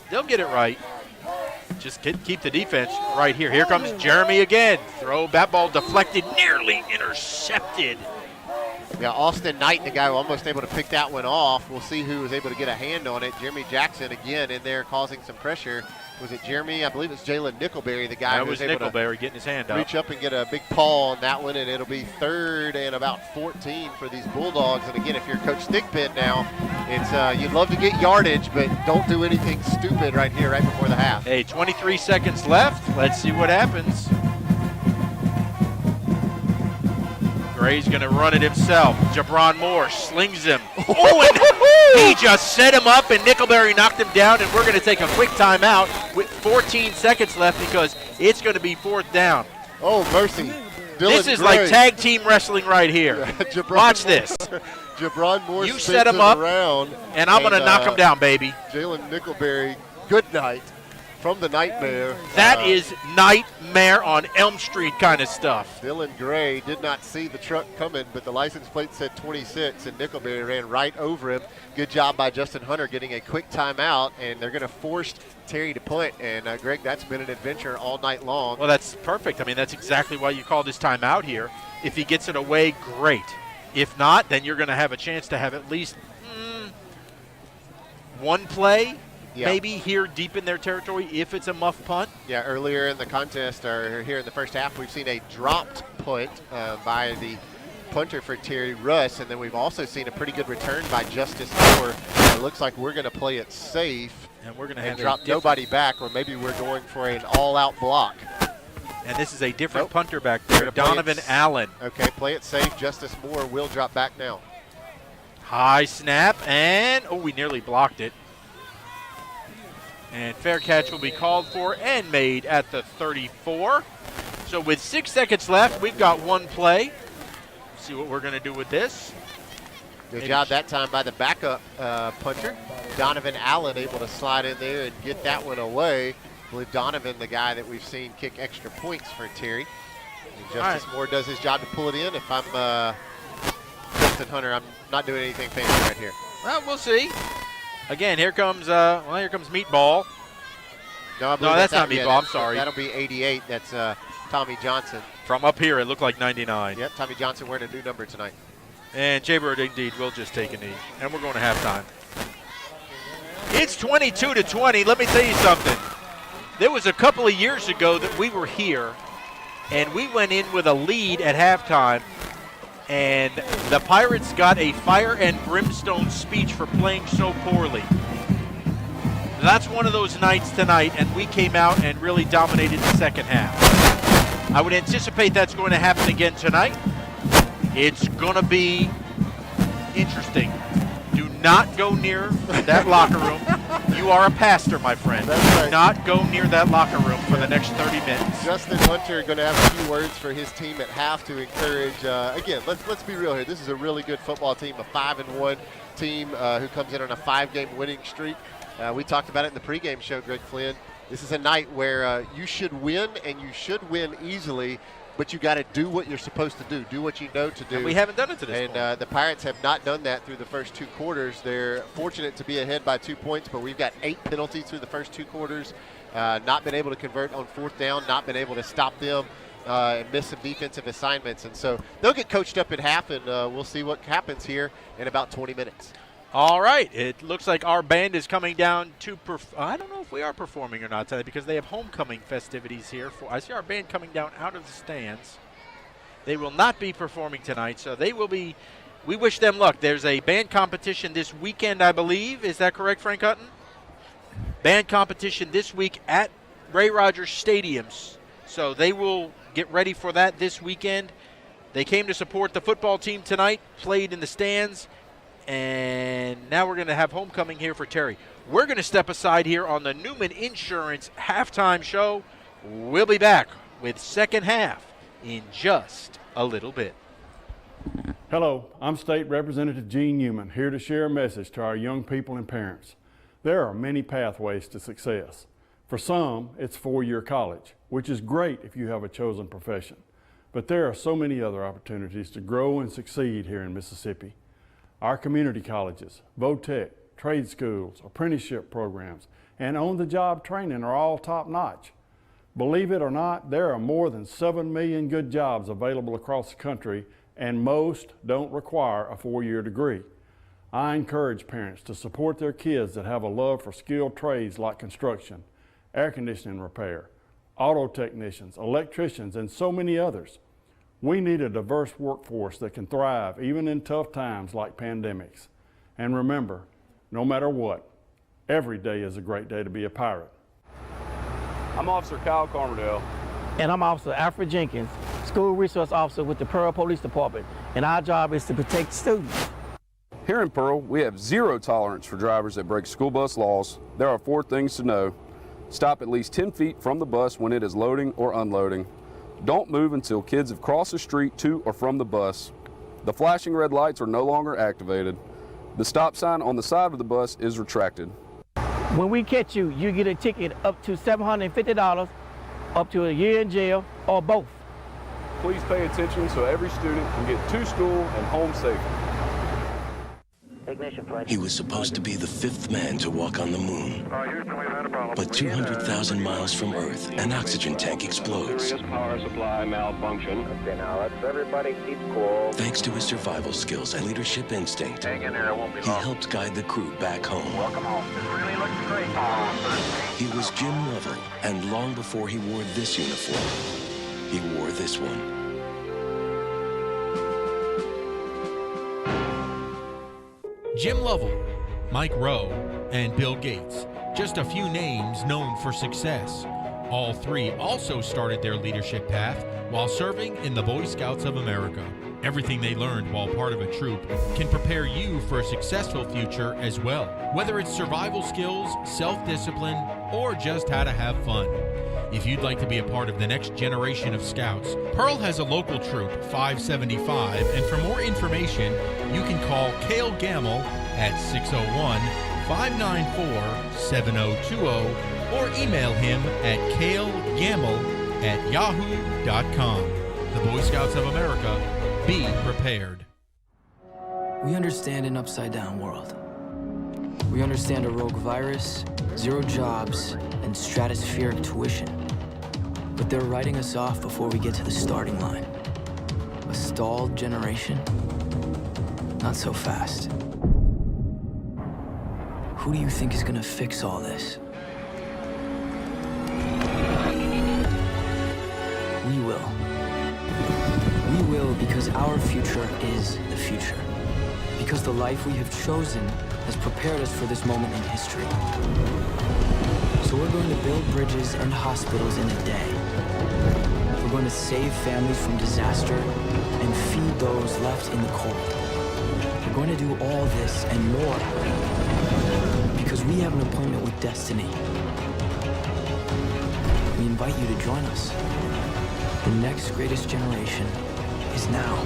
They'll get it right. Just keep the defense right here. Here comes Jeremy again. Throw, that ball deflected, nearly intercepted. Yeah, Austin Knight, the guy who almost able to pick that one off. We'll see who was able to get a hand on it. Jeremy Jackson again in there causing some pressure. Was it Jeremy? I believe it's Jalen Nickelberry, the guy who was able Nickelberry getting his hand to up. reach up and get a big paw on that one, and it'll be 3rd and about 14 for these Bulldogs. And again, if you're Coach Thigpen now, it's you'd love to get yardage, but don't do anything stupid right here, right before the half. Hey, 23 seconds left. Let's see what happens. Gray's going to run it himself. Jabron Moore slings him. Oh, and he just set him up, and Nickelberry knocked him down, and we're going to take a quick timeout with 14 seconds left because it's going to be 4th down. Oh, mercy. This is like tag team wrestling right here. Yeah, Watch this. Jabron Moore you set him up, around, and I'm going to knock him down, baby. Jalen Nickelberry, good night. From the Nightmare. That is Nightmare on Elm Street kind of stuff. Dylan Gray did not see the truck coming, but the license plate said 26, and Nickelberry ran right over him. Good job by Justin Hunter getting a quick timeout, and they're going to force Terry to punt. And, Greg, that's been an adventure all night long. Well, that's perfect. I mean, that's exactly why you call this timeout here. If he gets it away, great. If not, then you're going to have a chance to have at least one play. Yeah. Maybe here deep in their territory if it's a muff punt. Yeah, earlier in the contest or here in the first half, we've seen a dropped punt by the punter for Terry Russ, and then we've also seen a pretty good return by Justice Moore. It looks like we're going to play it safe and we're going to have drop nobody back, or maybe we're going for an all-out block. And this is a different punter back there, Donovan Allen. Okay, play it safe. Justice Moore will drop back now. High snap, and we nearly blocked it. And fair catch will be called for and made at the 34. So with 6 seconds left, we've got one play. See what we're going to do with this. Good job that time by the backup punter. Donovan Allen able to slide in there and get that one away. I believe Donovan, the guy that we've seen kick extra points for Terry. And Justice Moore does his job to pull it in. If I'm Justin Hunter, I'm not doing anything fancy right here. Well, we'll see. Again, here comes Meatball. No, that's not Meatball. I'm sorry. That'll be 88. That's Tommy Johnson. From up here, it looked like 99. Yep, Tommy Johnson wearing a new number tonight. And Jaybird indeed will just take a knee. And we're going to halftime. It's 22-20. Let me tell you something. There was a couple of years ago that we were here, and we went in with a lead at halftime. And the Pirates got a fire and brimstone speech for playing so poorly. That's one of those nights tonight, and we came out and really dominated the second half. I would anticipate that's going to happen again tonight. It's going to be interesting. Do not go near that locker room. You are a pastor, my friend. That's right. Do not go near that locker room for the next 30 minutes. Justin Hunter going to have a few words for his team at half to encourage. Again, let's be real here. This is a really good football team, a 5-1 team who comes in on a 5-game winning streak. We talked about it in the pregame show, Greg Flynn. This is a night where you should win, and you should win easily, but you got to do what you're supposed to do. Do what you know to do. And we haven't done it to this point. And the Pirates have not done that through the first 2 quarters. They're fortunate to be ahead by 2 points, but we've got 8 penalties through the first 2 quarters. Not been able to convert on 4th down, not been able to stop them, and miss some defensive assignments. And so they'll get coached up at half, and we'll see what happens here in about 20 minutes. All right. It looks like our band is coming down to I don't know if we are performing or not tonight because they have homecoming festivities here. I see our band coming down out of the stands. They will not be performing tonight, so they will be. We wish them luck. There's a band competition this weekend, I believe. Is that correct, Frank Hutton? Band competition this week at Ray Rogers Stadiums. So they will get ready for that this weekend. They came to support the football team tonight, played in the stands. And now we're going to have homecoming here for Terry. We're going to step aside here on the Newman Insurance halftime show. We'll be back with second half in just a little bit. Hello, I'm State Representative Gene Newman, here to share a message to our young people and parents. There are many pathways to success. For some, it's 4-year college, which is great if you have a chosen profession. But there are so many other opportunities to grow and succeed here in Mississippi. Our community colleges, VOTEC, trade schools, apprenticeship programs, and on-the-job training are all top-notch. Believe it or not, there are more than 7 million good jobs available across the country, and most don't require a 4-year degree. I encourage parents to support their kids that have a love for skilled trades like construction, air conditioning repair, auto technicians, electricians, and so many others. We need a diverse workforce that can thrive even in tough times like pandemics. And remember, no matter what, every day is a great day to be a pirate. I'm Officer Kyle Carmerdale. And I'm Officer Alfred Jenkins, School Resource Officer with the Pearl Police Department, and our job is to protect students. Here in Pearl, we have zero tolerance for drivers that break school bus laws. There are 4 things to know. Stop at least 10 feet from the bus when it is loading or unloading. Don't move until kids have crossed the street to or from the bus. The flashing red lights are no longer activated. The stop sign on the side of the bus is retracted. When we catch you, you get a ticket up to $750, up to a year in jail, or both. Please pay attention so every student can get to school and home safely. He was supposed to be the 5th man to walk on the moon. But 200,000 miles from Earth, an oxygen tank explodes. Power supply malfunction. Okay, now let's everybody keep cool. Thanks to his survival skills and leadership instinct, Hang in there, it won't be he long. helped guide the crew back home. Welcome home. This really looks great. He was Jim Lovell, and long before he wore this uniform, he wore this one. Jim Lovell, Mike Rowe, and Bill Gates. Just a few names known for success. All 3 also started their leadership path while serving in the Boy Scouts of America. Everything they learned while part of a troop can prepare you for a successful future as well, whether it's survival skills, self-discipline, or just how to have fun. If you'd like to be a part of the next generation of Scouts, Pearl has a local troop, 575, and for more information, you can call Cale Gamble at 601-594-7020 or email him at calegamble@yahoo.com. The Boy Scouts of America, be prepared. We understand an upside-down world. We understand a rogue virus, 0 jobs, and stratospheric tuition. But they're writing us off before we get to the starting line. A stalled generation? Not so fast. Who do you think is gonna fix all this? We will. We will because our future is the future. Because the life we have chosen has prepared us for this moment in history. So we're going to build bridges and hospitals in a day. We're going to save families from disaster and feed those left in the cold. We're going to do all this and more because we have an appointment with destiny. We invite you to join us. The next greatest generation is now.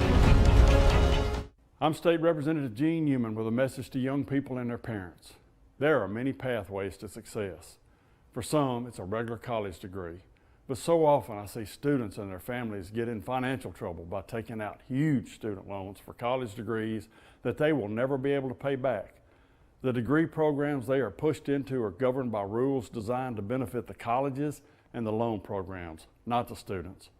I'm State Representative Gene Newman with a message to young people and their parents. There are many pathways to success. For some, it's a regular college degree. But so often I see students and their families get in financial trouble by taking out huge student loans for college degrees that they will never be able to pay back. The degree programs they are pushed into are governed by rules designed to benefit the colleges and the loan programs, not the students.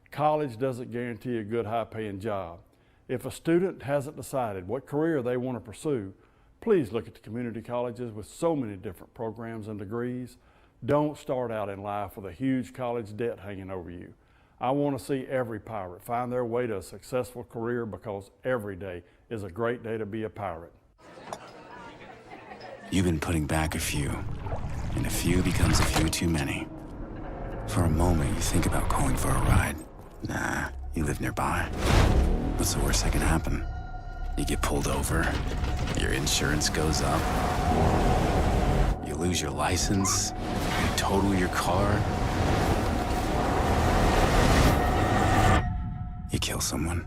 College doesn't guarantee a good high-paying job. If a student hasn't decided what career they want to pursue, please look at the community colleges with so many different programs and degrees. Don't start out in life with a huge college debt hanging over you. I want to see every pirate find their way to a successful career because every day is a great day to be a pirate. You've been putting back a few, and a few becomes a few too many. For a moment, you think about calling for a ride. Nah, you live nearby. What's the worst that can happen? You get pulled over, your insurance goes up, you lose your license, you total your car, you kill someone.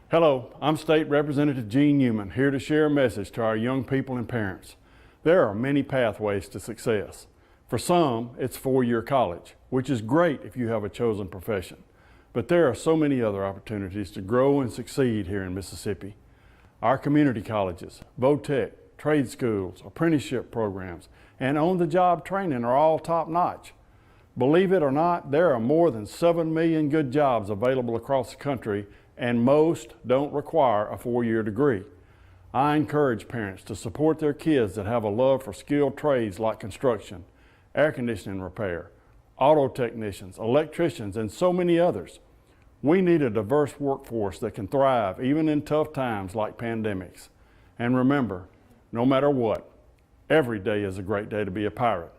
Hello, I'm State Representative Gene Newman, here to share a message to our young people and parents. There are many pathways to success. For some, it's four-year college, which is great if you have a chosen profession. But there are so many other opportunities to grow and succeed here in Mississippi. Our community colleges, VOTEC, trade schools, apprenticeship programs, and on-the-job training are all top-notch. Believe it or not, there are more than 7 million good jobs available across the country, and most don't require a four-year degree. I encourage parents to support their kids that have a love for skilled trades like construction, air conditioning repair, auto technicians, electricians, and so many others. We need a diverse workforce that can thrive even in tough times like pandemics. And remember, no matter what, every day is a great day to be a pirate.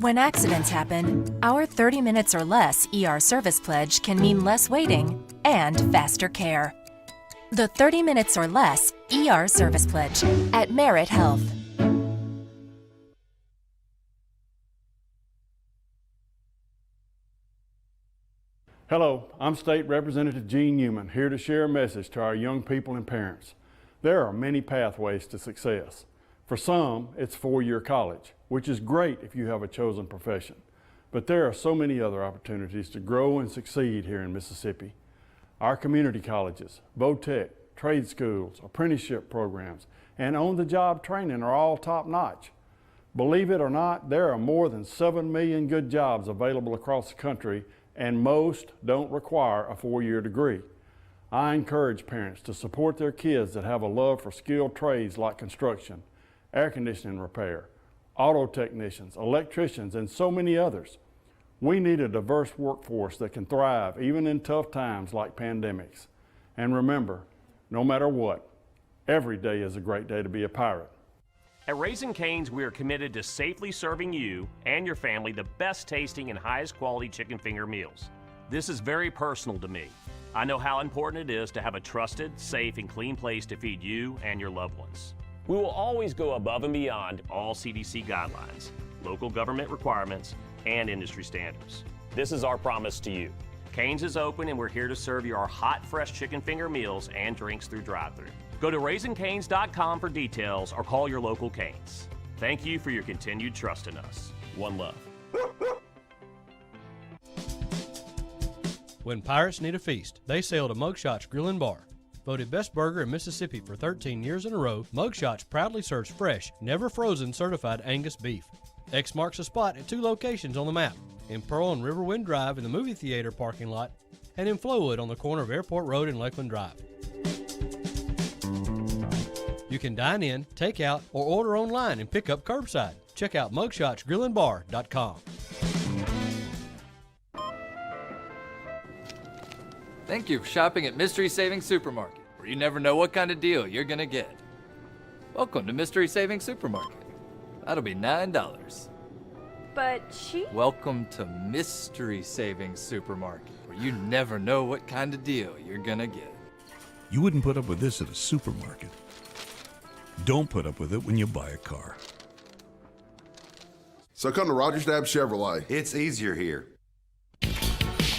When accidents happen, our 30 minutes or less ER service pledge can mean less waiting and faster care. The 30 minutes or less ER service pledge at Merit Health. Hello, I'm State Representative Gene Newman, here to share a message to our young people and parents. There are many pathways to success. For some, it's four-year college, which is great if you have a chosen profession. But there are so many other opportunities to grow and succeed here in Mississippi. Our community colleges, VOTEC, trade schools, apprenticeship programs, and on-the-job training are all top-notch. Believe it or not, there are more than 7 million good jobs available across the country, and most don't require a four-year degree. I encourage parents to support their kids that have a love for skilled trades like construction, air conditioning repair, auto technicians, electricians, and so many others. We need a diverse workforce that can thrive even in tough times like pandemics. And remember, no matter what, every day is a great day to be a pirate. At Raising Cane's, we are committed to safely serving you and your family the best tasting and highest quality chicken finger meals. This is very personal to me. I know how important it is to have a trusted, safe, and clean place to feed you and your loved ones. We will always go above and beyond all CDC guidelines, local government requirements, and industry standards. This is our promise to you. Cane's is open and we're here to serve you our hot, fresh chicken finger meals and drinks through drive-thru. Go to RaisingCanes.com for details or call your local Cane's. Thank you for your continued trust in us. One love. When pirates need a feast, they sail to Mugshots Grill and Bar. Voted best burger in Mississippi for 13 years in a row, Mugshots proudly serves fresh, never frozen certified Angus beef. X marks the spot at 2 locations on the map, in Pearl and Riverwind Drive in the movie theater parking lot, and in Flowood on the corner of Airport Road and Lakeland Drive. You can dine in, take out, or order online and pick up curbside. Check out mugshotsgrillandbar.com. Thank you for shopping at Mystery Savings Supermarket, where you never know what kind of deal you're gonna get. Welcome to Mystery Savings Supermarket. That'll be $9. But she... Welcome to Mystery Savings Supermarket, where you never know what kind of deal you're gonna get. You wouldn't put up with this at a supermarket. Don't put up with it when you buy a car. So come to Rogers Dabbs Chevrolet. It's easier here.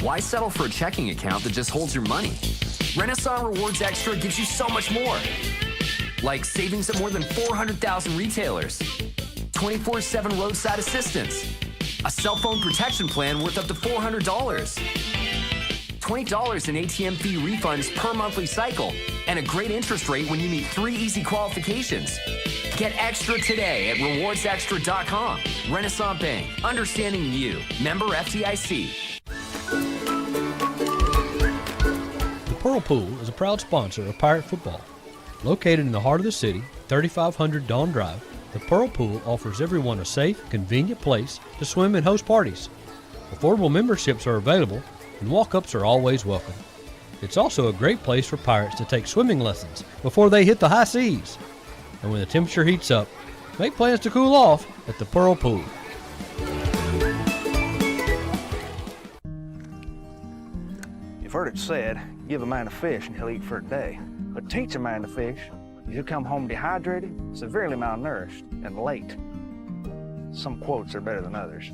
Why settle for a checking account that just holds your money? Renaissance Rewards Extra gives you so much more. Like savings at more than 400,000 retailers, 24/7 roadside assistance, a cell phone protection plan worth up to $400, $20 in ATM fee refunds per monthly cycle, and a great interest rate when you meet 3 easy qualifications. Get extra today at rewardsextra.com. Renaissance Bank. Understanding you. Member FDIC. The Pearl Pool is a proud sponsor of Pirate football. Located in the heart of the city, 3500 Dawn Drive, the Pearl Pool offers everyone a safe, convenient place to swim and host parties. Affordable memberships are available, and walk-ups are always welcome. It's also a great place for Pirates to take swimming lessons before they hit the high seas. And when the temperature heats up, make plans to cool off at the Pearl Pool. You've heard it said, give a man a fish and he'll eat for a day. But teach a man to fish, he'll come home dehydrated, severely malnourished, and late. Some quotes are better than others.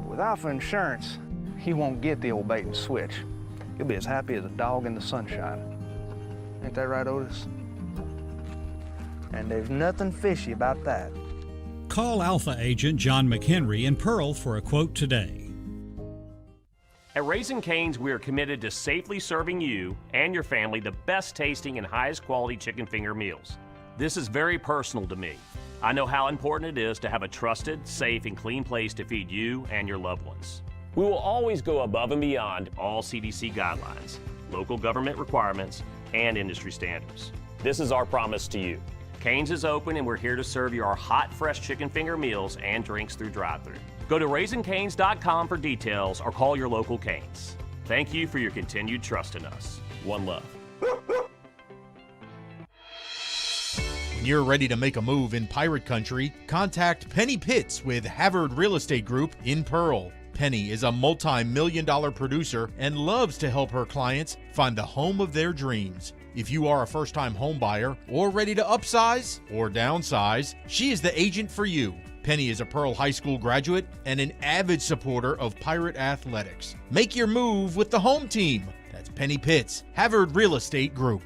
With Alpha Insurance, he won't get the old bait and switch. He'll be as happy as a dog in the sunshine. Ain't that right, Otis? And there's nothing fishy about that. Call Alpha agent John McHenry in Pearl for a quote today. At Raising Cane's, we are committed to safely serving you and your family the best tasting and highest quality chicken finger meals. This is very personal to me. I know how important it is to have a trusted, safe, and clean place to feed you and your loved ones. We will always go above and beyond all CDC guidelines, local government requirements, and industry standards. This is our promise to you. Cane's is open and we're here to serve you our hot, fresh chicken finger meals and drinks through drive-thru. Go to RaisingCanes.com for details or call your local Cane's. Thank you for your continued trust in us. One love. When you're ready to make a move in pirate country, contact Penny Pitts with Havard Real Estate Group in Pearl. Penny is a multi-million-dollar producer and loves to help her clients find the home of their dreams. If you are a first-time home buyer or ready to upsize or downsize, she is the agent for you. Penny is a Pearl High School graduate and an avid supporter of Pirate athletics. Make your move with the home team. That's Penny Pitts, Havard Real Estate Group.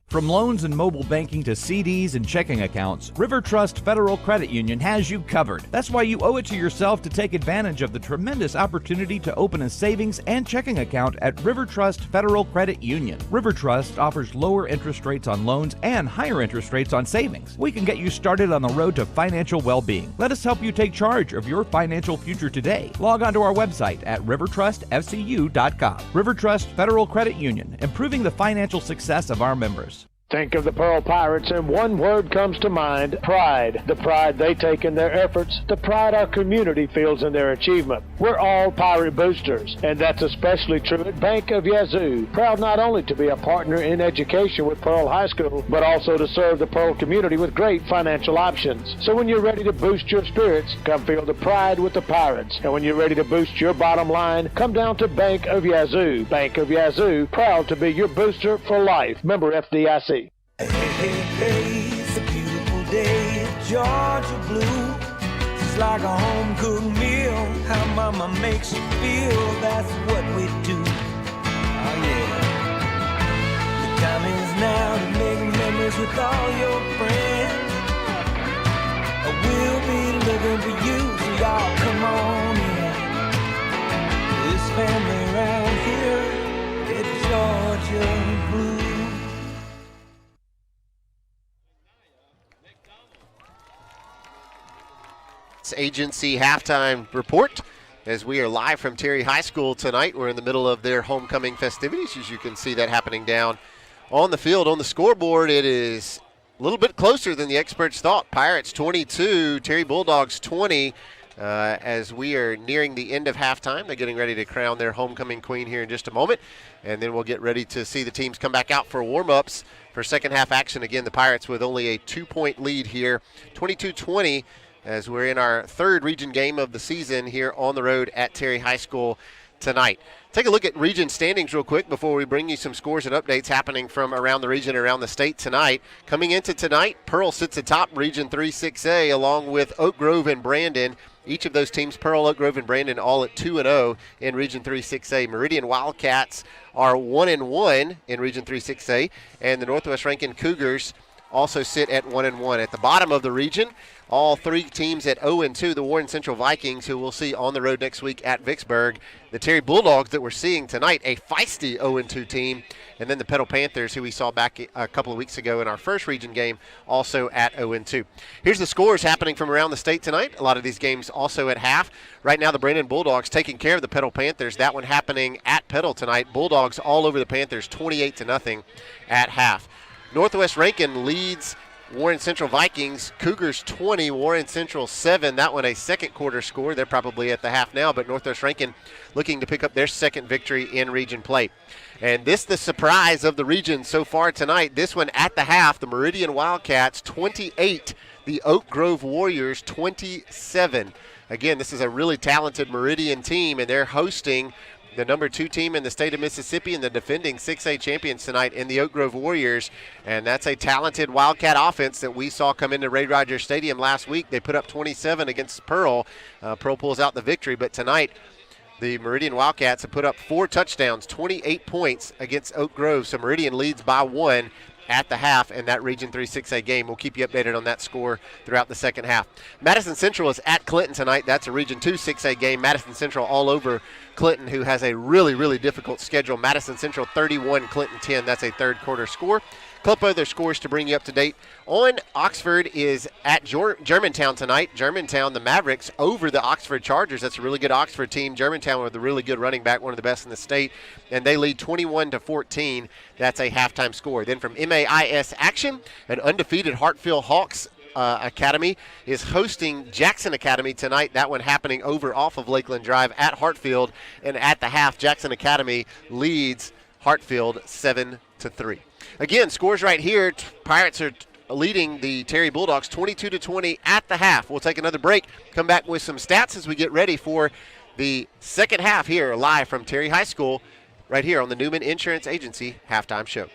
From loans and mobile banking to CDs and checking accounts, River Trust Federal Credit Union has you covered. That's why you owe it to yourself to take advantage of the tremendous opportunity to open a savings and checking account at River Trust Federal Credit Union. River Trust offers lower interest rates on loans and higher interest rates on savings. We can get you started on the road to financial well-being. Let us help you take charge of your financial future today. Log on to our website at rivertrustfcu.com. River Trust Federal Credit Union, improving the financial success of our members. Think of the Pearl Pirates and one word comes to mind: pride. The pride they take in their efforts, the pride our community feels in their achievement. We're all Pirate boosters, and that's especially true at Bank of Yazoo. Proud not only to be a partner in education with Pearl High School, but also to serve the Pearl community with great financial options. So when you're ready to boost your spirits, come feel the pride with the Pirates. And when you're ready to boost your bottom line, come down to Bank of Yazoo. Bank of Yazoo, proud to be your booster for life. Member FDIC. Hey, it's a beautiful day at Georgia Blue. It's like a home-cooked meal. How mama makes you feel, that's what we do. Oh yeah. The time is now to make memories with all your friends. We'll be looking for you, so y'all come on in. This family around here, it's Georgia Blue. Agency halftime report as we are live from Terry High School tonight. We're in the middle of their homecoming festivities. As you can see that happening down on the field. On the scoreboard, it is a little bit closer than the experts thought. Pirates 22, Terry Bulldogs 20. As we are nearing the end of halftime, they're getting ready to crown their homecoming queen here in just a moment. And then we'll get ready to see the teams come back out for warm-ups for second half action. Again, the Pirates with only a 2-point lead here, 22-20. As we're in our third region game of the season here on the road at Terry High School tonight. Take a look at region standings real quick before we bring you some scores and updates happening from around the region, around the state tonight. Coming into tonight, Pearl sits atop Region 3 6A along with Oak Grove and Brandon. Each of those teams, Pearl, Oak Grove, and Brandon, all at 2-0 in Region 3 6A. Meridian Wildcats are 1-1 in Region 3 6A, and the Northwest Rankin Cougars also sit at 1-1. At the bottom of the region, all three teams at 0-2. The Warren Central Vikings, who we'll see on the road next week at Vicksburg. The Terry Bulldogs that we're seeing tonight, a feisty 0-2 team. And then the Petal Panthers, who we saw back a couple of weeks ago in our first region game, also at 0-2. Here's the scores happening from around the state tonight. A lot of these games also at half. Right now, the Brandon Bulldogs taking care of the Petal Panthers. That one happening at Petal tonight. Bulldogs all over the Panthers, 28-0 at half. Northwest Rankin leads Warren Central Vikings. Cougars 20, Warren Central 7. That one a second quarter score. They're probably at the half now, but Northwest Rankin looking to pick up their second victory in region play. And this the surprise of the region so far tonight. This one at the half, the Meridian Wildcats 28, the Oak Grove Warriors 27. Again, this is a really talented Meridian team, and they're hosting the number 2 team in the state of Mississippi and the defending 6A champions tonight in the Oak Grove Warriors. And that's a talented Wildcat offense that we saw come into Ray Rogers Stadium last week. They put up 27 against Pearl. Pearl pulls out the victory, but tonight the Meridian Wildcats have put up 4 touchdowns, 28 points against Oak Grove. So Meridian leads by 1 at the half in that Region 3 6A game. We'll keep you updated on that score throughout the second half. Madison Central is at Clinton tonight. That's a Region 2 6A game. Madison Central all over Clinton, who has a really, really difficult schedule. Madison Central 31, Clinton 10. That's a third quarter score. A couple other scores to bring you up to date. On Oxford is at Germantown tonight. Germantown, the Mavericks, over the Oxford Chargers. That's a really good Oxford team. Germantown with a really good running back, one of the best in the state, and they lead 21-14. That's a halftime score. Then from MAIS action, an undefeated Hartfield Hawks Academy is hosting Jackson Academy tonight. That one happening over off of Lakeland Drive at Hartfield, and at the half, Jackson Academy leads Hartfield 7-3. Again, scores right here. Pirates are leading the Terry Bulldogs 22-20 at the half. We'll take another break, come back with some stats as we get ready for the second half here live from Terry High School right here on the Newman Insurance Agency Halftime Show.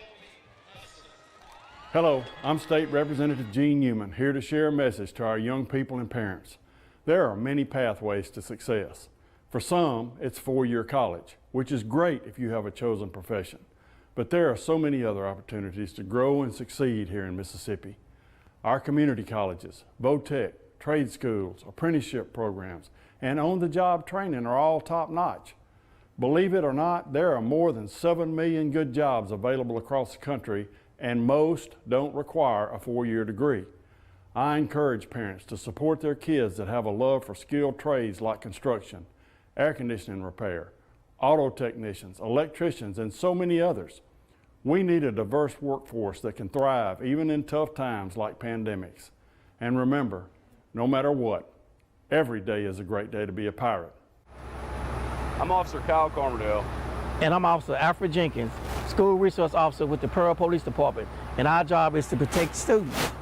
Hello, I'm State Representative Gene Newman, here to share a message to our young people and parents. There are many pathways to success. For some, it's 4-year college, which is great if you have a chosen profession. But there are so many other opportunities to grow and succeed here in Mississippi. Our community colleges, VOTEC, trade schools, apprenticeship programs, and on-the-job training are all top-notch. Believe it or not, there are more than 7 million good jobs available across the country, and most don't require a 4-year degree. I encourage parents to support their kids that have a love for skilled trades like construction, air conditioning repair, auto technicians, electricians, and so many others. We need a diverse workforce that can thrive even in tough times like pandemics. And remember, no matter what, every day is a great day to be a pirate. I'm Officer Kyle Carmerdale. And I'm Officer Alfred Jenkins, School Resource Officer with the Pearl Police Department, and our job is to protect students.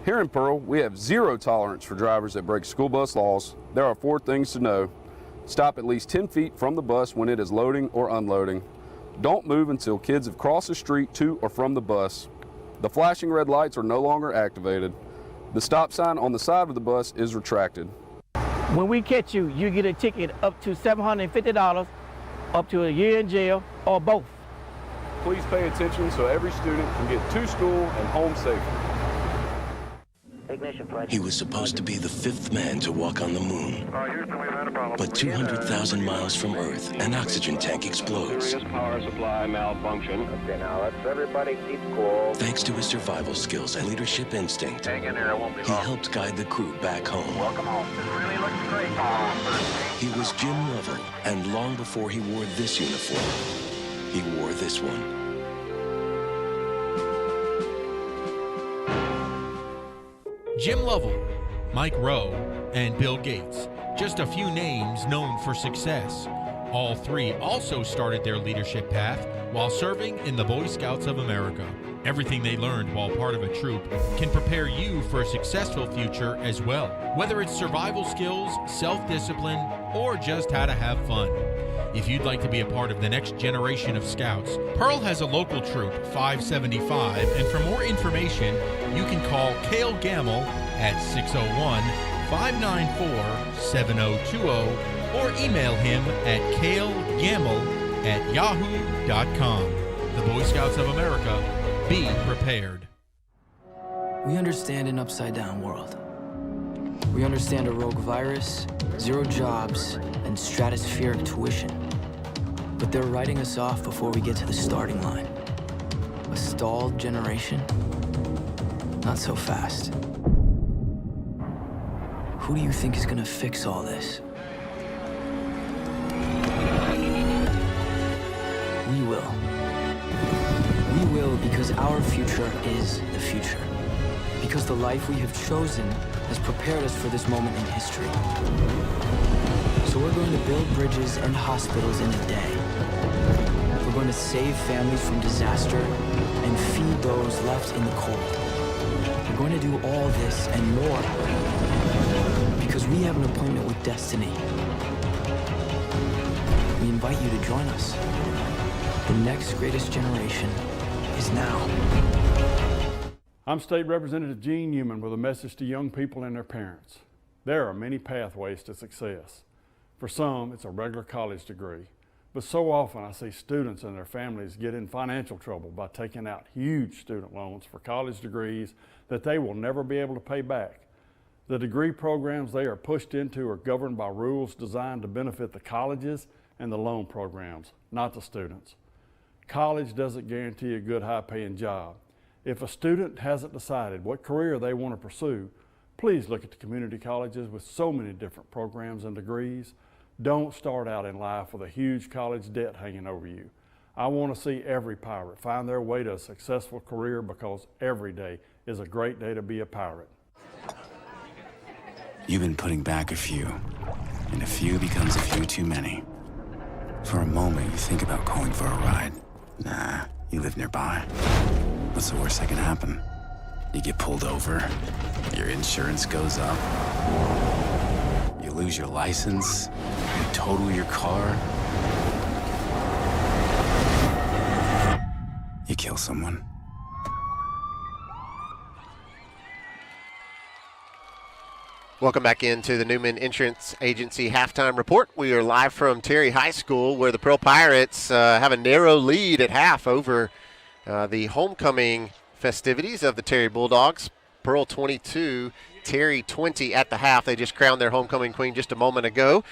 Here in Pearl, we have zero tolerance for drivers that break school bus laws. There are 4 things to know. Stop at least 10 feet from the bus when it is loading or unloading. Don't move until kids have crossed the street to or from the bus. The flashing red lights are no longer activated. The stop sign on the side of the bus is retracted. When we catch you, you get a ticket up to $750, up to a year in jail, or both. Please pay attention so every student can get to school and home safely. He was supposed to be the 5th man to walk on the moon. But 200,000 miles from Earth, an oxygen tank explodes. Power supply malfunction. Okay, now let's everybody keep cool. Thanks to his survival skills and leadership instinct, Hang in there, it won't be he long. helped guide the crew back home. Welcome home. This really looks great. He was Jim Lovell, and long before he wore this uniform, he wore this one. Jim Lovell, Mike Rowe, and Bill Gates. Just a few names known for success. All 3 also started their leadership path while serving in the Boy Scouts of America. Everything they learned while part of a troop can prepare you for a successful future as well, whether it's survival skills, self-discipline, or just how to have fun. If you'd like to be a part of the next generation of Scouts, Pearl has a local troop, 575, and for more information, you can call Cale Gamble at 601-594-7020 or email him at calegamble@yahoo.com. The Boy Scouts of America, be prepared. We understand an upside-down world. We understand a rogue virus, 0 jobs, and stratospheric tuition. But they're writing us off before we get to the starting line. A stalled generation? Not so fast. Who do you think is gonna fix all this? We will. We will because our future is the future. Because the life we have chosen has prepared us for this moment in history. So we're going to build bridges and hospitals in a day. We're going to save families from disaster and feed those left in the cold. We're going to do all this and more because we have an appointment with destiny. We invite you to join us. The next greatest generation is now. I'm State Representative Gene Newman with a message to young people and their parents. There are many pathways to success. For some, it's a regular college degree, but so often I see students and their families get in financial trouble by taking out huge student loans for college degrees that they will never be able to pay back. The degree programs they are pushed into are governed by rules designed to benefit the colleges and the loan programs, not the students. College doesn't guarantee a good, high-paying job. If a student hasn't decided what career they want to pursue, please look at the community colleges with so many different programs and degrees. Don't start out in life with a huge college debt hanging over you. I want to see every pirate find their way to a successful career because every day is a great day to be a pirate. You've been putting back a few, and a few becomes a few too many. For a moment, you think about calling for a ride. Nah, you live nearby. What's the worst that can happen? You get pulled over, your insurance goes up, you lose your license, you total your car, you kill someone. Welcome back into the Newman Insurance Agency Halftime Report. We are live from Terry High School where the Pearl Pirates have a narrow lead at half over the homecoming festivities of the Terry Bulldogs. Pearl 22, Terry 20 at the half. They just crowned their homecoming queen just a moment ago.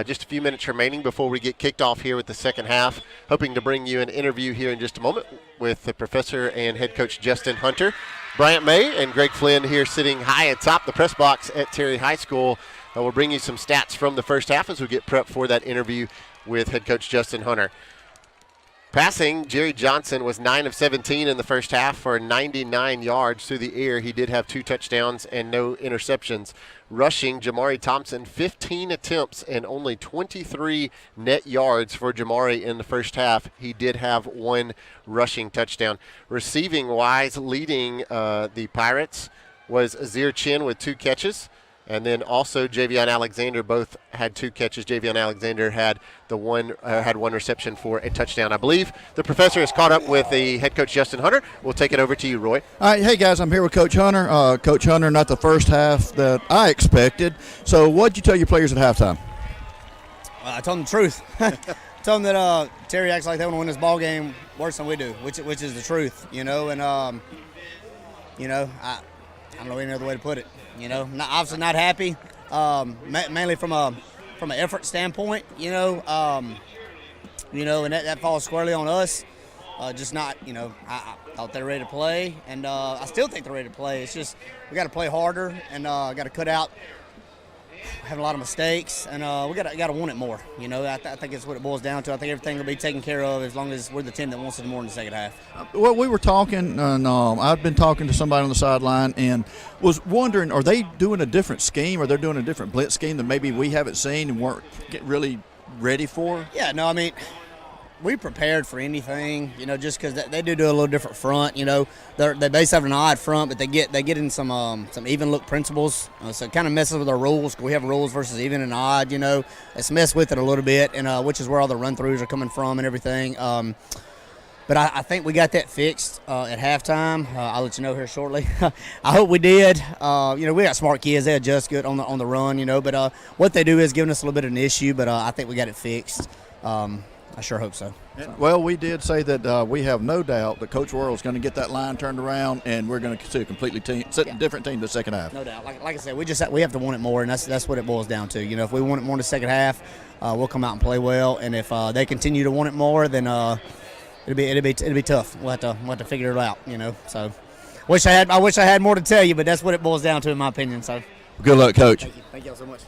Just a few minutes remaining before we get kicked off here with the second half. Hoping to bring you an interview here in just a moment with the professor and head coach Justin Hunter. Bryant May and Greg Flynn here sitting high atop the press box at Terry High School. We'll bring you some stats from the first half as we get prepped for that interview with head coach Justin Hunter. Passing, Jerry Johnson was 9 of 17 in the first half for 99 yards through the air. He did have 2 touchdowns and no interceptions. Rushing, Jamari Thompson, 15 attempts and only 23 net yards for Jamari in the first half. He did have 1 rushing touchdown. Receiving-wise, leading the Pirates was Azir Chin with 2 catches. And then also Javion Alexander both had 2 catches. Javion Alexander had had 1 reception for a touchdown. I believe the professor has caught up with the head coach Justin Hunter. We'll take it over to you, Roy. All right, hey guys, I'm here with Coach Hunter. Coach Hunter, not the first half that I expected. So what'd you tell your players at halftime? I told them the truth. Told them that Terry acts like they want to win this ball game worse than we do, which is the truth, you know. And I don't know any other way to put it. You know, obviously not happy, mainly from an effort standpoint. And that falls squarely on us. Just not, I thought they were ready to play, and I still think they're ready to play. It's just we got to play harder, and got to cut out having a lot of mistakes, and we got to want it more. I think that's what it boils down to. I think everything will be taken care of as long as we're the team that wants it more in the second half. Well, we were talking, and I've been talking to somebody on the sideline and was wondering, are they doing a different scheme, or they're doing a different blitz scheme that maybe we haven't seen and weren't really ready for? Yeah, no, I mean, we prepared for anything, just because they do a little different front. They base have an odd front, but they get in some even look principles, so it kind of messes with our rules. We have rules versus even and odd. It's messed with it a little bit, and which is where all the run throughs are coming from and everything. But I think we got that fixed at halftime. I'll let you know here shortly. I hope we did. We got smart kids. They adjust good on the run. But what they do is giving us a little bit of an issue. But I think we got it fixed. I sure hope so. Well, we did say that we have no doubt that Coach Worrell's going to get that line turned around, and we're going to see a completely different team the second half. No doubt. Like I said, we have to want it more, and that's what it boils down to. If we want it more in the second half, we'll come out and play well. And if they continue to want it more, then it'll be tough. We'll have to figure it out. So I wish I had more to tell you, but that's what it boils down to, in my opinion. So good luck, Coach. Thank you all so much.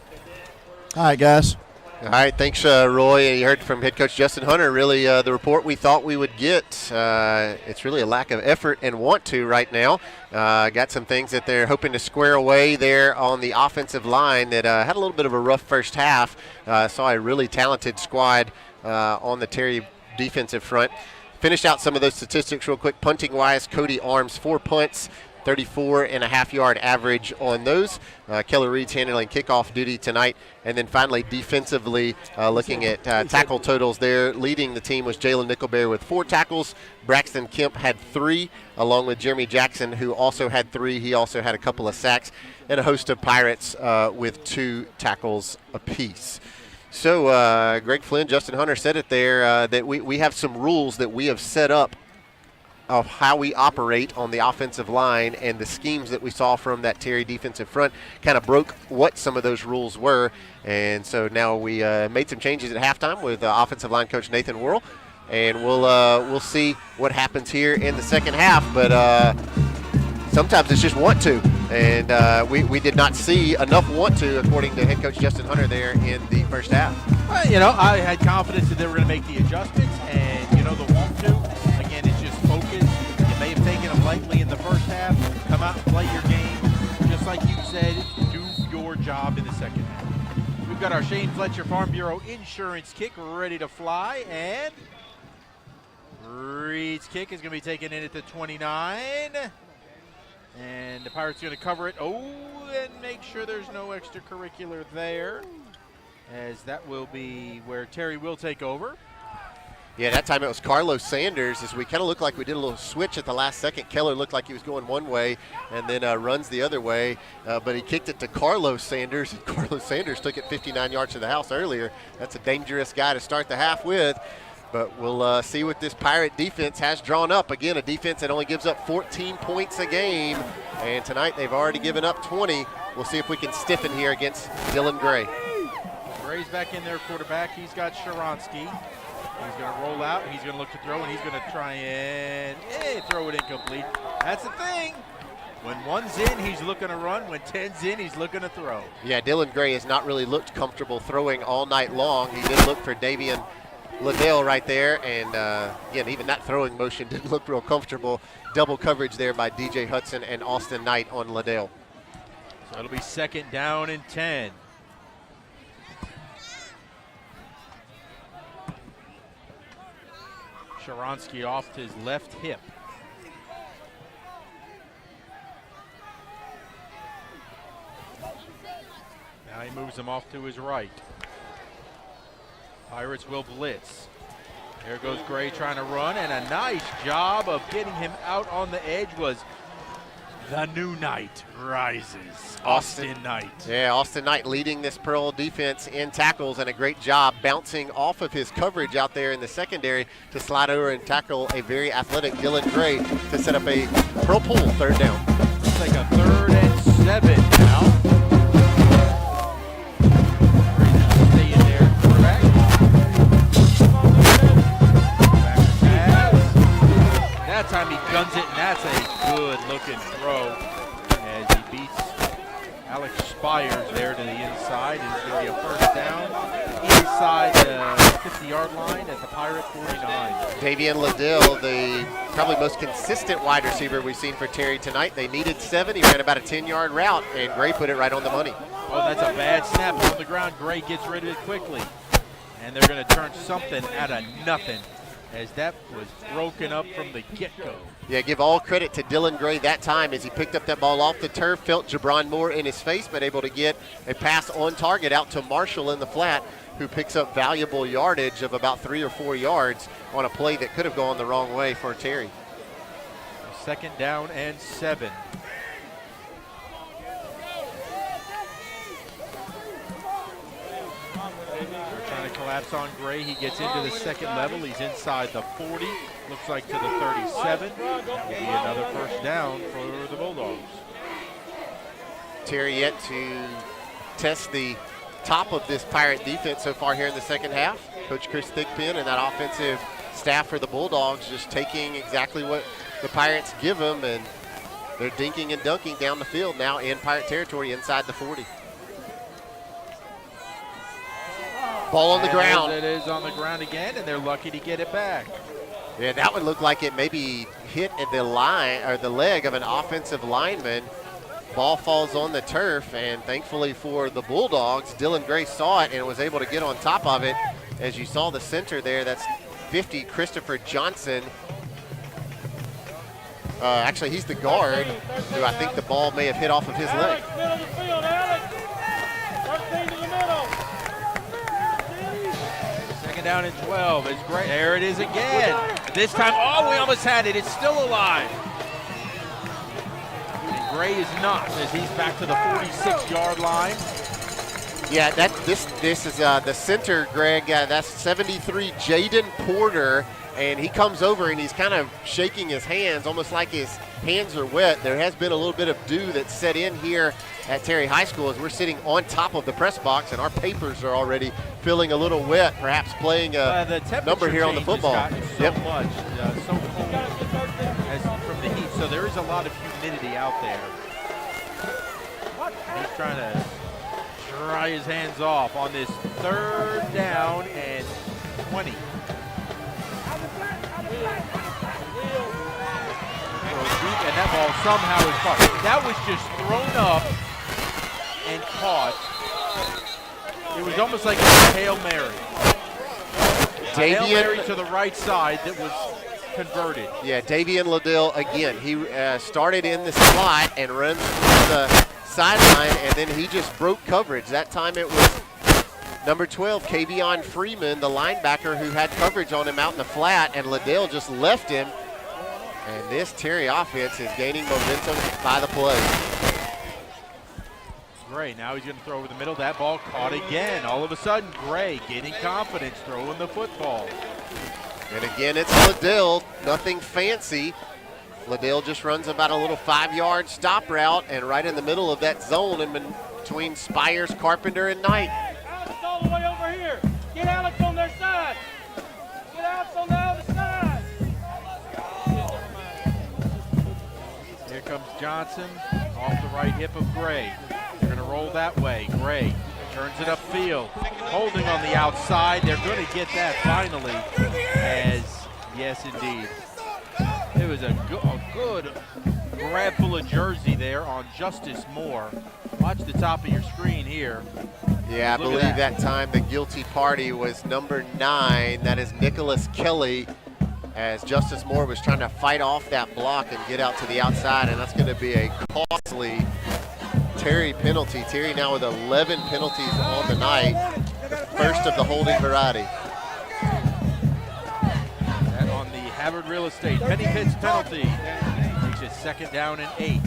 All right, guys. All right, thanks, Roy. You heard from head coach Justin Hunter. Really, the report we thought we would get. It's really a lack of effort and want to right now. Got some things that they're hoping to square away there on the offensive line that had a little bit of a rough first half. Saw a really talented squad on the Terry defensive front. Finished out some of those statistics real quick. Punting-wise, Cody Arms, 4 punts. 34.5-yard average on those. Keller Reed's handling kickoff duty tonight. And then finally, defensively, looking at tackle totals there, leading the team was Jalen Nickelberry with 4 tackles. Braxton Kemp had 3, along with Jeremy Jackson, who also had 3. He also had a couple of sacks, and a host of Pirates with 2 tackles apiece. So Greg Flynn, Justin Hunter said it there, that we have some rules that we have set up of how we operate on the offensive line, and the schemes that we saw from that Terry defensive front kind of broke what some of those rules were. And so now we made some changes at halftime with offensive line coach Nathan Worrell, and we'll see what happens here in the second half. But sometimes it's just want to, and we did not see enough want to, according to head coach Justin Hunter there in the first half. Well, I had confidence that they were going to make the adjustments, and the want to. Again, it's just focus. You may have taken them lightly in the first half. Come out and play your game. Just like you said, do your job in the second half. We've got our Shane Fletcher Farm Bureau insurance kick ready to fly, and Reed's kick is going to be taken in at the 29. And the Pirates are going to cover it. Oh, and make sure there's no extracurricular there, as that will be where Terry will take over. Yeah, that time it was Carlos Sanders, as we kind of looked like we did a little switch at the last second. Keller looked like he was going one way and then runs the other way, but he kicked it to Carlos Sanders. Carlos Sanders took it 59 yards to the house earlier. That's a dangerous guy to start the half with. But we'll see what this Pirate defense has drawn up. Again, a defense that only gives up 14 points a game. And tonight they've already given up 20. We'll see if we can stiffen here against Dylan Gray. Gray's back in there, quarterback. He's got Sharansky. He's going to roll out. He's going to look to throw, and he's going to try and throw it incomplete. That's the thing. When 1's in, he's looking to run. When 10's in, he's looking to throw. Yeah, Dylan Gray has not really looked comfortable throwing all night long. He did look for Davian Liddell right there, and again, even that throwing motion didn't look real comfortable. Double coverage there by DJ Hudson and Austin Knight on Liddell. So it'll be 2nd down and 10. Sharansky off to his left hip. Now he moves him off to his right. Pirates will blitz. There goes Gray trying to run, and a nice job of getting him out on the edge was the new Knight rises. Austin Knight. Yeah, Austin Knight leading this Pearl defense in tackles, and a great job bouncing off of his coverage out there in the secondary to slide over and tackle a very athletic Dylan Gray to set up a Pearl pool 3rd down. Looks like a 3rd and 7 now. Stay in there, quarterback. That time he guns it, and that's a good-looking throw as he beats Alex Spires there to the inside. And it's going to be a 1st down inside the 50-yard line at the Pirate 49. Davian Liddell, the probably most consistent wide receiver we've seen for Terry tonight. They needed 7. He ran about a 10-yard route, and Gray put it right on the money. Oh, that's a bad snap on the ground. Gray gets rid of it quickly. And they're going to turn something out of nothing, as that was broken up from the get-go. Yeah, give all credit to Dylan Gray that time as he picked up that ball off the turf, felt Jabron Moore in his face, but able to get a pass on target out to Marshall in the flat, who picks up valuable yardage of about 3 or 4 yards on a play that could have gone the wrong way for Terry. 2nd down and 7. They're trying to collapse on Gray. He gets into the second level. He's inside the 40. Looks like to the 37. That will be another first down for the Bulldogs. Terry yet to test the top of this Pirate defense so far here in the second half. Coach Chris Thigpen and that offensive staff for the Bulldogs just taking exactly what the Pirates give them, and they're dinking and dunking down the field now in Pirate territory inside the 40. Ball on the ground. It is on the ground again, and they're lucky to get it back. Yeah, that one looked like it maybe hit at the line or the leg of an offensive lineman. Ball falls on the turf, and thankfully for the Bulldogs, Dylan Gray saw it and was able to get on top of it. As you saw the center there, that's 50, Christopher Johnson. Actually, he's the guard, who I think the ball may have hit off of his leg. Middle of the field, Alex. 13 to the middle. Second down and 12. It's great. There it is again. This time, oh, we almost had it. It's still alive. And Gray is not, as he's back to the 46-yard line. Yeah, this is the center, Greg. That's 73, Jaden Porter, and he comes over and he's kind of shaking his hands, almost like his hands are wet. There has been a little bit of dew that's set in here at Terry High School as we're sitting on top of the press box, and our papers are already feeling a little wet, perhaps playing a number here on the football. So much, so cold as from the heat, so there is a lot of humidity out there. He's trying to dry his hands off on this third down and 20. And that ball somehow is caught. That was just thrown up and caught. It was almost like a Hail Mary. Hail Mary to the right side that was converted. Yeah, Davian Liddell again. He started in the slot and runs to the sideline, and then he just broke coverage. That time it was number 12, Kavion Freeman, the linebacker, who had coverage on him out in the flat, and Liddell just left him. And this Terry offense is gaining momentum by the play. Gray, now he's going to throw over the middle. That ball caught again. All of a sudden, Gray getting confidence, throwing the football. And again, it's Liddell, nothing fancy. Liddell just runs about a little 5-yard stop route, and right in the middle of that zone in between Spires, Carpenter, and Knight. Alex all the way over here. Get Alex on their side. Get Alex on the other side. Here comes Johnson off the right hip of Gray. They're going to roll that way. Gray turns it upfield. Holding on the outside. They're going to get that finally. Yes, indeed. It was a good grab full of jersey there on Justice Moore. Watch the top of your screen here. Yeah, I believe that time the guilty party was number 9. That is Nicholas Kelly, as Justice Moore was trying to fight off that block and get out to the outside, and that's going to be a costly Terry penalty. Terry now with 11 penalties on the night, the first of the holding variety. And on the Havard Real Estate, Penny Pitts penalty. Takes it second down and 8.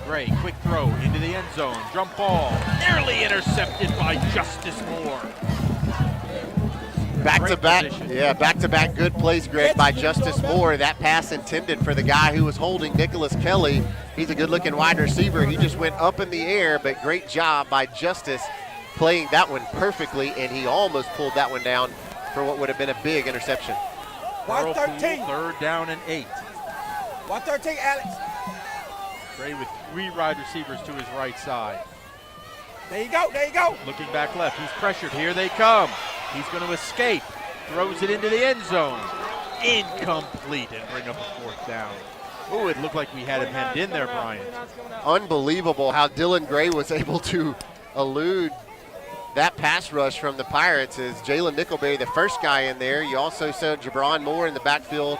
Gray, quick throw into the end zone. Jump ball, nearly intercepted by Justice Moore. Back-to-back good plays, Greg, by Justice Moore. That pass intended for the guy who was holding Nicholas Kelly. He's a good-looking wide receiver. He just went up in the air, but great job by Justice playing that one perfectly, and he almost pulled that one down for what would have been a big interception. 113. Third down and 8. 113, Alex. Gray with 3 wide receivers to his right side. There you go. Looking back left, he's pressured. Here they come. He's going to escape. Throws it into the end zone. Incomplete, and bring up a fourth down. Oh, it looked like we had him hemmed in there, Brian. Unbelievable how Dylan Gray was able to elude that pass rush from the Pirates. Is Jalen Nickelberry the first guy in there. You also saw Jabron Moore in the backfield.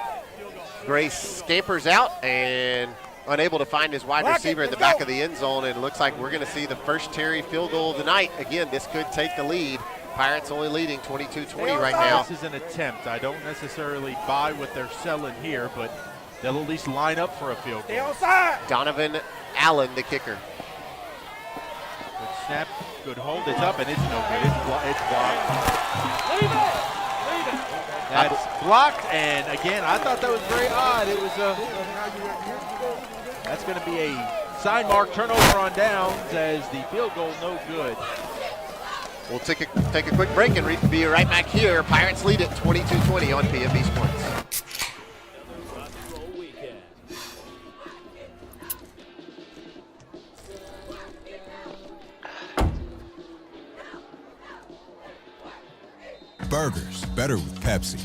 Gray scampers out and unable to find his wide receiver in the back of the end zone, and it looks like we're going to see the first Terry field goal of the night. Again, this could take the lead. Pirates only leading 22-20 right now. This is an attempt. I don't necessarily buy what they're selling here, but they'll at least line up for a field goal. Donovan Allen, the kicker. With snap. Good hold. It's up, and it's no good. It's blocked. Leave it! Leave it! That's blocked, and again, I thought that was very odd. It was that's going to be a sign mark turnover on downs as the field goal no good. We'll take a quick break and be right back here. Pirates lead at 22-20 on PFB Sports. Burgers, better with Pepsi.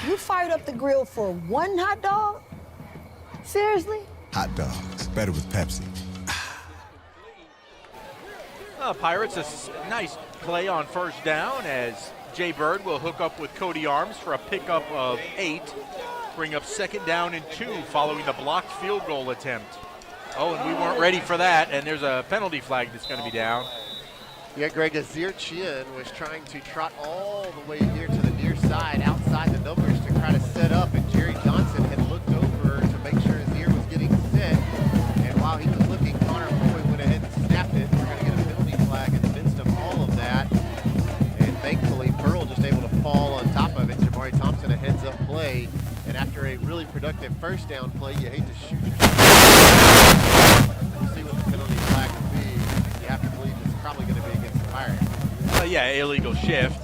You fired up the grill for one hot dog? Seriously? Hot dogs, better with Pepsi. Pirates, a nice play on first down as Jay Bird will hook up with Cody Arms for a pickup of 8. Bring up 2nd down and 2 following the blocked field goal attempt. Oh, and we weren't ready for that, and there's a penalty flag that's going to be down. Yeah, Greg, Azir Chien was trying to trot all the way here to the near side, outside the numbers to try to set up, and Jerry Johnson had looked over to make sure Azir was getting set, and while he was looking, Connor Floyd went ahead and snapped it. We're going to get a penalty flag in the midst of all of that, and thankfully Pearl just able to fall on top of it. Jamari Thompson a heads-up play. And after a really productive first down play, you hate to shoot yourself. We'll see what the penalty flag will be. You have to believe it's probably going to be against the Pirates. Yeah, illegal shift.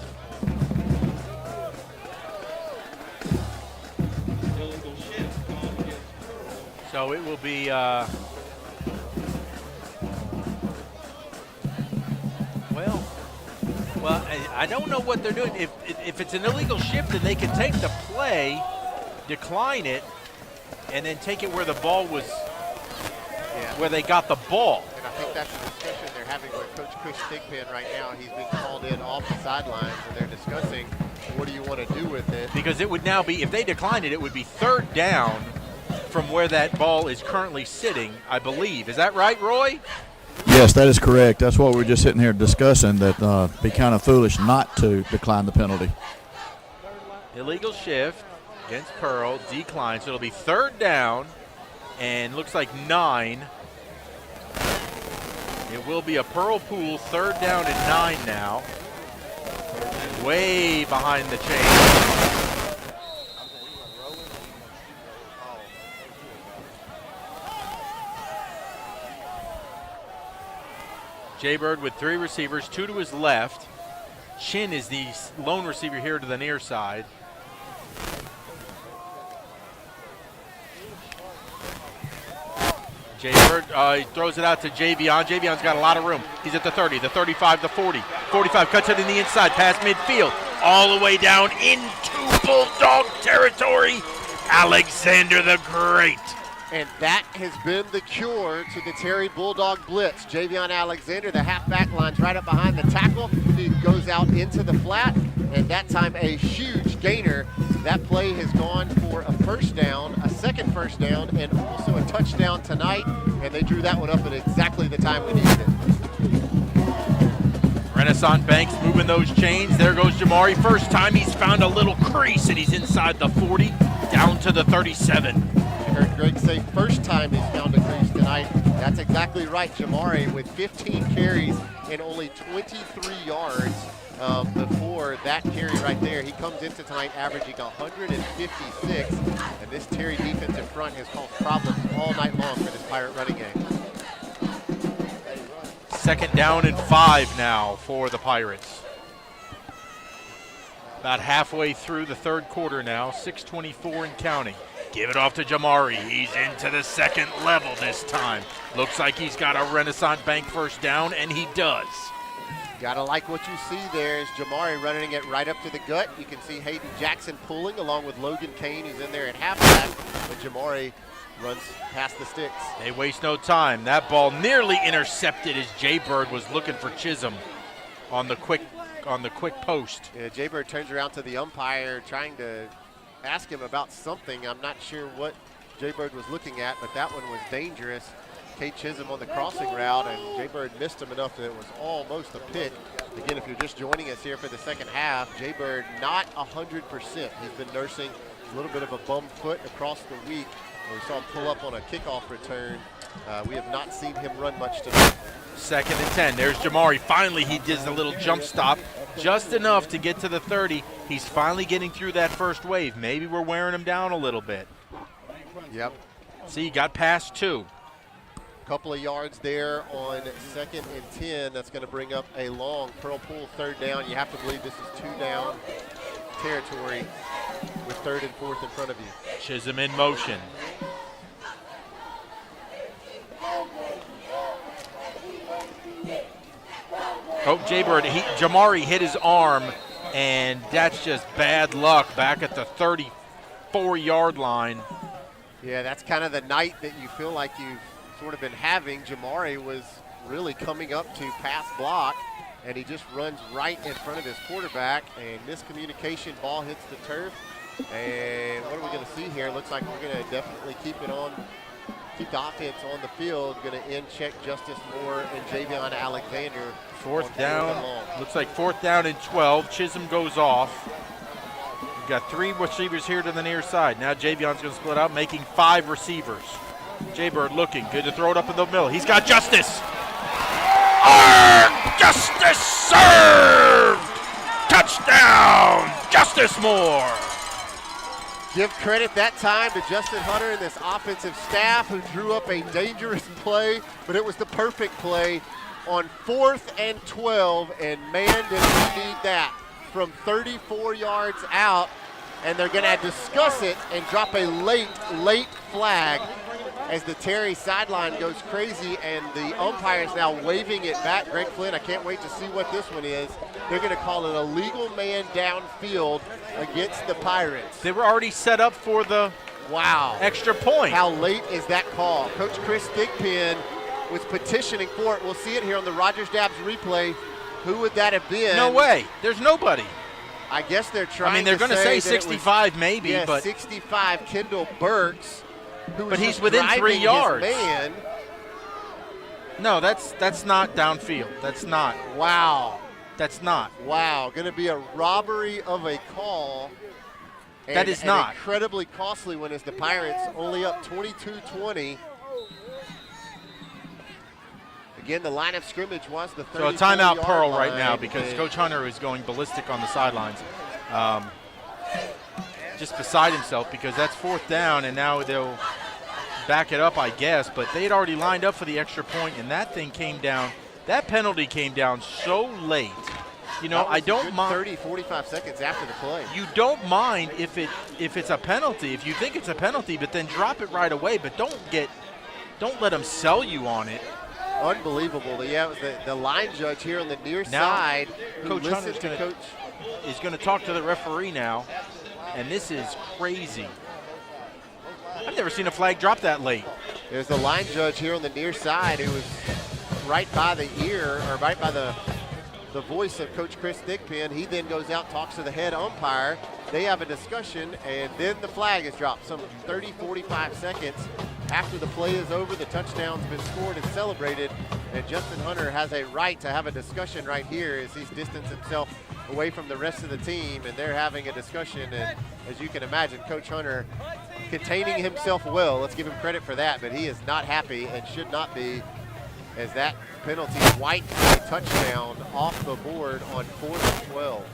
So it will be well, I don't know what they're doing. If it's an illegal shift, then they can take the play, decline it, and then take it where the ball was, where they got the ball. And I think that's the discussion they're having with Coach Chris Thigpen right now. He's being called in off the sidelines, and they're discussing what do you want to do with it. Because it would now be, if they declined it, it would be 3rd down from where that ball is currently sitting, I believe. Is that right, Roy? Yes, that is correct. That's what we're just sitting here discussing, that be kind of foolish not to decline the penalty. Illegal shift against Pearl, decline. So it'll be 3rd down and looks like 9. It will be a Pearl Pool 3rd down and 9 now. Way behind the chain. Jay Bird with 3 receivers, 2 to his left. Chin is the lone receiver here to the near side. Jay Bird, he throws it out to Javion. Javion's got a lot of room. He's at the 30, the 35, the 40. 45 cuts it in the inside, past midfield, all the way down into Bulldog territory. Alexander the Great. And that has been the cure to the Terry Bulldog blitz. Javion Alexander, the halfback, lines right up behind the tackle. He goes out into the flat, and that time a huge gainer. That play has gone for a first down, a second first down, and also a touchdown tonight. And they drew that one up at exactly the time we needed it. Renaissance Banks moving those chains. There goes Jamari. First time he's found a little crease, and he's inside the 40, down to the 37. Heard Greg say first time he's found a crease tonight. That's exactly right. Jamari with 15 carries and only 23 yards before that carry right there. He comes into tonight averaging 156, and this Terry defensive front has caused problems all night long for this Pirate running game. 2nd down and 5 now for the Pirates. About halfway through the 3rd quarter now, 6:24 and counting. Give it off to Jamari. He's into the 2nd level this time. Looks like he's got a Renaissance Bank first down, and he does. Gotta like what you see there is Jamari running it right up to the gut. You can see Hayden Jackson pulling along with Logan Kane, who's in there at halfback, but Jamari runs past the sticks. They waste no time. That ball nearly intercepted as Jay Bird was looking for Chisholm on the quick post. Yeah, Jay Bird turns around to the umpire trying to ask him about something. I'm not sure what Jay Bird was looking at, but that one was dangerous. Kate Chisholm on the crossing route, and Jay Bird missed him enough that it was almost a pick. Again, if you're just joining us here for the second half, Jay Bird not 100%. He's been nursing A little bit of a bum foot across the week. We saw him pull up on a kickoff return. We have not seen him run much tonight. 2nd and 10. There's Jamari. Finally, he does a little jump stop, just enough to get to the 30. He's finally getting through that first wave. Maybe we're wearing him down a little bit. Yep. See, he got past 2. Couple of yards there on 2nd and 10. That's going to bring up a long Pearl Pool 3rd down. You have to believe this is 2-down territory with 3rd and 4th in front of you. Chisholm in motion. Oh, Jaybird, Jamari hit his arm, and that's just bad luck back at the 34-yard line. Yeah, that's kind of the night that you feel like you've sort of been having. Jamari was really coming up to pass block, and he just runs right in front of his quarterback, and miscommunication, ball hits the turf. And what are we going to see here? Looks like we're going to definitely keep the offense on the field. Going to end check Justice Moore and Javion Alexander. 4th down. Looks like 4th down and 12. Chisholm goes off. We've got 3 receivers here to the near side. Now Javion's going to split out, making 5 receivers. Jaybird looking good to throw it up in the middle. He's got Justice. Justice served. Touchdown, Justice Moore. Give credit that time to Justin Hunter and this offensive staff who drew up a dangerous play, but it was the perfect play on 4th and 12, and man, did we need that from 34 yards out, and they're going to discuss it and drop a late flag as the Terry sideline goes crazy, and the umpire is now waving it back. Greg Flynn, I can't wait to see what this one is. They're going to call it a legal man downfield against the Pirates. They were already set up for the extra point. How late is that call? Coach Chris Thigpen was petitioning for it. We'll see it here on the Rogers Dabbs replay. Who would that have been? No way. There's nobody. I guess they're trying they're going to say 65 maybe, yeah, but 65 Kendall Burks. But he's within 3 yards. Man. No, that's not downfield. That's not. Wow. That's not. Wow. Going to be a robbery of a call. That is not. Incredibly costly one as the Pirates only up 22-20. Again, the line of scrimmage was the 34-yard So a timeout Pearl line, right now because Coach Hunter is going ballistic on the sidelines. Just beside himself because that's 4th down, and now they'll back it up, I guess. But they had already lined up for the extra point, and that thing came down. That penalty came down so late. You know, I don't mind 30, 45 seconds after the play. You don't mind if it's a penalty, if you think it's a penalty, but then drop it right away. But don't let them sell you on it. Unbelievable. Yeah, it was the line judge here on the near side. Coach Hunter's is going to talk to the referee now, and this is crazy. I've never seen a flag drop that late. There's the line judge here on the near side who was right by the ear, or right by the voice of Coach Chris Thigpen. He then goes out, talks to the head umpire. They have a discussion, and then the flag is dropped. Some 30, 45 seconds after the play is over, the touchdown's been scored and celebrated, and Justin Hunter has a right to have a discussion right here as he's distanced himself away from the rest of the team, and they're having a discussion. And as you can imagine, Coach Hunter containing himself well. Let's give him credit for that, but he is not happy and should not be, as that penalty wipes a touchdown off the board on 4th and 12.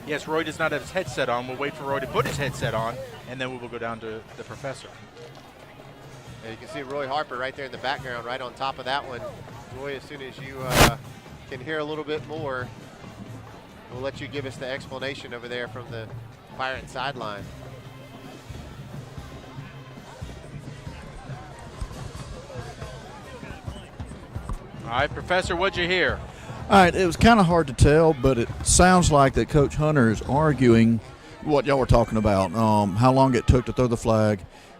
Yes, Roy does not have his headset on. We'll wait for Roy to put his headset on, and then we will go down to the professor. And you can see Roy Harper right there in the background, right on top of that one. Roy, as soon as you can hear a little bit more, we'll let you give us the explanation over there from the Pirate sideline. All right, Professor, what'd you hear? All right, it was kind of hard to tell, but it sounds like that Coach Hunter is arguing what y'all were talking about, how long it took to throw the flag.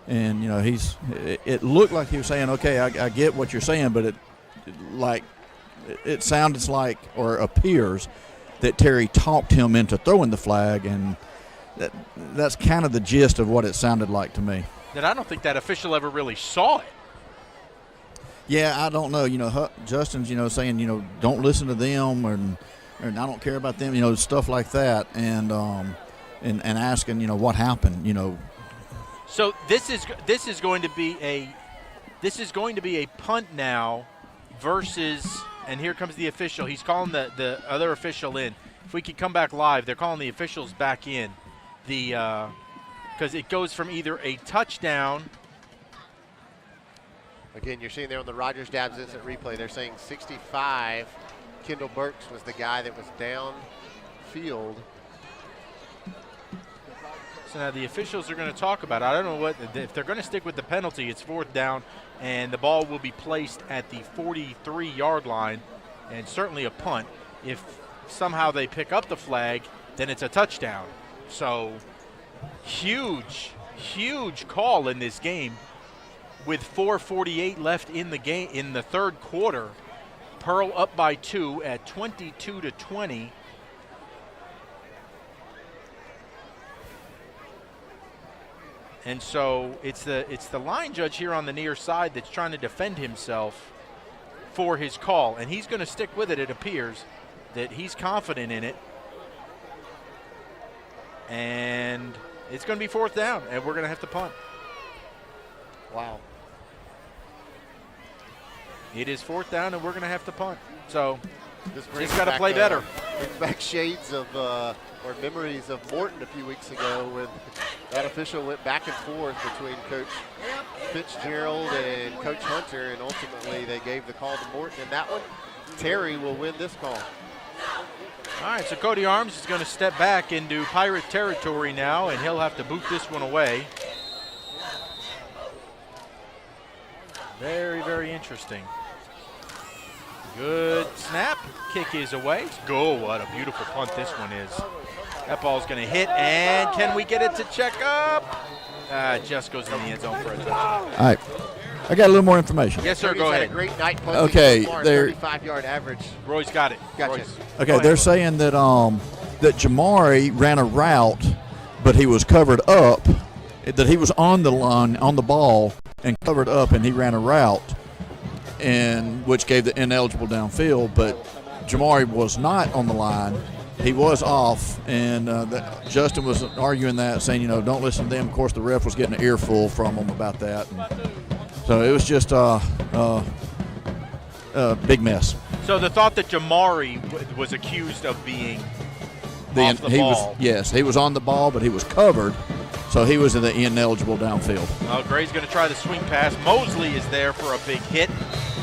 And, you know, it looked like he was saying, okay, I get what you're saying, but it sounds like, or appears, that Terry talked him into throwing the flag, and that's kind of the gist of what it sounded like to me. That I don't think that official ever really saw it. Yeah, I don't know. You know, Justin's, saying, don't listen to them, and I don't care about them, stuff like that. And and asking, what happened, So this is going to be a punt now versus, and here comes the official. He's calling the other official in. If we could come back live, they're calling the officials back in. Because it goes from either a touchdown. Again, you're seeing there on the Rogers Dabbs instant replay, they're saying 65. Kendall Burks was the guy that was downfield. So now the officials are going to talk about it. I don't know if they're going to stick with the penalty. It's 4th down, and the ball will be placed at the 43-yard line, and certainly a punt. If somehow they pick up the flag, then it's a touchdown. So huge call in this game. With 4:48 left in the game, in the third quarter, Pearl up by 2 at 22-20. And so it's the line judge here on the near side that's trying to defend himself for his call, and he's going to stick with it. It appears that he's confident in it, and it's going to be 4th down, and we're going to have to punt. Wow. It is 4th down, and we're going to have to punt. So He's got to play better. Brings back shades of or memories of Morton a few weeks ago when that official went back and forth between Coach Fitzgerald and Coach Hunter, and ultimately they gave the call to Morton. And that one, Terry will win this call. All right, so Cody Arms is going to step back into Pirate territory now, and he'll have to boot this one away. Very, very interesting. Good snap. Kick is away. Go. What a beautiful punt this one is. That ball's going to hit, and can we get it to check up? Just goes in the end zone for a touchdown. All right. I got a little more information. Yes, sir. Go Had ahead. a great night punting Okay, so far, they're 35-yard average. Roy's got it. Gotcha. Roy's. Okay, they're saying that that Jamari ran a route, but he was covered up. That he was on the line, on the ball, and covered up, and he ran a route, and which gave the ineligible downfield. But Jamari was not on the line; he was off, and Justin was arguing that, saying, don't listen to them. Of course, the ref was getting an earful from him about that. And so it was just a big mess. So the thought that Jamari was accused of being off the ball. He was on the ball, but he was covered. So he was in the ineligible downfield. Well, Gray's going to try the swing pass. Mosley is there for a big hit.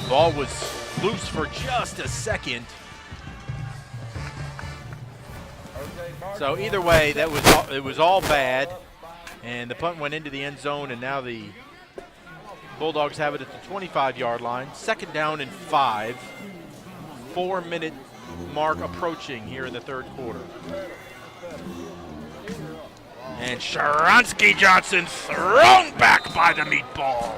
Ball was loose for just a second. So either way, it was all bad, and the punt went into the end zone, and now the Bulldogs have it at the 25-yard line. 2nd down and 5. 4-minute mark approaching here in the third quarter. And Sharansky Johnson thrown back by the meatball.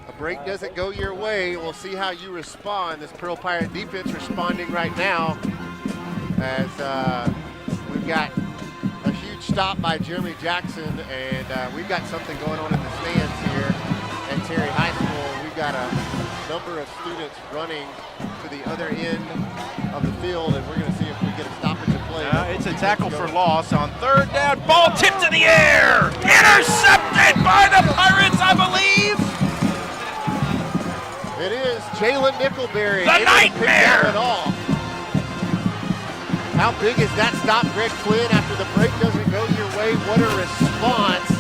A break doesn't go your way. We'll see how you respond. This Pearl Pirate defense responding right now as we've got a huge stop by Jeremy Jackson, and we've got something going on in the stands here at Terry High School. We've got a number of students running to the other end of the field, and we're going to see if we get a stoppage of play. It's a tackle for loss on 3rd down. Ball tipped in the air. Intercepted by the Pirates, I believe. It is Jalen Nickelberry. The nightmare. How big is that stop, Greg Flynn, after the break doesn't go your way? What a response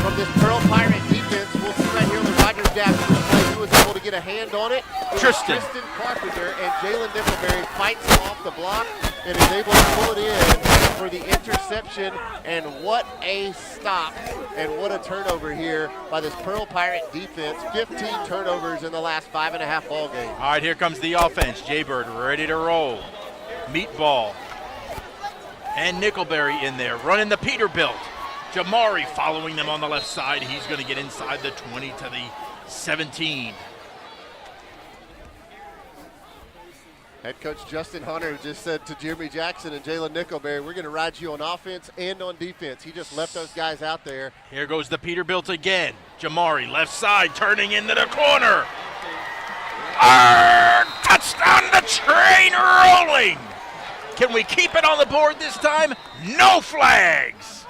from this Pearl Pirate defense. We'll see right here on the Rogers Dabbs replay who was able to get a hand on it. Tristan Carpenter, and Jalen Nickelberry fights off the block and is able to pull it in for the interception. And what a stop and what a turnover here by this Pearl Pirate defense. 15 turnovers in the last 5.5 ball games. All right, here comes the offense. Jaybird ready to roll. Meatball and Nickelberry in there running the Peterbilt. Jamari following them on the left side. He's going to get inside the 20 to the 17. Head coach Justin Hunter just said to Jeremy Jackson and Jalen Nickelberry, we're going to ride you on offense and on defense. He just left those guys out there. Here goes the Peterbilt again. Jamari left side turning into the corner. Touchdown, the train rolling. Can we keep it on the board this time? No flags!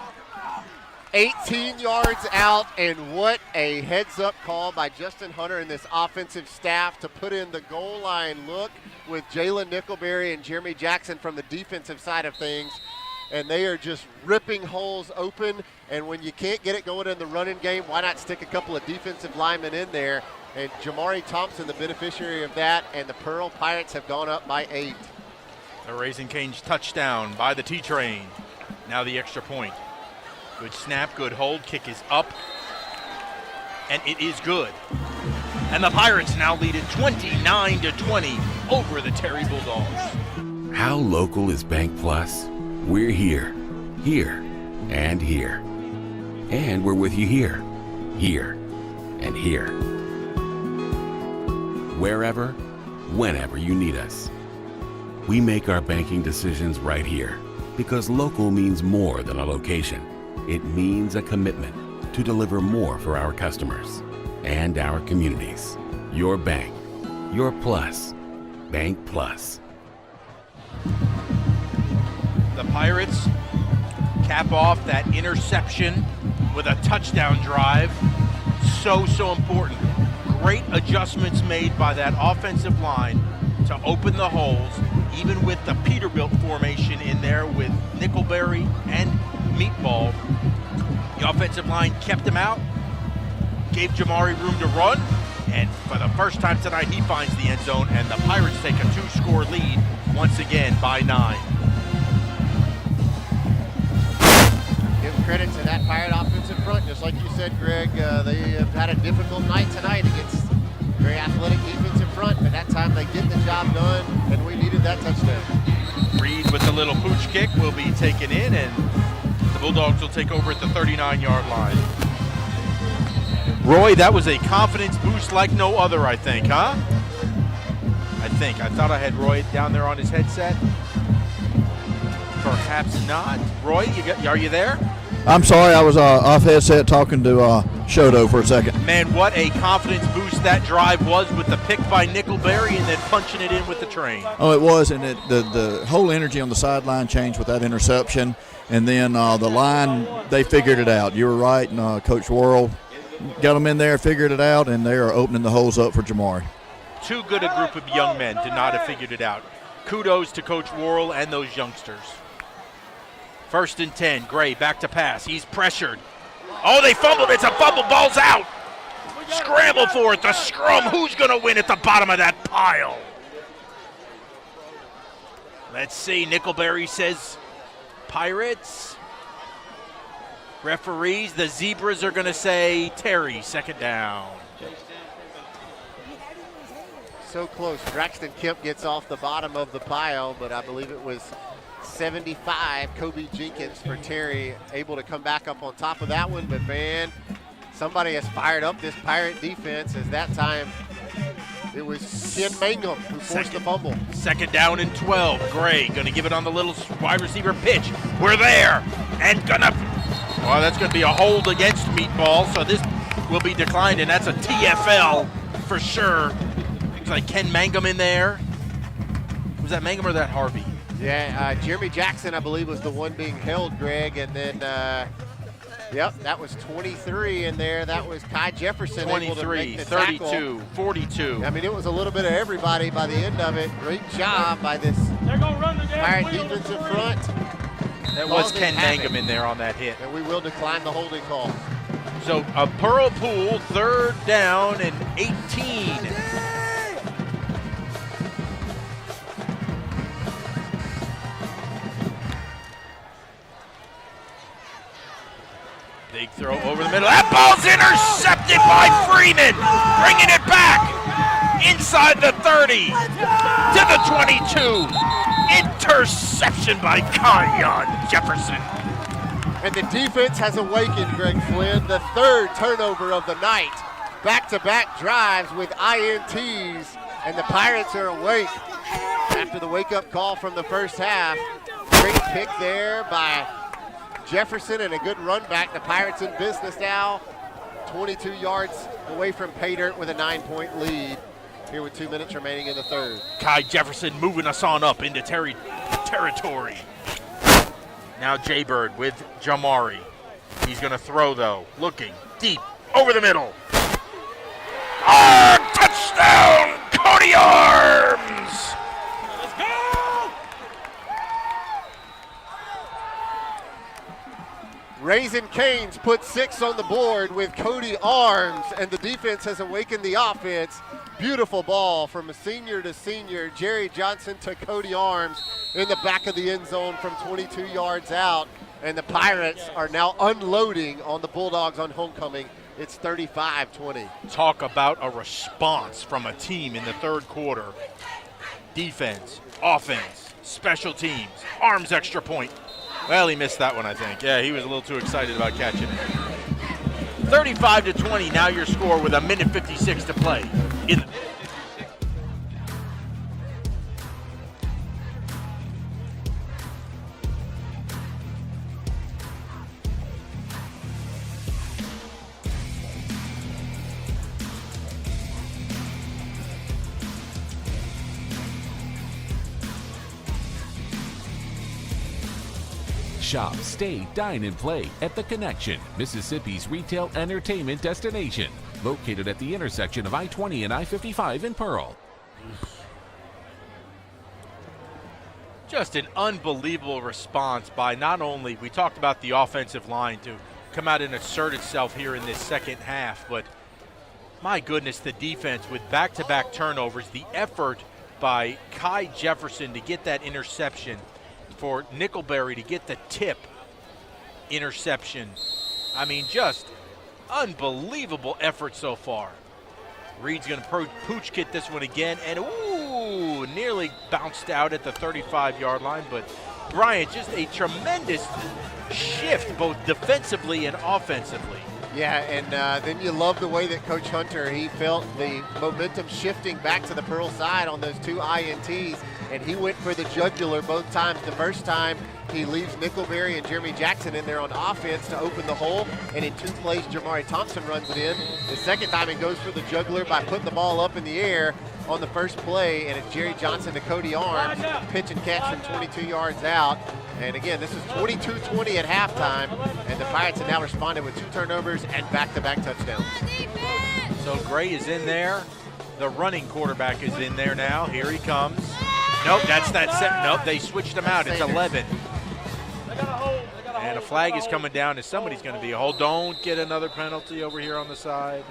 18 yards out, and what a heads-up call by Justin Hunter and this offensive staff to put in the goal line look with Jalen Nickelberry and Jeremy Jackson from the defensive side of things. And they are just ripping holes open. And when you can't get it going in the running game, why not stick a couple of defensive linemen in there? And Jamari Thompson, the beneficiary of that, and the Pearl Pirates have gone up by 8. A Raising Cane's touchdown by the T-Train. Now the extra point. Good snap, good hold, kick is up. And it is good. And the Pirates now lead it 29-20 over the Terry Bulldogs. How local is Bank Plus? We're here, and here. And we're with you here, and here. Wherever, whenever you need us. We make our banking decisions right here because local means more than a location. It means a commitment to deliver more for our customers and our communities. Your bank, your plus, Bank Plus. The Pirates cap off that interception with a touchdown drive. So important. Great adjustments made by that offensive line to open the holes, even with the Peterbilt formation in there with Nickelberry and Meatball. The offensive line kept him out, gave Jamari room to run, and for the first time tonight, he finds the end zone, and the Pirates take a 2-score lead once again by 9. Give credit to that Pirate offensive front. Just like you said, Greg, they have had a difficult night tonight against a very athletic defensive front, but that time they get the job done, and we needed that touchdown. Reed with the little pooch kick will be taken in, and the Bulldogs will take over at the 39-yard line. Roy, that was a confidence boost like no other, I think, huh? I thought I had Roy down there on his headset. Perhaps not. Roy, are you there? I'm sorry, I was off headset talking to Shoto for a second. Man, what a confidence boost that drive was with the pick by Nickelberry and then punching it in with the train. Oh, it was, and the whole energy on the sideline changed with that interception. And then the line, they figured it out. You were right, and Coach Worrell got them in there, figured it out, and they are opening the holes up for Jamari. Too good a group of young men to not have figured it out. Kudos to Coach Worrell and those youngsters. 1st and 10, Gray back to pass. He's pressured. Oh, they fumbled. It's a fumble. Ball's out. Scramble for it. The scrum. Who's going to win at the bottom of that pile? Let's see. Nickelberry says Pirates. Referees, the Zebras are going to say Terry, 2nd down. So close. Braxton Kemp gets off the bottom of the pile, but I believe it was 75, Kobe Jenkins for Terry, able to come back up on top of that one. But man, somebody has fired up this Pirate defense, as that time it was Ken Mangum who forced the fumble. 2nd down and 12. Gray gonna give it on the little wide receiver pitch. We're there, and well, that's gonna be a hold against Meatball, so this will be declined, and that's a TFL for sure. Looks like Ken Mangum in there. Was that Mangum or that Harvey? Yeah, Jeremy Jackson, I believe, was the one being held, Greg. And then, yep, that was 23 in there. That was Kai Jefferson. 23, 32, tackle. 42. I mean, it was a little bit of everybody by the end of it. Great job by this Pirate defensive front. That was Ken Mangum in there on that hit. And we will decline the holding call. So a Pearl Pool, 3rd down and 18. Big throw over the middle. That ball's intercepted by Freeman. Bringing it back inside the 30 to the 22. Interception by Kyan Jefferson. And the defense has awakened, Greg Flynn. The 3rd turnover of the night. Back-to-back drives with INTs, and the Pirates are awake after the wake-up call from the first half. Great pick there by Jefferson and a good run back. The Pirates in business now, 22 yards away from pay dirt with a 9-point lead here with 2 minutes remaining in the 3rd. Kai Jefferson moving us on up into territory. Now Jaybird with Jamari. He's going to throw, though. Looking deep over the middle. Touchdown, Cody Arms! Let's go! Raising Canes put 6 on the board with Cody Arms, and the defense has awakened the offense. Beautiful ball from a senior to senior. Jerry Johnson to Cody Arms in the back of the end zone from 22 yards out. And the Pirates are now unloading on the Bulldogs on homecoming. It's 35-20. Talk about a response from a team in the third quarter. Defense, offense, special teams, Arms extra point. Well, he missed that one, I think. Yeah, he was a little too excited about catching it. 35-20, now your score with 1:56 to play. Shop, stay, dine, and play at The Connection, Mississippi's retail entertainment destination. Located at the intersection of I-20 and I-55 in Pearl. Just an unbelievable response by not only, we talked about the offensive line to come out and assert itself here in this second half, but my goodness, the defense with back-to-back turnovers, the effort by Kai Jefferson to get that interception, for Nickelberry to get the tip interception. I mean, just unbelievable effort so far. Reed's going to pooch kit this one again, and ooh, nearly bounced out at the 35-yard line. But Bryant, just a tremendous shift both defensively and offensively. Yeah, and then you love the way that Coach Hunter, he felt the momentum shifting back to the Pearl side on those 2 INTs, and he went for the jugular both times. The first time, he leaves Nickelberry and Jeremy Jackson in there on offense to open the hole, and in 2 plays, Jamari Thompson runs it in. The second time, he goes for the jugular by putting the ball up in the air on the first play, and it's Jerry Johnson to Cody Arms, pitch and catch from 22 yards out. And again, this is 22-20 at halftime, and the Pirates have now responded with 2 turnovers and back-to-back touchdowns. So Gray is in there. The running quarterback is in there now. Here he comes. Nope, that's that set. Nope, they switched him out. It's 11. And a flag is coming down, and somebody's going to be a hold. Don't get another penalty over here on the side.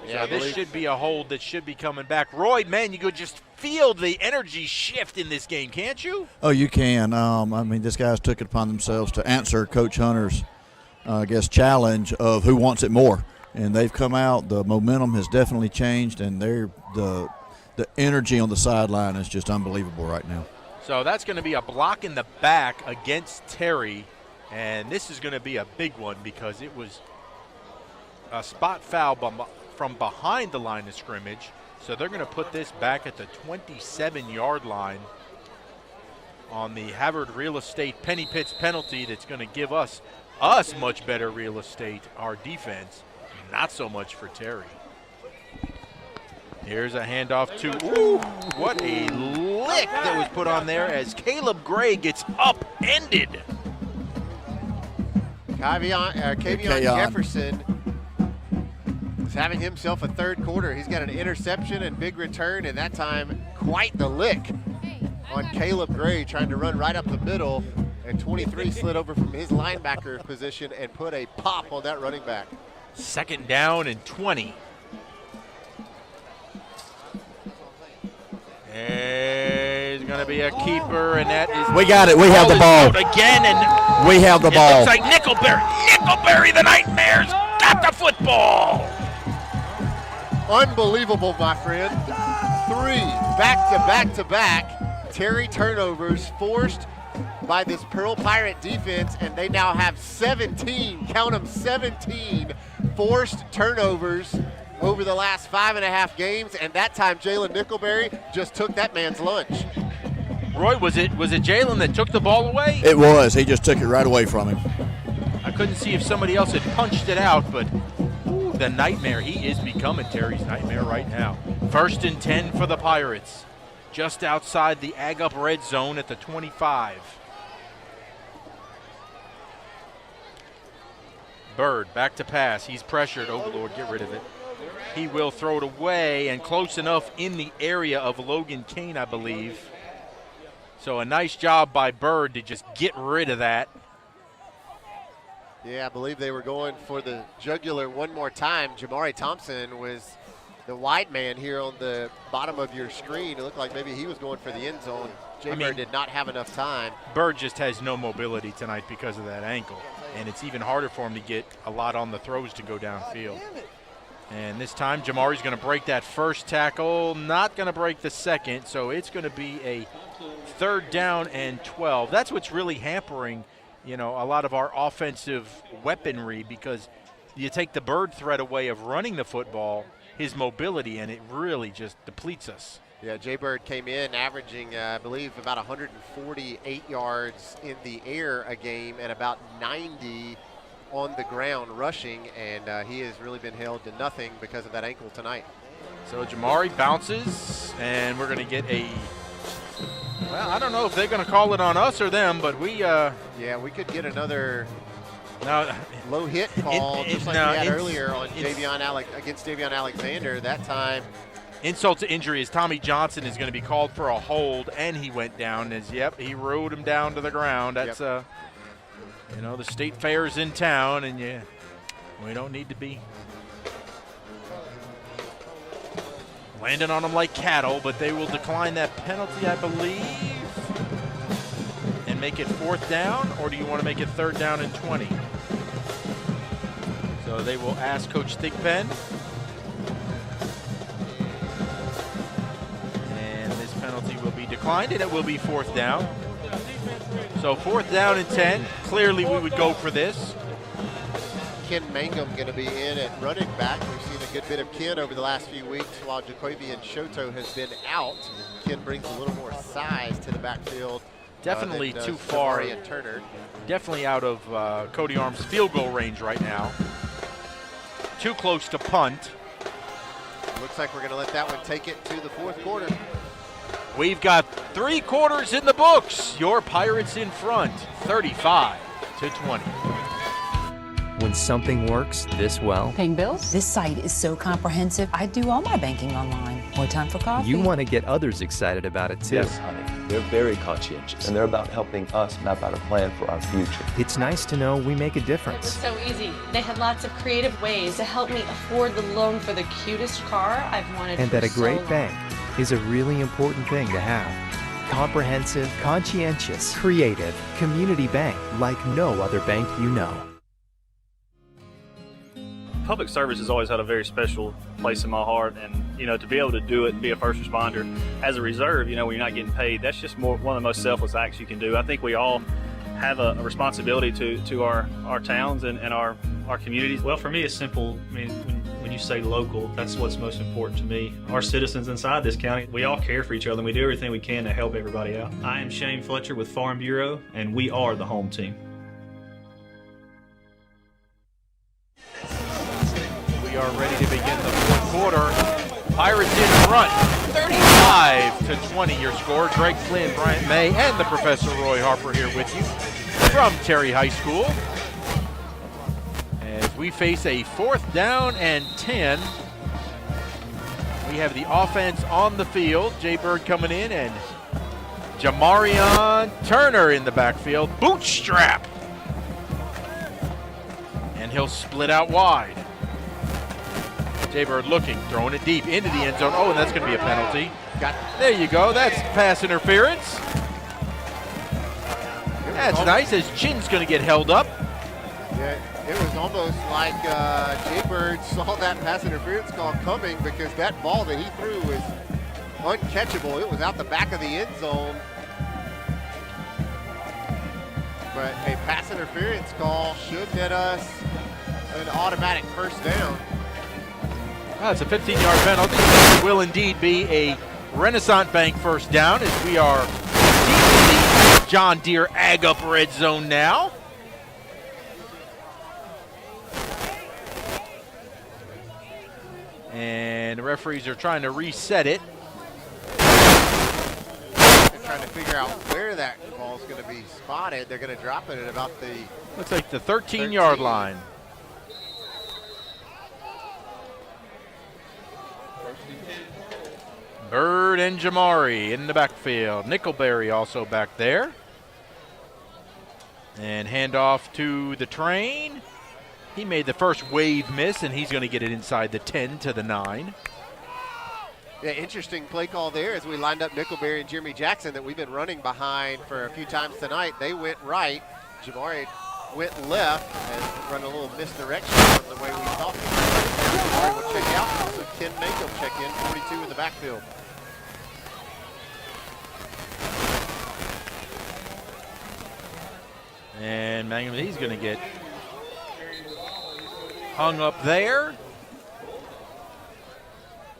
Yeah, this should be a hold that should be coming back. Roy, man, you could just feel the energy shift in this game, can't you? Oh, you can. I mean, these guys took it upon themselves to answer Coach Hunter's, challenge of who wants it more. And they've come out. The momentum has definitely changed, and the energy on the sideline is just unbelievable right now. So that's going to be a block in the back against Terry, and this is going to be a big one because it was a spot foul from behind the line of scrimmage. So they're going to put this back at the 27-yard line on the Havard Real Estate Penny Pitts penalty that's going to give us much better real estate, our defense, not so much for Terry. Here's a handoff to, ooh, what a lick that was put on there as Caleb Gray gets upended. Kavion Jefferson is having himself a third quarter. He's got an interception and big return, and that time quite the lick on Caleb Gray trying to run right up the middle, and 23 slid over from his linebacker position and put a pop on that running back. 2nd down and 20. There's going to be a keeper, and that is. We got it. We have the ball. Again, and we have the ball. Looks like Nickelberry, the Nightmares, got the football. Unbelievable, my friend. 3 back-to-back Terry turnovers forced by this Pearl Pirate defense, and they now have 17, count them, 17 forced turnovers over the last 5.5 games, and that time Jalen Nickelberry just took that man's lunch. Roy, was it Jalen that took the ball away? It was. He just took it right away from him. I couldn't see if somebody else had punched it out, but ooh, the Nightmare, he is becoming Terry's Nightmare right now. 1st and 10 for the Pirates. just outside the Ag Up red zone at the 25. Bird back to pass. He's pressured. Oh, Lord, get rid of it. He will throw it away and close enough in the area of Logan Kane, I believe. So a nice job by Bird to just get rid of that. Yeah, I believe they were going for the jugular one more time. Jamari Thompson was the wide man here on the bottom of your screen. It looked like maybe he was going for the end zone. Bird did not have enough time. Bird just has no mobility tonight because of that ankle. And it's even harder for him to get a lot on the throws to go downfield. And this time, Jamari's going to break that first tackle, not going to break the second, so it's going to be a 3rd down and 12. That's what's really hampering, a lot of our offensive weaponry, because you take the Bird threat away of running the football, his mobility, and it really just depletes us. Yeah, Jay Bird came in averaging, I believe, about 148 yards in the air a game and about 90 on the ground rushing, and he has really been held to nothing because of that ankle tonight. So Jamari bounces, and we're going to get well, I don't know if they're going to call it on us or them, but we yeah, we could get another low hit call just like we had earlier on against Davion Alexander. That time, insult to injury is Tommy Johnson is going to be called for a hold, and he went down. He rode him down to the ground. That's the state fair's in town, and we don't need to be landing on them like cattle, but they will decline that penalty, I believe, and make it 4th down, or do you want to make it 3rd down and 20? So they will ask Coach Thigpen. And this penalty will be declined, and it will be 4th down. So 4th down and 10. Clearly we would go for this. Ken Mangum going to be in at running back. We've seen a good bit of Ken over the last few weeks while Jacobian Shoto has been out. Ken brings a little more size to the backfield. Definitely too far. And Turner. Definitely out of Cody Arms' field goal range right now. Too close to punt. Looks like we're going to let that one take it to the 4th quarter. We've got 3 quarters in the books. Your Pirates in front, 35-20. When something works this well, Paying bills? This site is so comprehensive. I do all my banking online. More time for coffee? you want to get others excited about it too. Yes, honey. They're very conscientious, and they're about helping us map out a plan for our future. It's nice to know we make a difference. It was so easy. They had lots of creative ways to help me afford the loan for the cutest car I've wanted And for that a great so long. bank is a really important thing to have. Comprehensive, conscientious, creative, community bank like no other bank you know. Public service has always had a very special place in my heart, and to be able to do it and be a first responder as a reserve, when you're not getting paid, that's just one of the most selfless acts you can do. I think we all have a responsibility to our towns and our communities. Well, for me, it's simple. I mean, when you say local, that's what's most important to me. Our citizens inside this county, we all care for each other, and we do everything we can to help everybody out. I am Shane Fletcher with Farm Bureau, and we are the home team. We are ready to begin the 4th quarter. Pirates in front, 35-20 your score. Greg Flynn, Bryant May, and the Professor Roy Harper here with you from Terry High School. As we face a 4th down and 10. We have the offense on the field. Jay Bird coming in, and Jamarion Turner in the backfield. Bootstrap. And he'll split out wide. Jay Bird looking, throwing it deep into the end zone. Oh, and that's going to be a penalty. There you go. That's pass interference. That's nice, as Chin's going to get held up. Yeah, it was almost like Jay Bird saw that pass interference call coming, because that ball that he threw was uncatchable. It was out the back of the end zone. But a pass interference call should net us an automatic first down. It's a 15-yard penalty. It will indeed be a Renaissance Bank first down, as we are deep in the John Deere Ag Up red zone now. And the referees are trying to reset it. trying to figure out where that ball's going to be spotted. They're going to drop it at about the looks like the 13-yard line. Bird and Jamari in the backfield. Nickelberry also back there. And handoff to the train. He made the first wave miss, and he's going to get it inside the 10 to the 9. Yeah, interesting play call there as we lined up Nickelberry and Jeremy Jackson that we've been running behind for a few times tonight. They went right. Jamari went left and run a little misdirection from the way we thought. Jamari will check out. So Ken Mango check in, 42 in the backfield. And Mangum, he's going to get hung up there.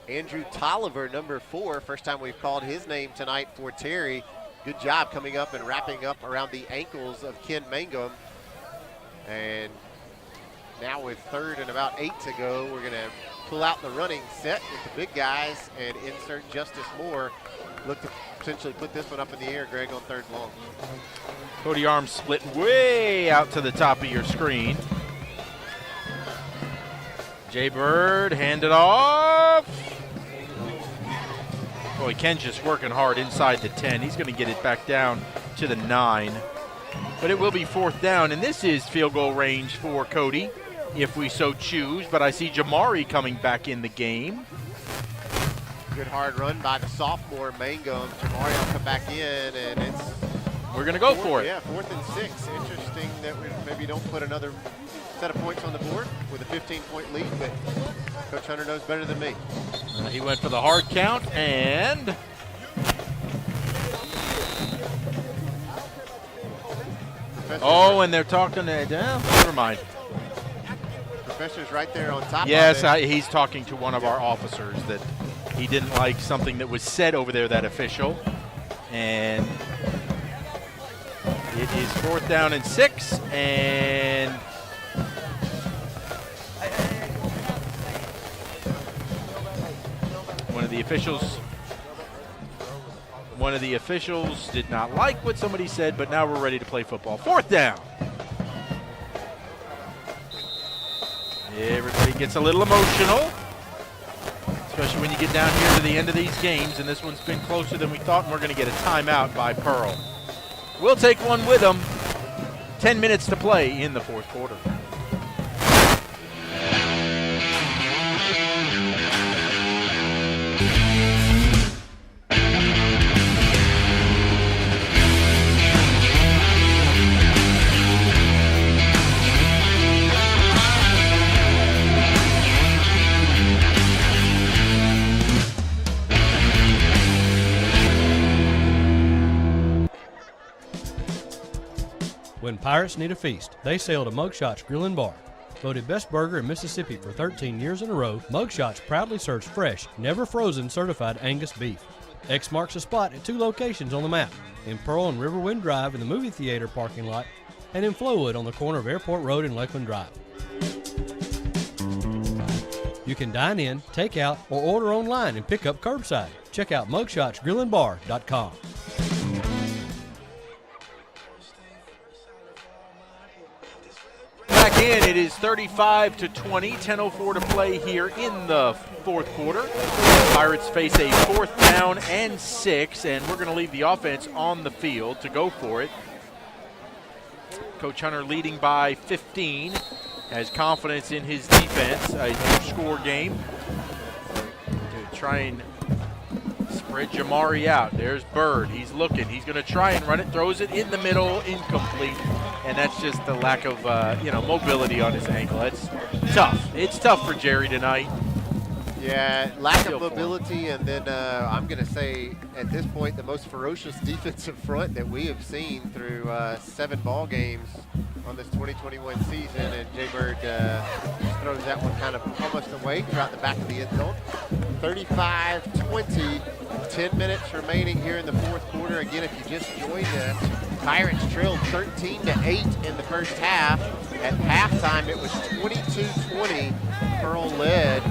Andrew Tolliver, number 4. First time we've called his name tonight for Terry. Good job coming up and wrapping up around the ankles of Ken Mangum. And now with 3rd and about 8 to go, we're going to pull out the running set with the big guys and insert Justice Moore. Look to potentially put this one up in the air, Greg, on 3rd long. Cody Arms split way out to the top of your screen. Jay Bird, hand it off. Boy, Ken's just working hard inside the 10. He's going to get it back down to the 9. But it will be 4th down, and this is field goal range for Cody, if we so choose. But I see Jamari coming back in the game. Good hard run by the sophomore Mangum. Jamari will come back in, and it's... We're going to go for it. Yeah, 4th and 6. Interesting that we maybe don't put another set of points on the board with a 15-point lead, but Coach Hunter knows better than me. He went for the hard count, and... Oh, and they're talking to... never mind. Professor's right there on top yes, of it. He's talking to one of our officers that he didn't like something that was said over there, that official. And it is 4th down and 6, and one of the officials did not like what somebody said, but now we're ready to play football. 4th down. Everybody gets a little emotional, especially when you get down here to the end of these games, and this one's been closer than we thought, and we're going to get a timeout by Pearl. We'll take one with them. 10 minutes to play in the 4th quarter. When pirates need a feast, they sail to Mugshot's Grill and Bar. Voted best burger in Mississippi for 13 years in a row, Mugshot's proudly serves fresh, never frozen certified Angus beef. X marks the spot at 2 locations on the map, in Pearl and Riverwind Drive in the movie theater parking lot, and in Flowood on the corner of Airport Road and Lakeland Drive. You can dine in, take out, or order online and pick up curbside. Check out mugshotsgrillandbar.com. Back in, it is 35-20, 10:04 to play here in the 4th quarter. Pirates face a 4th down and 6, and we're going to leave the offense on the field to go for it. Coach Hunter leading by 15, has confidence in his defense, a 2-score game to try and spread Jamari out. There's Bird, he's looking, he's going to try and run it, throws it in the middle, incomplete. And that's just the lack of, mobility on his ankle. That's tough. It's tough for Jerry tonight. Yeah, lack of mobility, and then I'm going to say at this point the most ferocious defensive front that we have seen through 7 ball games on this 2021 season. And Jay Bird throws that one kind of almost away throughout the back of the end zone. 35-20, 10 minutes remaining here in the 4th quarter. Again, if you just joined us, Pirates trailed 13-8 in the first half. At halftime, it was 22-20. Pearl led.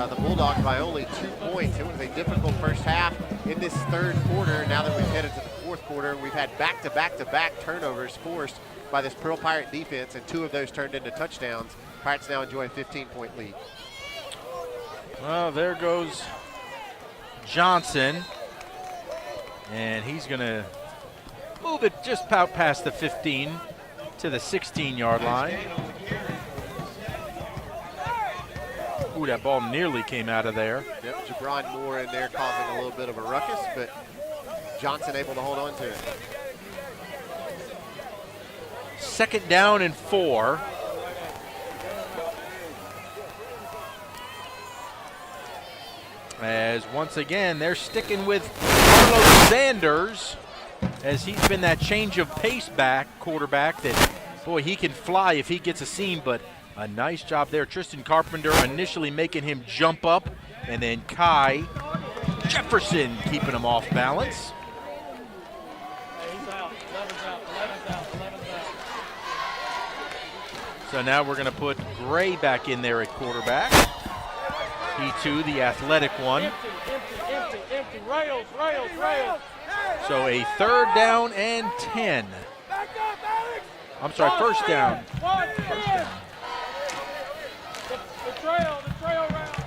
the Bulldogs by only 2 points. It was a difficult first half. In this third quarter, now that we've headed to the fourth quarter, we've had back-to-back-to-back turnovers forced by this Pearl Pirate defense, and 2 of those turned into touchdowns. Pirates now enjoy a 15-point lead. Well, there goes Johnson, and he's going to move it just about past the 15 to the 16-yard line. Ooh, that ball nearly came out of there. Yep, Jabron Moore in there causing a little bit of a ruckus, but Johnson able to hold on to it. 2nd down and 4. As once again, they're sticking with Carlos Sanders, as he's been that change of pace quarterback that, boy, he can fly if he gets a seam, but a nice job there. Tristan Carpenter initially making him jump up, and then Kai Jefferson keeping him off balance. So now we're going to put Gray back in there at quarterback. He too, the athletic one. Empty. Rails. So a 3rd down and 10. I'm sorry, 1st down. The trail route.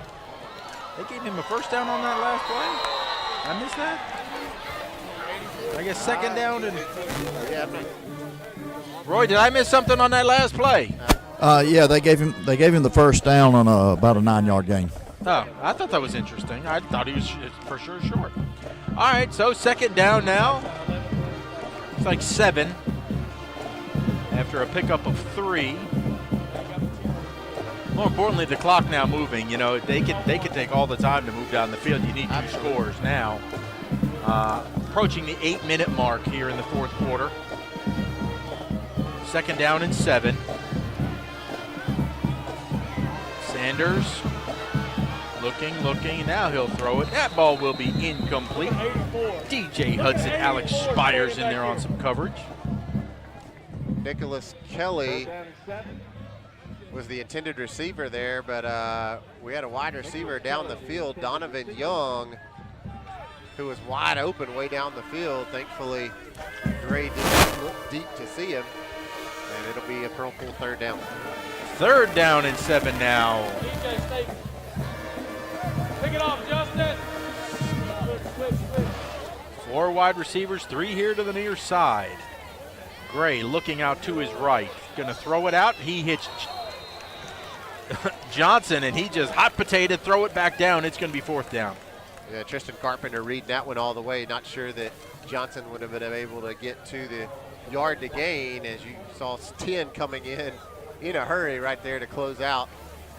They gave him a 1st down on that last play? I missed that? I guess 2nd down and... Roy, did I miss something on that last play? Yeah, they gave him the 1st down on about a 9-yard gain. Oh, I thought that was interesting. I thought he was for sure short. All right, so 2nd down now. It's like 7 after a pickup of 3. More importantly, the clock now moving. You know, they could take all the time to move down the field. You need 2 scores now. Approaching the 8-minute mark here in the fourth quarter. 2nd down and 7. Sanders looking. Now he'll throw it. That ball will be incomplete. DJ Hudson, Alex Spires in there on some coverage. Nicholas Kelly was the intended receiver there, but we had a wide receiver down the field, Donovan Young, who was wide open way down the field. Thankfully, Gray didn't look deep to see him, and it'll be a Pearl Pool 3rd down. 3rd down and 7 now. Pick it off, Justin. 4 wide receivers, 3 here to the near side. Gray looking out to his right. Going to throw it out. He hits Johnson, and he just hot potato, throw it back down. It's going to be 4th down. Yeah, Tristan Carpenter reading that one all the way. Not sure that Johnson would have been able to get to the yard to gain, as you saw 10 coming in a hurry right there to close out.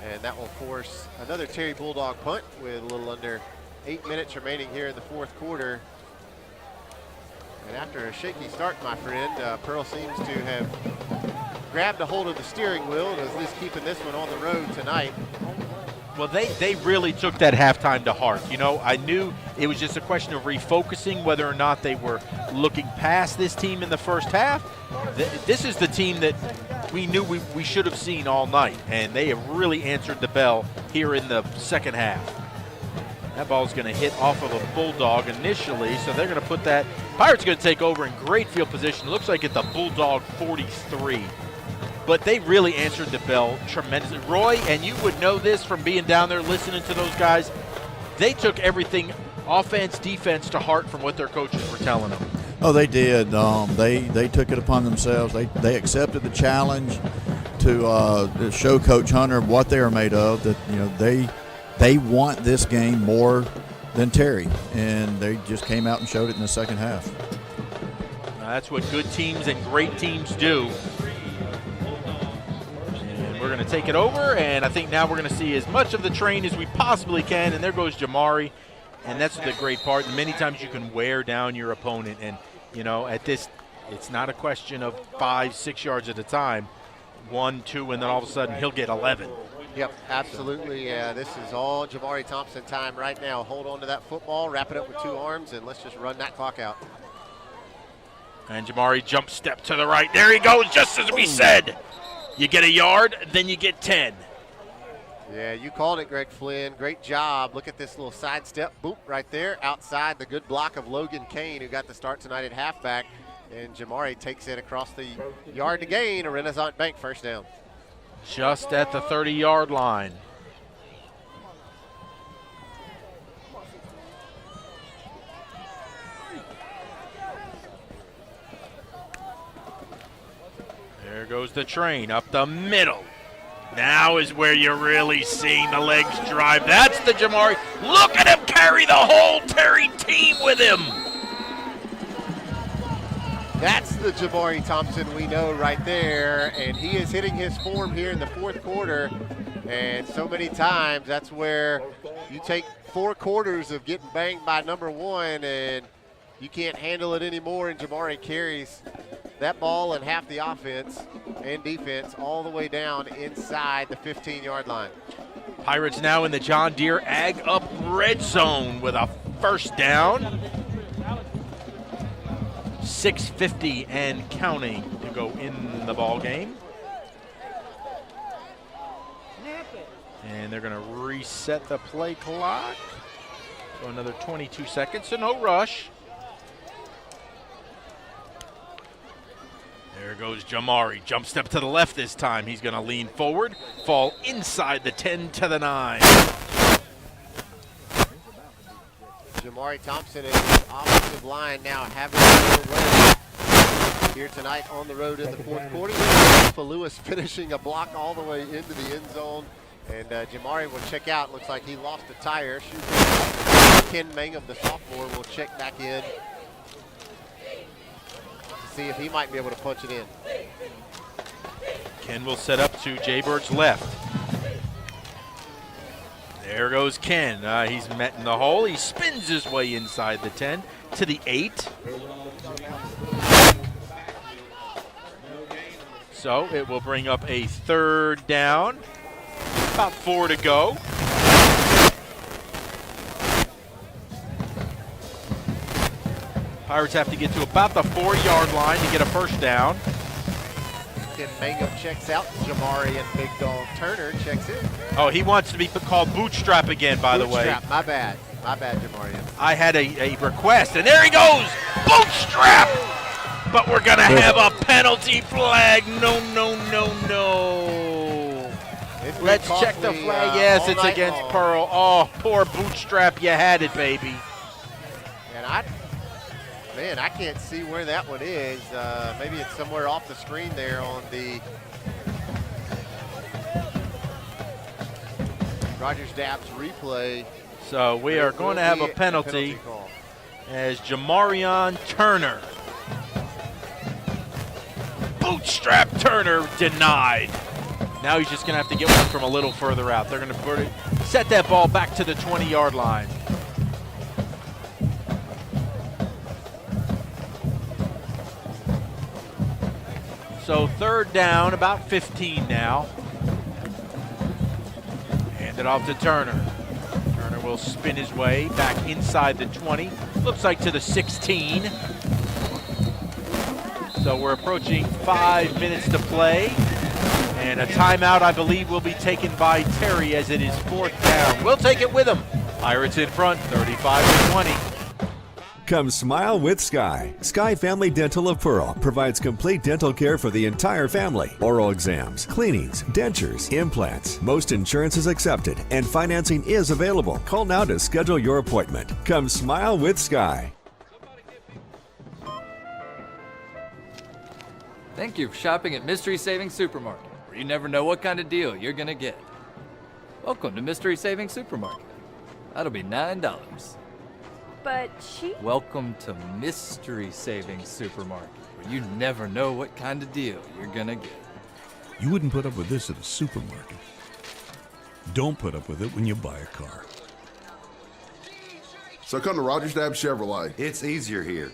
And that will force another Terry Bulldog punt with a little under 8 minutes remaining here in the fourth quarter. And after a shaky start, my friend, Pearl seems to have grabbed a hold of the steering wheel and is at least keeping this one on the road tonight. Well, they really took that halftime to heart. You know, I knew it was just a question of refocusing, whether or not they were looking past this team in the first half. This is the team that we knew we should have seen all night, and they have really answered the bell here in the second half. That ball's going to hit off of a Bulldog initially, so they're going to put that. Pirates are going to take over in great field position. Looks like at the Bulldog 43. But they really answered the bell tremendously. Roy, and you would know this from being down there listening to those guys, they took everything offense, defense to heart from what their coaches were telling them. Oh, they did. They took it upon themselves. They accepted the challenge to show Coach Hunter what they are made of. That, you know, they want this game more than Terry, and they just came out and showed it in the second half. That's what good teams and great teams do. And we're going to take it over, and I think now we're going to see as much of the train as we possibly can. And there goes Jamari, and that's the great part. And many times you can wear down your opponent, and you know, at this, it's not a question of 5-6 yards at a time, 1, 2, and then all of a sudden he'll get 11. Yep, absolutely. Yeah, this is all Jamari Thompson time right now. Hold on to that football, wrap it up with 2 arms, and let's just run that clock out. And Jamari jump step to the right. There he goes, just as we said. You get a yard, then you get 10. Yeah, you called it, Greg Flynn. Great job. Look at this little sidestep, boop, right there outside the good block of Logan Kane, who got the start tonight at halfback. And Jamari takes it across the yard to gain. A Renaissance Bank first down. Just at the 30-yard line. There goes the train up the middle. Now is where you're really seeing the legs drive. That's the Jamari. Look at him carry the whole Terry team with him. That's the Jamari Thompson we know right there, and he is hitting his form here in the fourth quarter. And so many times, that's where you take 4 quarters of getting banged by number 1, and you can't handle it anymore, and Jamari carries that ball and half the offense and defense all the way down inside the 15-yard line. Pirates now in the John Deere Ag Up red zone with a first down. 6:50 and counting to go in the ball game. And they're going to reset the play clock. So another 22 seconds, so no rush. There goes Jamari. Jump step to the left this time. He's going to lean forward, fall inside the 10 to the 9. Jamari Thompson and his offensive line now having a run here tonight on the road in the fourth quarter. Alpha Lewis finishing a block all the way into the end zone. And Jamari will check out. Looks like he lost a tire. Ken Mangum, the sophomore, will check back in to see if he might be able to punch it in. Ken will set up to Jay Bird's left. There goes Ken. He's met in the hole. He spins his way inside the 10 to the 8. So it will bring up a third down. About 4 to go. Pirates have to get to about the 4-yard line to get a first down. Ken Mangum checks out Jamari, and Big Dog Turner checks in. Oh, he wants to be called Bootstrap again, by the way. Bootstrap, my bad. My bad, Jamari. I had a request, and there he goes! Bootstrap! But we're going to have a penalty flag. No, no, no, no. Let's check the flag. Yes, it's against Pearl. Oh, poor Bootstrap. You had it, baby. And I can't see where that one is. Maybe it's somewhere off the screen there on the Rogers Dabbs replay. So we are going to have a penalty as Jamarion Turner. Bootstrap Turner denied. Now he's just going to have to get one from a little further out. They're going to set that ball back to the 20-yard line. So third down, about 15 now. Hand it off to Turner. Turner will spin his way back inside the 20. Looks like to the 16. So we're approaching 5 minutes to play. And a timeout, I believe, will be taken by Terry as it is fourth down. We'll take it with him. Pirates in front, 35-20. Come smile with Sky. Sky Family Dental of Pearl provides complete dental care for the entire family. Oral exams, cleanings, dentures, implants. Most insurance is accepted and financing is available. Call now to schedule your appointment. Come smile with Sky. Thank you for shopping at Mystery Savings Supermarket, where you never know what kind of deal you're going to get. Welcome to Mystery Savings Supermarket. That'll be $9. But she... Welcome to Mystery Savings Supermarket, where you never know what kind of deal you're gonna get. You wouldn't put up with this at a supermarket. Don't put up with it when you buy a car. So come to Rogers Dabbs Chevrolet. It's easier here.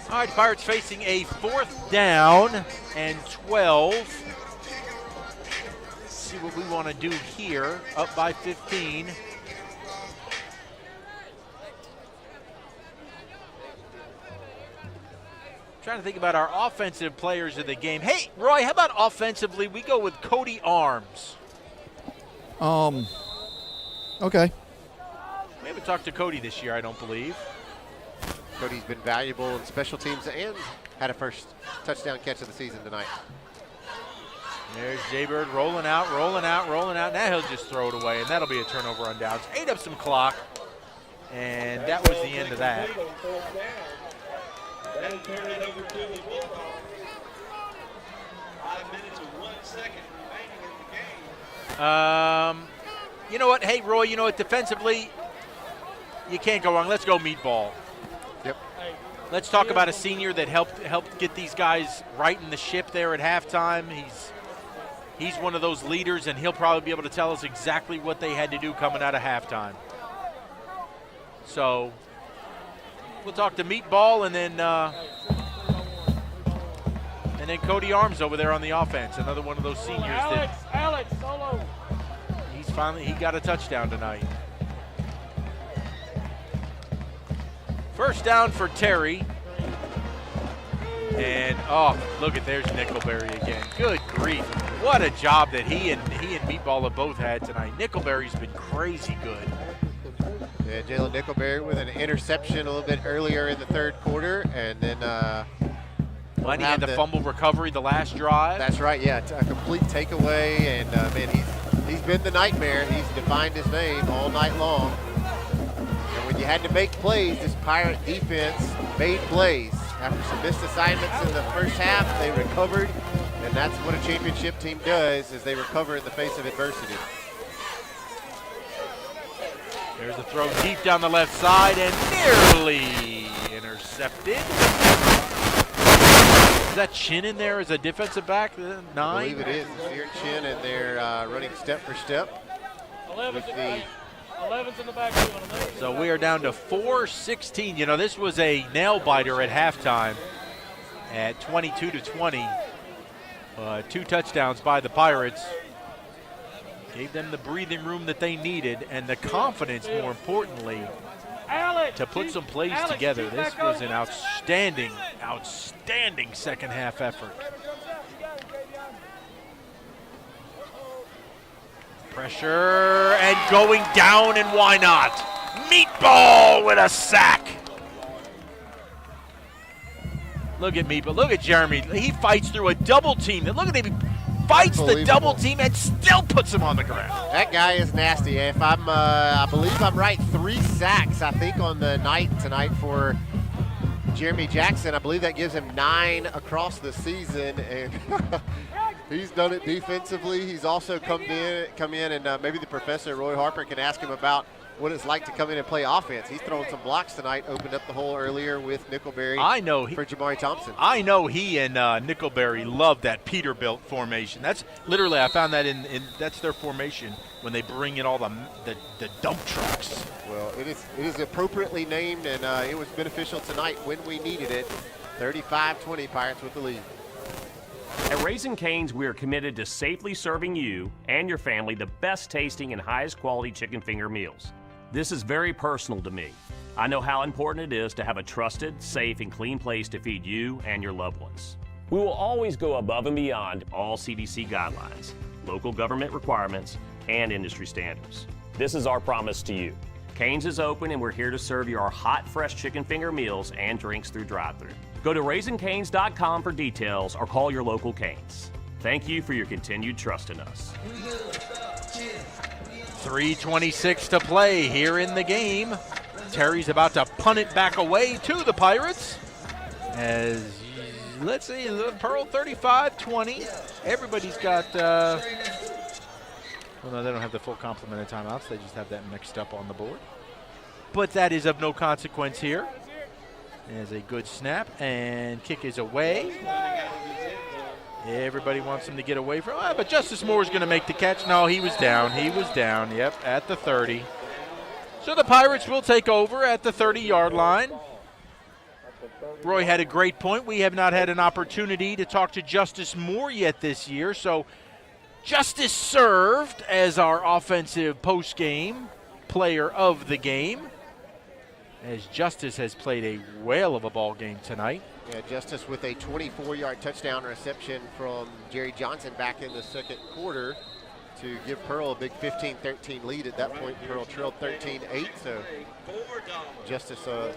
All right, Pirates facing a fourth down and 12. See what we want to do here, up by 15. Trying to think about our offensive players of the game. Hey, Roy, how about offensively? We go with Cody Arms. Okay. We haven't talked to Cody this year, I don't believe. Cody's been valuable in special teams and had a first touchdown catch of the season tonight. There's Jaybird rolling out, rolling out, rolling out. Now he'll just throw it away, and that'll be a turnover on downs. Ate up some clock, and that was the end of that. That'll turn it over to the Bulldogs. 5 minutes and 1 second remaining in the game. You know what? Hey, Roy, you know what? Defensively, you can't go wrong. Let's go Meatball. Yep. Let's talk about a senior that helped get these guys righting the ship there at halftime. He's one of those leaders, and he'll probably be able to tell us exactly what they had to do coming out of halftime. So we'll talk to Meatball, and then Cody Arms over there on the offense, another one of those seniors. Alex, solo. He got a touchdown tonight. First down for Terry. And look at there's Nickelberry again. Good grief. What a job that he and Meatball have both had tonight. Nickelberry's been crazy good. Yeah, Jalen Nickelberry with an interception a little bit earlier in the third quarter, and then Lenny had the fumble recovery the last drive. That's right, yeah, a complete takeaway, and man, he's been the nightmare. He's defined his name all night long. And when you had to make plays, this Pirate defense made plays. After some missed assignments in the first half, they recovered, and that's what a championship team does, is they recover in the face of adversity. There's a throw deep down the left side and nearly intercepted. Is that Chin in there as a defensive back? 9? I believe it is. It's Sear Chin, and they're running step for step. 11's in the back. So we are down to 4:16. You know, this was a nail biter at halftime at 22-20. 2 touchdowns by the Pirates. Gave them the breathing room that they needed and the confidence, more importantly, to put some plays together. This was an outstanding second half effort. Pressure and going down, and why not? Meatball with a sack. Look at Meatball. Look at Jeremy. He fights through a double team. Look at him. He fights the double team and still puts him on the ground. That guy is nasty. If I believe I'm right, 3 sacks, I think, on the night tonight for Jeremy Jackson. I believe that gives him 9 across the season, and he's done it defensively. He's also come in, and maybe the professor, Roy Harper, can ask him about what it's like to come in and play offense. He's thrown some blocks tonight, opened up the hole earlier with Nickelberry for Jamari Thompson. I know he and Nickelberry love that Peterbilt formation. That's literally, I found that in that's their formation when they bring in all the dump trucks. Well, it is appropriately named, and it was beneficial tonight when we needed it. 35-20 Pirates with the lead. At Raising Cane's, we are committed to safely serving you and your family the best tasting and highest quality chicken finger meals. This is very personal to me. I know how important it is to have a trusted, safe, and clean place to feed you and your loved ones. We will always go above and beyond all CDC guidelines, local government requirements, and industry standards. This is our promise to you. Cane's is open, and we're here to serve you our hot, fresh chicken finger meals and drinks through drive-thru. Go to RaisingCanes.com for details or call your local Cane's. Thank you for your continued trust in us. 3:26 to play here in the game. Terry's about to punt it back away to the Pirates. As, let's see, Pearl 35-20. Everybody's got, well, no, they don't have the full complement of timeouts. They just have that mixed up on the board. But that is of no consequence here. There's a good snap, and kick is away. Everybody wants him to get away from it, but Justice Moore is going to make the catch. No, he was down. He was down, yep, at the 30. So the Pirates will take over at the 30-yard line. Roy had a great point. We have not had an opportunity to talk to Justice Moore yet this year, so Justice served as our offensive post-game player of the game, as Justice has played a whale of a ball game tonight. Yeah, Justice with a 24-yard touchdown reception from Jerry Johnson back in the second quarter to give Pearl a big 15-13 lead. At that point, Pearl trailed 13-8, so Justice a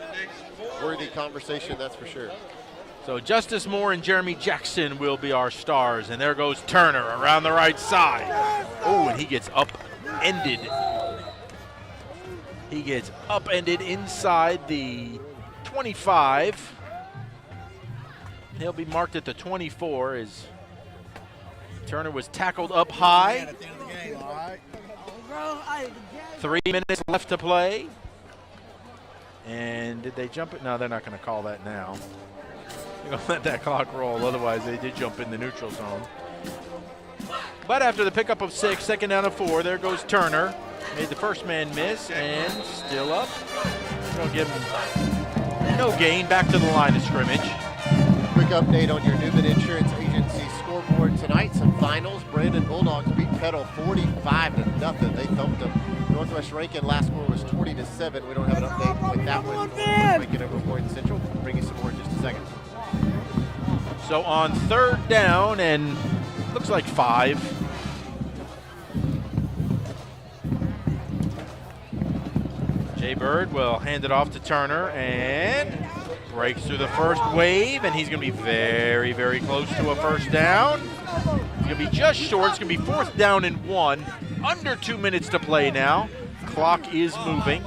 worthy conversation, that's for sure. So Justice Moore and Jeremy Jackson will be our stars, and there goes Turner around the right side. Oh, and he gets upended. He gets upended inside the 25. He'll be marked at the 24 as Turner was tackled up high. 3 minutes left to play. And did they jump it? No, they're not going to call that now. They're going to let that clock roll. Otherwise, they did jump in the neutral zone. But after the pickup of 6, second down of 4, there goes Turner. Made the first man miss and still up. Going to give him no gain. Back to the line of scrimmage. Quick update on your Newman Insurance Agency scoreboard tonight. Some finals. Brandon Bulldogs beat Petal 45-0. They thumped them. Northwest Rankin last score was 20-7. We don't have an update with that one. Rankin over Warren Central. We'll bring you some more in just a second. So on third down and looks like 5. Jay Bird will hand it off to Turner and breaks through the first wave, and he's going to be very, very close to a first down. He's going to be just short. It's going to be 4th down and 1. Under 2 minutes to play now. Clock is moving.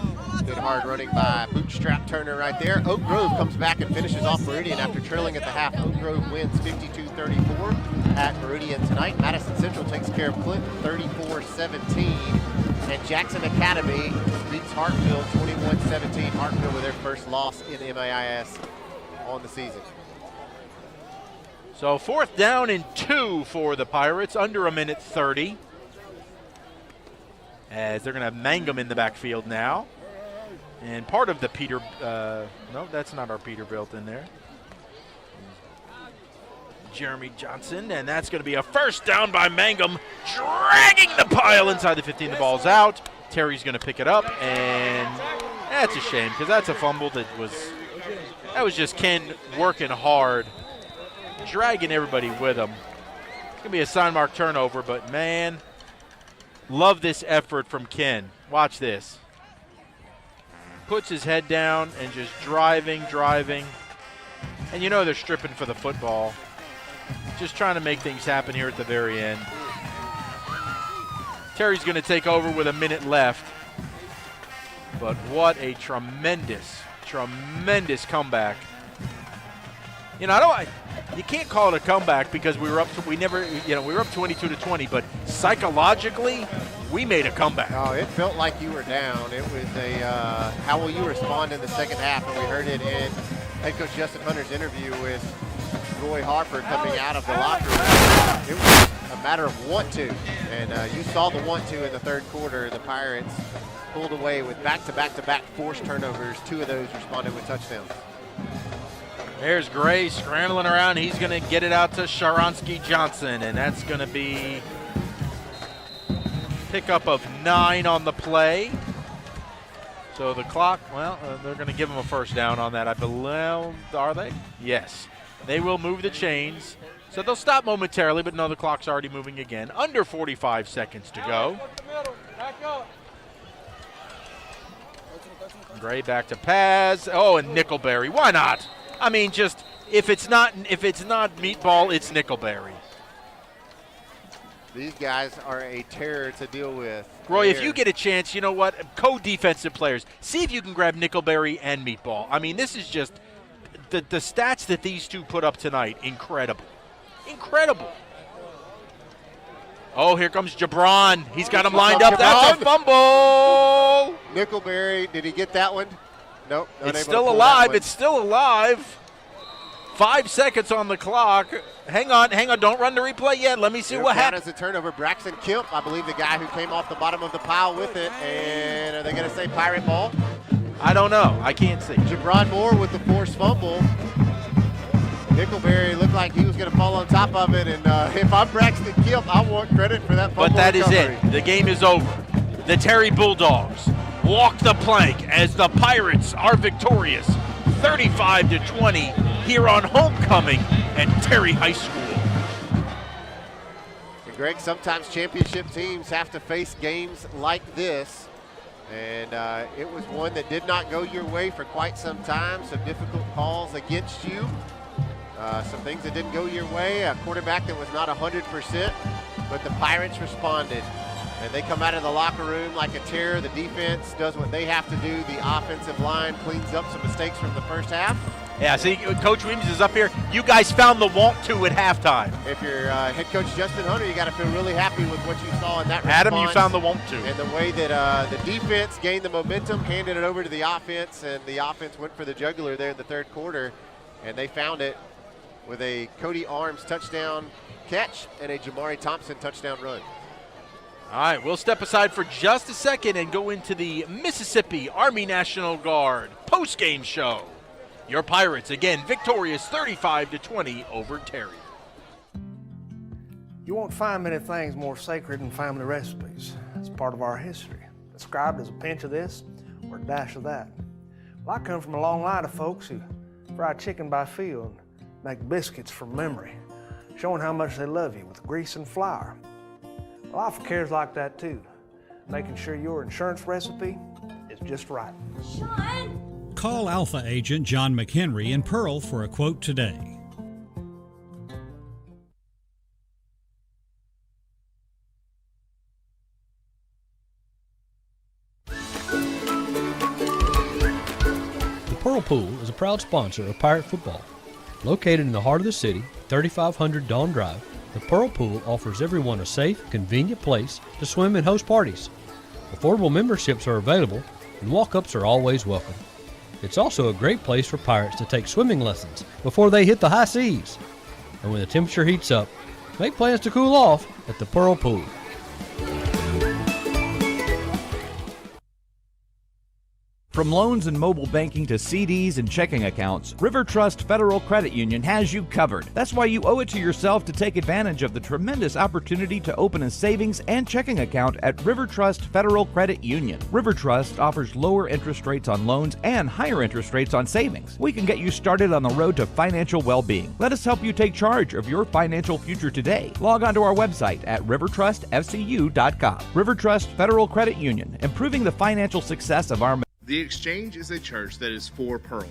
Good hard running by Bootstrap Turner right there. Oak Grove comes back and finishes off Meridian after trailing at the half. Oak Grove wins 52-34 at Meridian tonight. Madison Central takes care of Clinton 34-17. And Jackson Academy beats Hartfield 21-17. Hartfield with their first loss in MAIS on the season. So 4th down and 2 for the Pirates, under 1 minute 30. As they're going to have Mangum in the backfield now. And part of the no, that's not our Peterbilt in there. Jeremy Johnson, and that's going to be a first down by Mangum, dragging the pile inside the 15. The ball's out. Terry's going to pick it up, and that's a shame because that's a fumble that was just Ken working hard, dragging everybody with him. It's going to be a sign mark turnover, but man, love this effort from Ken. Watch this. Puts his head down and just driving. And you know they're stripping for the football. Just trying to make things happen here at the very end. Terry's going to take over with 1 minute left. But what a tremendous comeback. You know, you can't call it a comeback because we were up 22-20, but psychologically, we made a comeback. Oh, it felt like you were down. It was a how will you respond in the second half? And we heard it in head coach Justin Hunter's interview with Roy Harper coming out of the locker room. It was a matter of want to, and you saw the want to in the third quarter. The Pirates pulled away with back-to-back forced turnovers. 2 of those responded with touchdowns. There's Gray scrambling around. He's going to get it out to Sharansky Johnson, and that's going to be pickup of 9 on the play. So the clock, they're going to give him a first down on that, I believe. Are they? Yes. They will move the chains. So they'll stop momentarily, but no, the clock's already moving again. Under 45 seconds to go. Gray back to Paz. Oh, and Nickelberry. Why not? I mean, just if it's not Meatball, it's Nickelberry. These guys are a terror to deal with. Roy, if you get a chance, you know what? Co-defensive players. See if you can grab Nickelberry and Meatball. I mean, this is just the stats that these two put up tonight. Incredible. Oh, here comes Jabron. He's got him lined up. That's a fumble. Nickelberry, did he get that one? Nope. It's still alive. 5 seconds on the clock. Hang on. Don't run the replay yet. Let me see what happens. As a turnover, Braxton Kemp, I believe the guy who came off the bottom of the pile with it. And are they going to say Pirate ball? I don't know. I can't see. Jabron Moore with the forced fumble. Nickelberry looked like he was going to fall on top of it. And if I'm Braxton Kemp, I want credit for that fumble. But that recovery. is it. The game is over. The Terry Bulldogs walk the plank as the Pirates are victorious 35-20 here on homecoming at Terry High School. And Greg, sometimes championship teams have to face games like this. And it was one that did not go your way for quite some time. Some difficult calls against you. Some things that didn't go your way. A quarterback that was not 100%, but the Pirates responded. And they come out of the locker room like a terror. The defense does what they have to do. The offensive line cleans up some mistakes from the first half. Yeah, see, Coach Weems is up here. You guys found the want to at halftime. If you're head coach Justin Hunter, you got to feel really happy with what you saw in that response. Adam, you found the want to. And the way that the defense gained the momentum, handed it over to the offense, and the offense went for the jugular there in the third quarter, and they found it with a Cody Arms touchdown catch and a Jamari Thompson touchdown run. All right, we'll step aside for just a second and go into the Mississippi Army National Guard post-game show. Your Pirates, again, victorious 35-20 over Terry. You won't find many things more sacred than family recipes. It's part of our history, described as a pinch of this or a dash of that. Well, I come from a long line of folks who fry chicken by feel and make biscuits from memory, showing how much they love you with grease and flour. Well, Alpha cares like that too, making sure your insurance recipe is just right. Sean! Call Alpha agent John McHenry in Pearl for a quote today. The Pearl Pool is a proud sponsor of Pirate football. Located in the heart of the city, 3500 Dawn Drive, the Pearl Pool offers everyone a safe, convenient place to swim and host parties. Affordable memberships are available, and walk-ups are always welcome. It's also a great place for Pirates to take swimming lessons before they hit the high seas. And when the temperature heats up, make plans to cool off at the Pearl Pool. From loans and mobile banking to CDs and checking accounts, River Trust Federal Credit Union has you covered. That's why you owe it to yourself to take advantage of the tremendous opportunity to open a savings and checking account at River Trust Federal Credit Union. River Trust offers lower interest rates on loans and higher interest rates on savings. We can get you started on the road to financial well-being. Let us help you take charge of your financial future today. Log on to our website at rivertrustfcu.com. River Trust Federal Credit Union, improving the financial success of our The Exchange is a church that is for Pearl.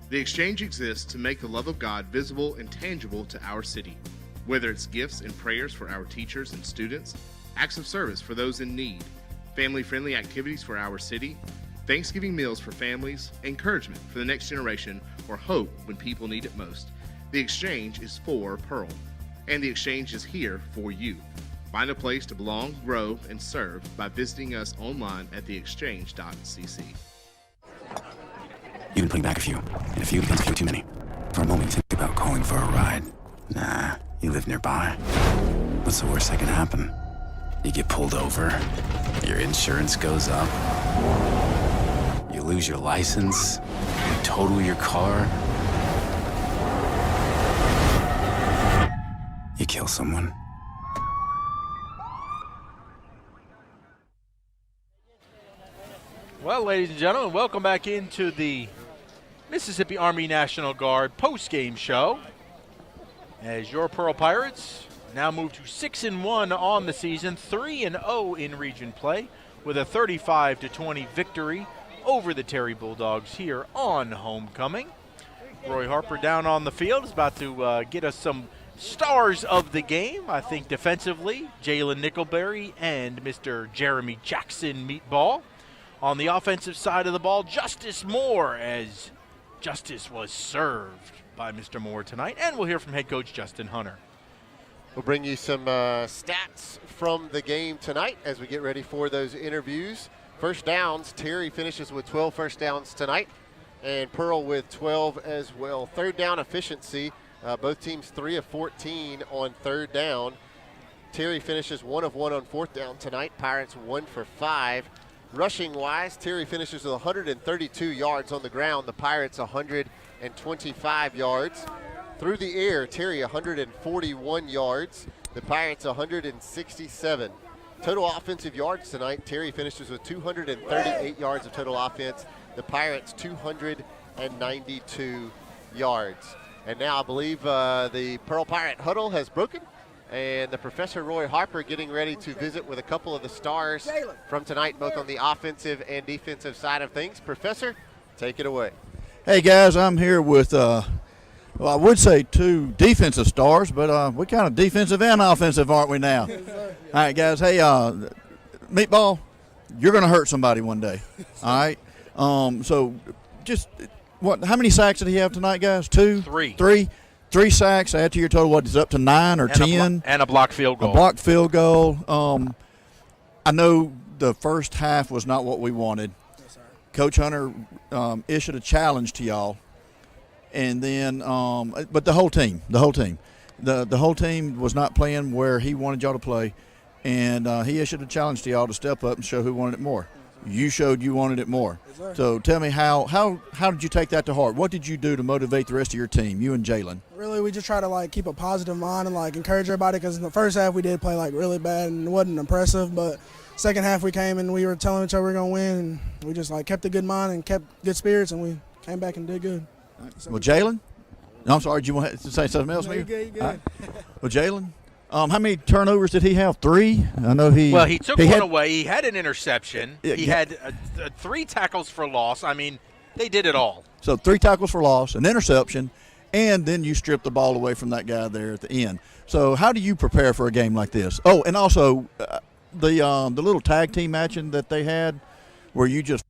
The Exchange exists to make the love of God visible and tangible to our city. Whether it's gifts and prayers for our teachers and students, acts of service for those in need, family-friendly activities for our city, Thanksgiving meals for families, encouragement for the next generation, or hope when people need it most, The Exchange is for Pearl. And The Exchange is here for you. Find a place to belong, grow, and serve by visiting us online at theexchange.cc. You can bring back a few, and a few becomes a few too many. For a moment, you think about calling for a ride. Nah, you live nearby. What's the worst that can happen? You get pulled over, your insurance goes up, you lose your license, you total your car, you kill someone. Well, ladies and gentlemen, welcome back into the Mississippi Army National Guard post-game show. As your Pearl Pirates now move to 6-1 on the season, 3-0 in region play, with a 35-20 victory over the Terry Bulldogs here on homecoming. Roy Harper down on the field is about to get us some stars of the game. I think defensively, Jalen Nickelberry and Mr. Jeremy Jackson Meatball. On the offensive side of the ball, Justice Moore, as Justice was served by Mr. Moore tonight. And we'll hear from head coach Justin Hunter. We'll bring you some stats from the game tonight as we get ready for those interviews. First downs, Terry finishes with 12 first downs tonight, and Pearl with 12 as well. Third down efficiency, both teams 3 of 14 on third down. Terry finishes 1 of 1 on fourth down tonight. Pirates 1 for 5. Rushing-wise, Terry finishes with 132 yards on the ground. The Pirates 125 yards. Through the air, Terry 141 yards. The Pirates 167. Total offensive yards tonight, Terry finishes with 238 yards of total offense. The Pirates 292 yards. And now I believe the Pearl Pirate huddle has broken, and the Professor Roy Harper getting ready to visit with a couple of the stars from tonight, both on the offensive and defensive side of things. Professor, take it away. Hey, guys, I'm here with, well, I would say 2 defensive stars, but we're kind of defensive and offensive, aren't we now? All right, guys. Hey, Meatball, you're going to hurt somebody one day. All right? So just how many sacks did he have tonight, guys? 2? 3. 3 sacks. Add to your total, what is up to 9 or 10? And a blocked field goal. A blocked field goal. I know the first half was not what we wanted. Yes, sir. Coach Hunter issued a challenge to y'all, and then but the whole team, the whole team was not playing where he wanted y'all to play, and he issued a challenge to y'all to step up and show who wanted it more. You showed you wanted it more. Yes, so tell me how did you take that to heart? What did you do to motivate the rest of your team, you and Jalen? Really, we just try to keep a positive mind and encourage everybody, because in the first half we did play really bad and it wasn't impressive, but second half we came and we were telling each other we were going to win, and we just kept a good mind and kept good spirits, and we came back and did good. Right. Well, Jalen, I'm sorry, do you want to say something else? No, you good. Right. Well, Jalen, how many turnovers did he have? 3? I know he. Well, he took one away. He had an interception. He had 3 tackles for loss. I mean, they did it all. So 3 tackles for loss, an interception, and then you stripped the ball away from that guy there at the end. So how do you prepare for a game like this? Oh, and also the little tag team matching that they had, where you just.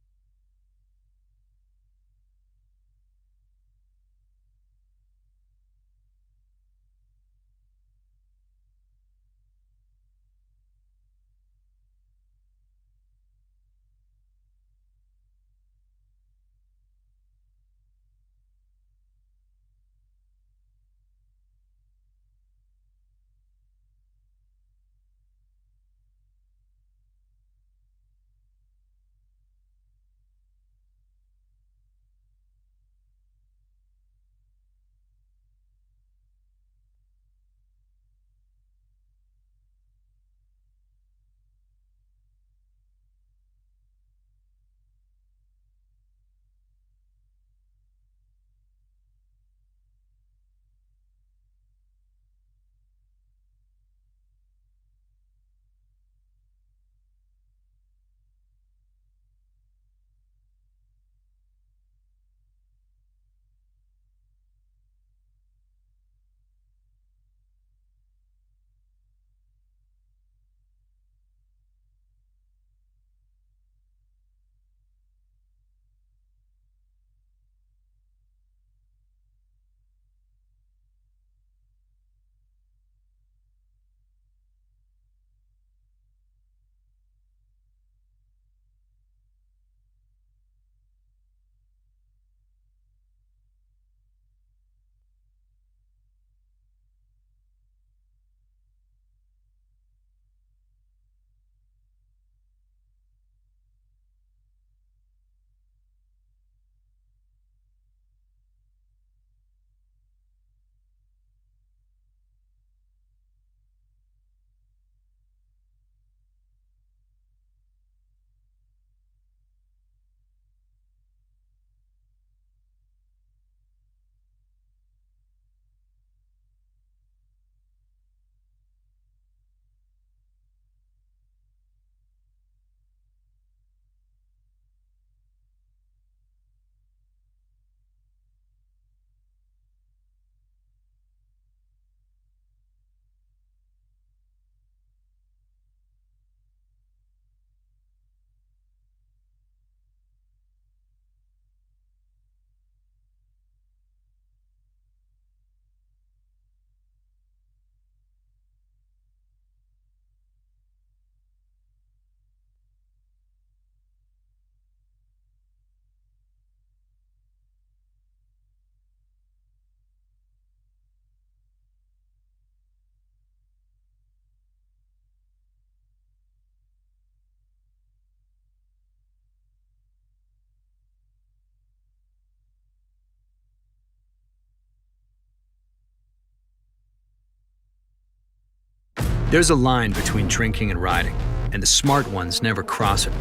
There's a line between drinking and riding, and the smart ones never cross it.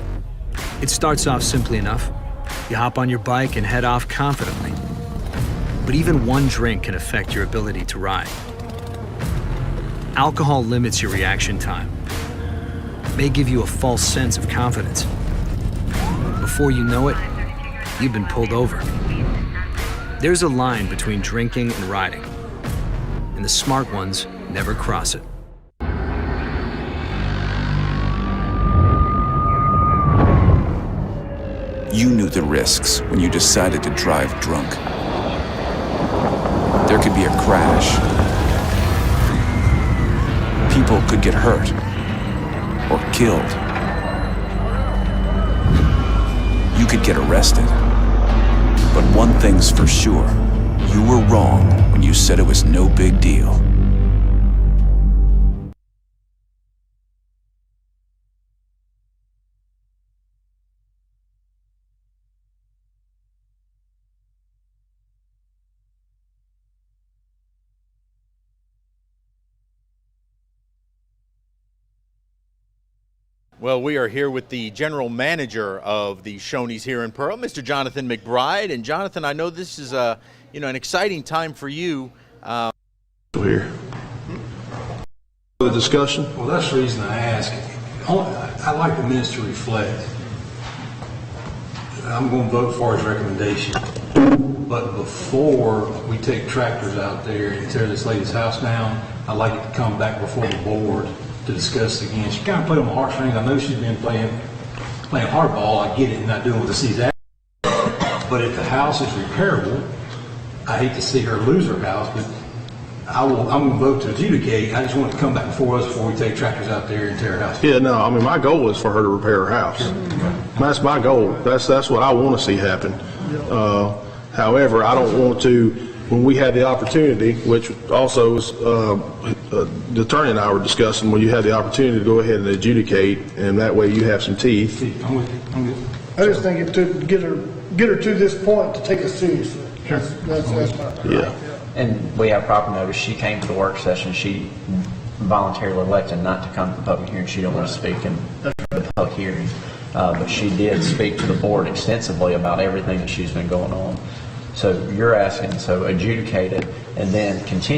It starts off simply enough. You hop on your bike and head off confidently. But even one drink can affect your ability to ride. Alcohol limits your reaction time, may give you a false sense of confidence. Before you know it, you've been pulled over. There's a line between drinking and riding, and the smart ones never cross it. You knew the risks when you decided to drive drunk. There could be a crash. People could get hurt or killed. You could get arrested. But one thing's for sure, you were wrong when you said it was no big deal. Well, we are here with the general manager of the Shoney's here in Pearl, Mr. Jonathan McBride. And Jonathan, I know this is an exciting time for you. Here. The discussion? Well, that's the reason I ask. I like the minutes to reflect. I'm going to vote for his recommendation. But before we take tractors out there and tear this lady's house down, I'd like it to come back before the board to discuss again. She kind of played on my heartstrings. I know she's been playing hardball. I get it, and not doing what the C's at. But if the house is repairable, I hate to see her lose her house, but I'm going to vote to adjudicate. I just want it to come back before us before we take tractors out there and tear her house down. Yeah, no, I mean, my goal is for her to repair her house. That's my goal. That's what I want to see happen. However, I don't want to, when we had the opportunity, which also was the attorney and I were discussing, when you had the opportunity to go ahead and adjudicate, and that way you have some teeth. I'm with you. I just think it took get her to this point to take us seriously. That's my yeah. And we have proper notice. She came to the work session. She voluntarily elected not to come to the public hearing. She didn't want to speak in the public hearing, but she did speak to the board extensively about everything that she's been going on. So you're asking, so adjudicate it and then continue